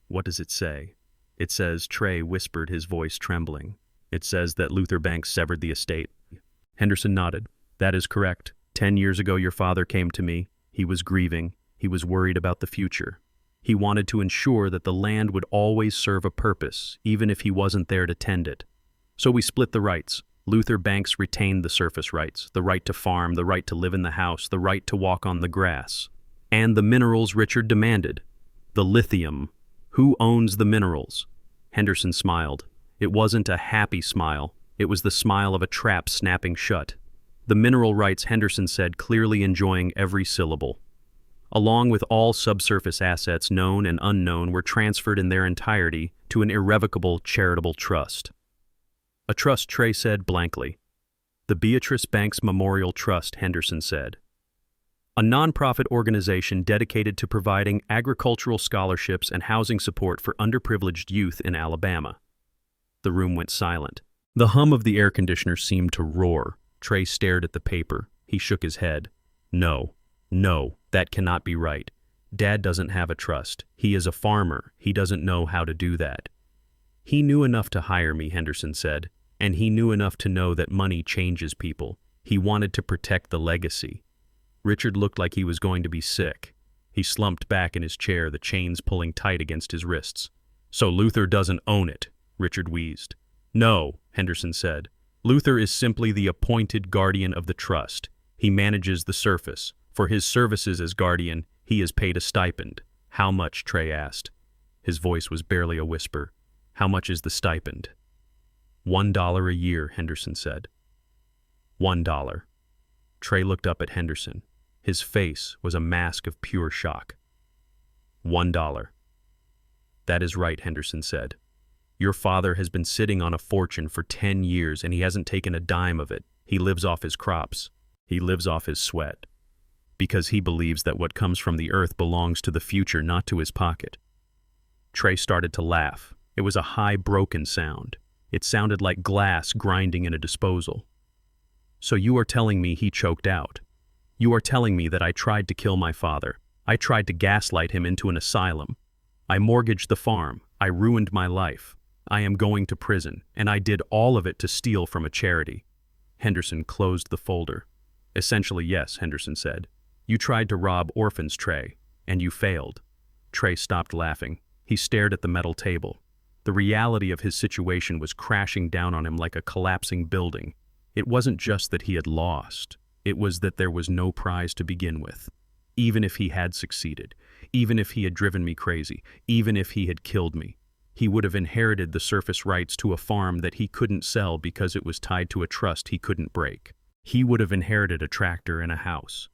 "What does it say?" "It says," Trey whispered, his voice trembling. "It says that Luther Banks severed the estate." Henderson nodded. "That is correct. 10 years ago your father came to me. He was grieving. He was worried about the future. He wanted to ensure that the land would always serve a purpose, even if he wasn't there to tend it. So we split the rights. Luther Banks retained the surface rights, the right to farm, the right to live in the house, the right to walk on the grass. And the minerals Richard demanded. The lithium. Who owns the minerals?" Henderson smiled. It wasn't a happy smile. It was the smile of a trap snapping shut. "The mineral rights," Henderson said, clearly enjoying every syllable. "Along with all subsurface assets, known and unknown, were transferred in their entirety to an irrevocable charitable trust." "A trust," Trey said blankly. "The Beatrice Banks Memorial Trust," Henderson said. "A non-profit organization dedicated to providing agricultural scholarships and housing support for underprivileged youth in Alabama." The room went silent. The hum of the air conditioner seemed to roar. Trey stared at the paper. He shook his head. No, that cannot be right. Dad doesn't have a trust. He is a farmer. He doesn't know how to do that." "He knew enough to hire me," Henderson said, "and he knew enough to know that money changes people. He wanted to protect the legacy." Richard looked like he was going to be sick. He slumped back in his chair, the chains pulling tight against his wrists. "So Luther doesn't own it," Richard wheezed. "No," Henderson said. "Luther is simply the appointed guardian of the trust. He manages the surface. For his services as guardian, he is paid a stipend." "How much?" Trey asked. His voice was barely a whisper. "How much is the stipend?" $1 a year, Henderson said. $1. Trey looked up at Henderson. His face was a mask of pure shock. $1. "That is right," Henderson said. "Your father has been sitting on a fortune for 10 years and he hasn't taken a dime of it. He lives off his crops. He lives off his sweat. Because he believes that what comes from the earth belongs to the future, not to his pocket." Trey started to laugh. It was a high, broken sound. It sounded like glass grinding in a disposal. "So you are telling me he choked out? You are telling me that I tried to kill my father. I tried to gaslight him into an asylum. I mortgaged the farm. I ruined my life. I am going to prison, and I did all of it to steal from a charity." Henderson closed the folder. Essentially, yes, Henderson said. You tried to rob orphans, Trey, and you failed. Trey stopped laughing. He stared at the metal table. The reality of his situation was crashing down on him like a collapsing building. It wasn't just that he had lost. It was that there was no prize to begin with. Even if he had succeeded, even if he had driven me crazy, even if he had killed me, he would have inherited the surface rights to a farm that he couldn't sell because it was tied to a trust he couldn't break. He would have inherited a tractor and a house.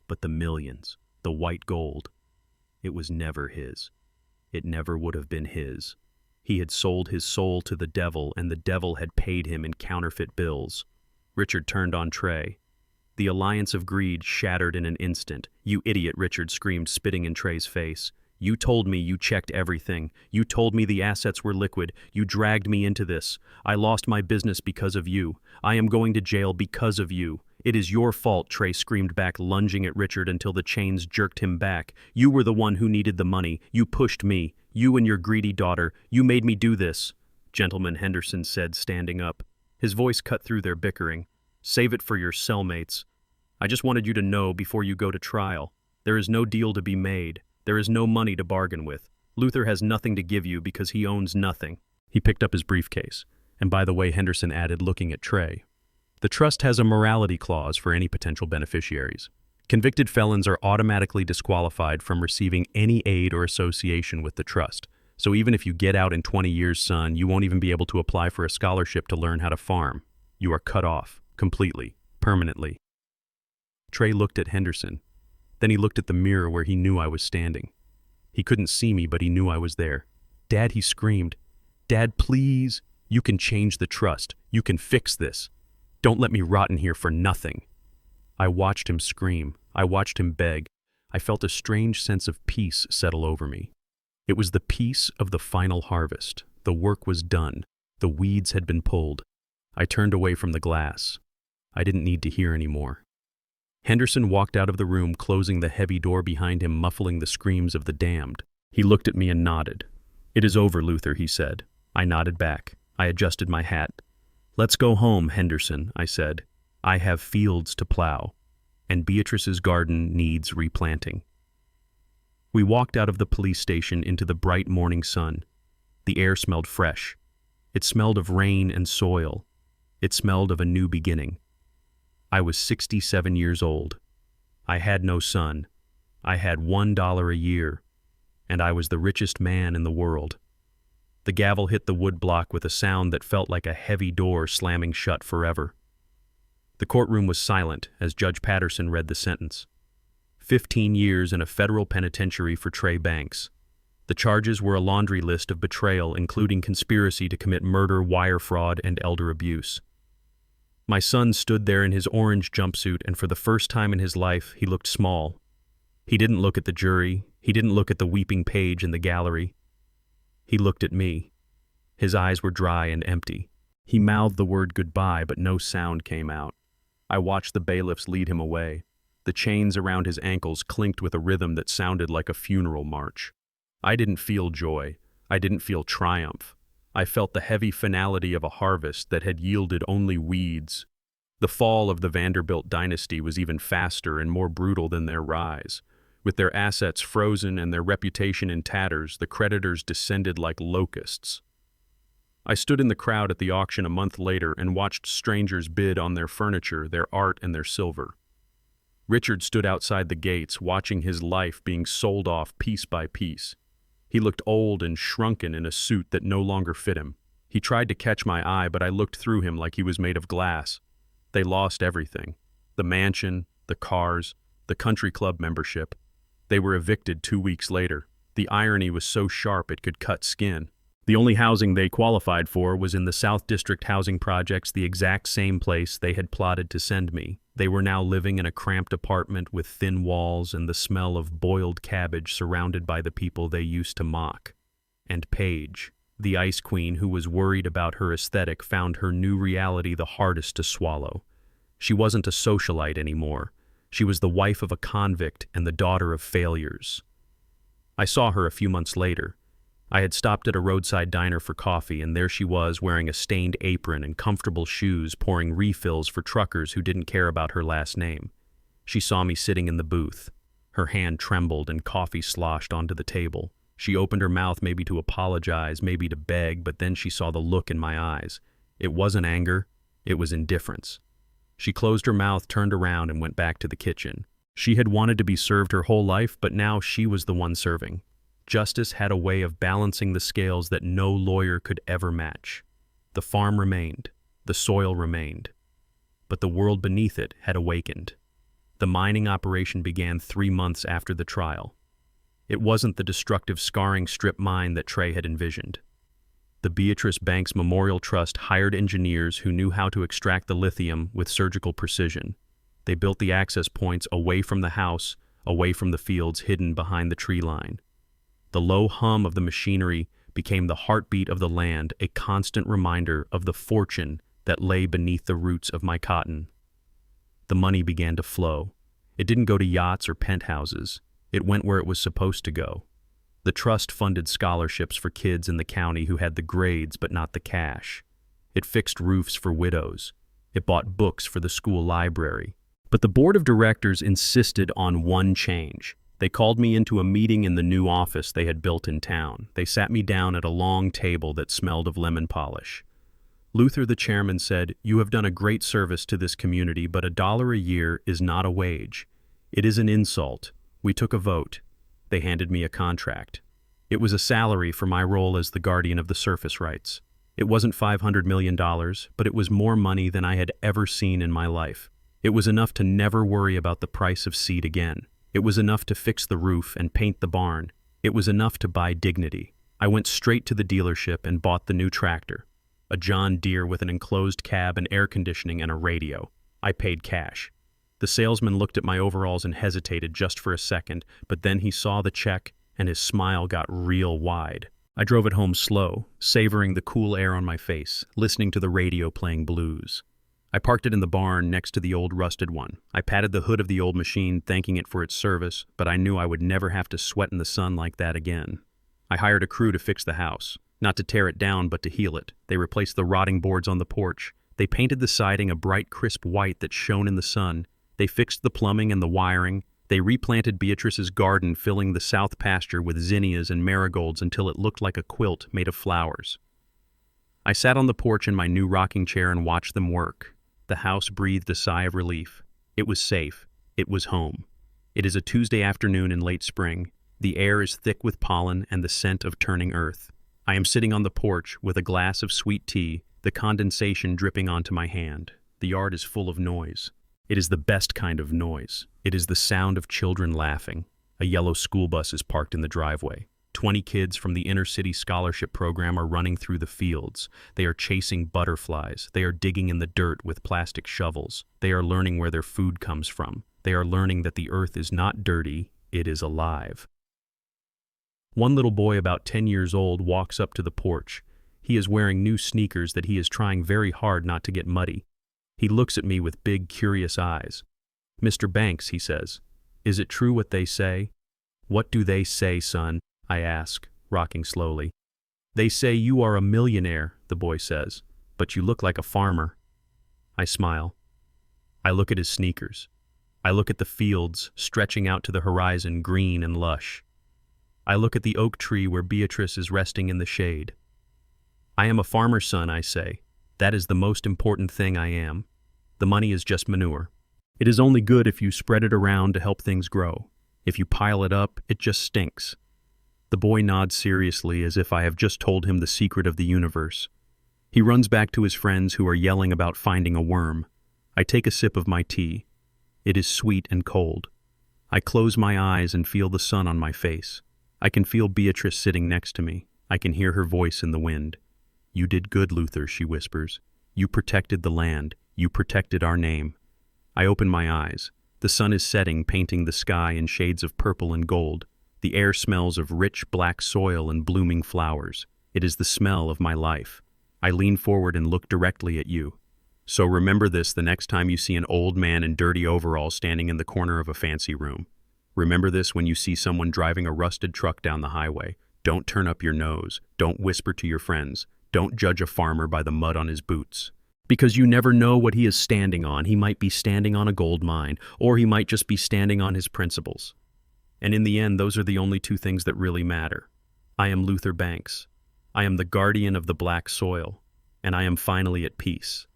But the millions, the white gold, it was never his. It never would have been his. He had sold his soul to the devil, and the devil had paid him in counterfeit bills. Richard turned on Trey. The alliance of greed shattered in an instant. You idiot, Richard screamed, spitting in Trey's face. You told me you checked everything. You told me the assets were liquid. You dragged me into this. I lost my business because of you. I am going to jail because of you. It is your fault, Trey screamed back, lunging at Richard until the chains jerked him back. You were the one who needed the money. You pushed me. You and your greedy daughter. You made me do this. Gentleman, Henderson said, standing up. His voice cut through their bickering. Save it for your cellmates. I just wanted you to know before you go to trial. There is no deal to be made. There is no money to bargain with. Luther has nothing to give you because he owns nothing. He picked up his briefcase. And by the way, Henderson added, looking at Trey, the trust has a morality clause for any potential beneficiaries. Convicted felons are automatically disqualified from receiving any aid or association with the trust. So even if you get out in 20 years, son, you won't even be able to apply for a scholarship to learn how to farm. You are cut off, completely, permanently. Trey looked at Henderson. Then he looked at the mirror where he knew I was standing. He couldn't see me, but he knew I was there. Dad, he screamed. Dad, please. You can change the trust. You can fix this. Don't let me rot in here for nothing. I watched him scream. I watched him beg. I felt a strange sense of peace settle over me. It was the peace of the final harvest. The work was done. The weeds had been pulled. I turned away from the glass. I didn't need to hear anymore. Henderson walked out of the room, closing the heavy door behind him, muffling the screams of the damned. He looked at me and nodded. It is over, Luther, he said. I nodded back. I adjusted my hat. Let's go home, Henderson, I said. I have fields to plow, and Beatrice's garden needs replanting. We walked out of the police station into the bright morning sun. The air smelled fresh. It smelled of rain and soil. It smelled of a new beginning. I was 67 years old. I had no son. I had $1 a year, and I was the richest man in the world. The gavel hit the wood block with a sound that felt like a heavy door slamming shut forever. The courtroom was silent as Judge Patterson read the sentence. 15 years in a federal penitentiary for Trey Banks. The charges were a laundry list of betrayal, including conspiracy to commit murder, wire fraud, and elder abuse. My son stood there in his orange jumpsuit, and for the first time in his life, he looked small. He didn't look at the jury. He didn't look at the weeping page in the gallery. He looked at me. His eyes were dry and empty. He mouthed the word goodbye, but no sound came out. I watched the bailiffs lead him away. The chains around his ankles clinked with a rhythm that sounded like a funeral march. I didn't feel joy. I didn't feel triumph. I felt the heavy finality of a harvest that had yielded only weeds. The fall of the Vanderbilt dynasty was even faster and more brutal than their rise. With their assets frozen and their reputation in tatters, the creditors descended like locusts. I stood in the crowd at the auction a month later and watched strangers bid on their furniture, their art, and their silver. Richard stood outside the gates, watching his life being sold off piece by piece. He looked old and shrunken in a suit that no longer fit him. He tried to catch my eye, but I looked through him like he was made of glass. They lost everything. The mansion, the cars, the country club membership. They were evicted 2 weeks later. The irony was so sharp it could cut skin. The only housing they qualified for was in the South District housing projects, the exact same place they had plotted to send me. They were now living in a cramped apartment with thin walls and the smell of boiled cabbage, surrounded by the people they used to mock. And Paige, the ice queen who was worried about her aesthetic, found her new reality the hardest to swallow. She wasn't a socialite anymore. She was the wife of a convict and the daughter of failures. I saw her a few months later. I had stopped at a roadside diner for coffee, and there she was wearing a stained apron and comfortable shoes, pouring refills for truckers who didn't care about her last name. She saw me sitting in the booth. Her hand trembled and coffee sloshed onto the table. She opened her mouth, maybe to apologize, maybe to beg, but then she saw the look in my eyes. It wasn't anger, it was indifference. She closed her mouth, turned around, and went back to the kitchen. She had wanted to be served her whole life, but now she was the one serving. Justice had a way of balancing the scales that no lawyer could ever match. The farm remained, the soil remained, but the world beneath it had awakened. The mining operation began 3 months after the trial. It wasn't the destructive, scarring strip mine that Trey had envisioned. The Beatrice Banks Memorial Trust hired engineers who knew how to extract the lithium with surgical precision. They built the access points away from the house, away from the fields hidden behind the tree line. The low hum of the machinery became the heartbeat of the land, a constant reminder of the fortune that lay beneath the roots of my cotton. The money began to flow. It didn't go to yachts or penthouses. It went where it was supposed to go. The trust funded scholarships for kids in the county who had the grades but not the cash. It fixed roofs for widows. It bought books for the school library. But the board of directors insisted on one change. They called me into a meeting in the new office they had built in town. They sat me down at a long table that smelled of lemon polish. Luther, the chairman, said, "You have done a great service to this community, but $1 a year is not a wage. It is an insult." We took a vote. They handed me a contract. It was a salary for my role as the guardian of the surface rights. It wasn't $500 million, but it was more money than I had ever seen in my life. It was enough to never worry about the price of seed again. It was enough to fix the roof and paint the barn. It was enough to buy dignity. I went straight to the dealership and bought the new tractor, a John Deere with an enclosed cab and air conditioning and a radio. I paid cash. The salesman looked at my overalls and hesitated just for a second, but then he saw the check and his smile got real wide. I drove it home slow, savoring the cool air on my face, listening to the radio playing blues. I parked it in the barn next to the old rusted one. I patted the hood of the old machine, thanking it for its service, but I knew I would never have to sweat in the sun like that again. I hired a crew to fix the house, not to tear it down, but to heal it. They replaced the rotting boards on the porch. They painted the siding a bright, crisp white that shone in the sun. They fixed the plumbing and the wiring. They replanted Beatrice's garden, filling the south pasture with zinnias and marigolds until it looked like a quilt made of flowers. I sat on the porch in my new rocking chair and watched them work. The house breathed a sigh of relief. It was safe. It was home. It is a Tuesday afternoon in late spring. The air is thick with pollen and the scent of turning earth. I am sitting on the porch with a glass of sweet tea, the condensation dripping onto my hand. The yard is full of noise. It is the best kind of noise. It is the sound of children laughing. A yellow school bus is parked in the driveway. 20 kids from the inner city scholarship program are running through the fields. They are chasing butterflies. They are digging in the dirt with plastic shovels. They are learning where their food comes from. They are learning that the earth is not dirty, it is alive. One little boy about 10 years old walks up to the porch. He is wearing new sneakers that he is trying very hard not to get muddy. He looks at me with big, curious eyes. "Mr. Banks," he says, "is it true what they say?" "What do they say, son?" I ask, rocking slowly. "They say you are a millionaire," the boy says, "but you look like a farmer." I smile. I look at his sneakers. I look at the fields stretching out to the horizon, green and lush. I look at the oak tree where Beatrice is resting in the shade. "I am a farmer's son," I say. "That is the most important thing I am. The money is just manure. It is only good if you spread it around to help things grow. If you pile it up, it just stinks." The boy nods seriously as if I have just told him the secret of the universe. He runs back to his friends who are yelling about finding a worm. I take a sip of my tea. It is sweet and cold. I close my eyes and feel the sun on my face. I can feel Beatrice sitting next to me. I can hear her voice in the wind. "You did good, Luther," she whispers. "You protected the land. You protected our name." I open my eyes. The sun is setting, painting the sky in shades of purple and gold. The air smells of rich black soil and blooming flowers. It is the smell of my life. I lean forward and look directly at you. So remember this the next time you see an old man in dirty overalls standing in the corner of a fancy room. Remember this when you see someone driving a rusted truck down the highway. Don't turn up your nose. Don't whisper to your friends. Don't judge a farmer by the mud on his boots. Because you never know what he is standing on. He might be standing on a gold mine, or he might just be standing on his principles. And in the end, those are the only two things that really matter. I am Luther Banks. I am the guardian of the black soil, and I am finally at peace.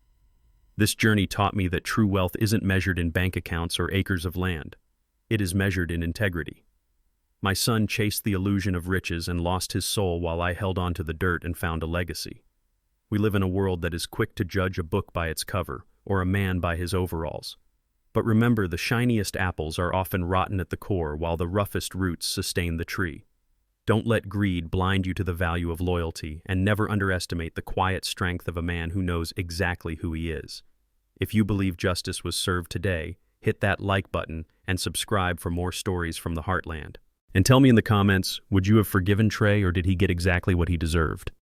This journey taught me that true wealth isn't measured in bank accounts or acres of land. It is measured in integrity. My son chased the illusion of riches and lost his soul while I held on to the dirt and found a legacy. We live in a world that is quick to judge a book by its cover or a man by his overalls. But remember, the shiniest apples are often rotten at the core while the roughest roots sustain the tree. Don't let greed blind you to the value of loyalty, and never underestimate the quiet strength of a man who knows exactly who he is. If you believe justice was served today, hit that like button and subscribe for more stories from the Heartland. And tell me in the comments, would you have forgiven Trey, or did he get exactly what he deserved?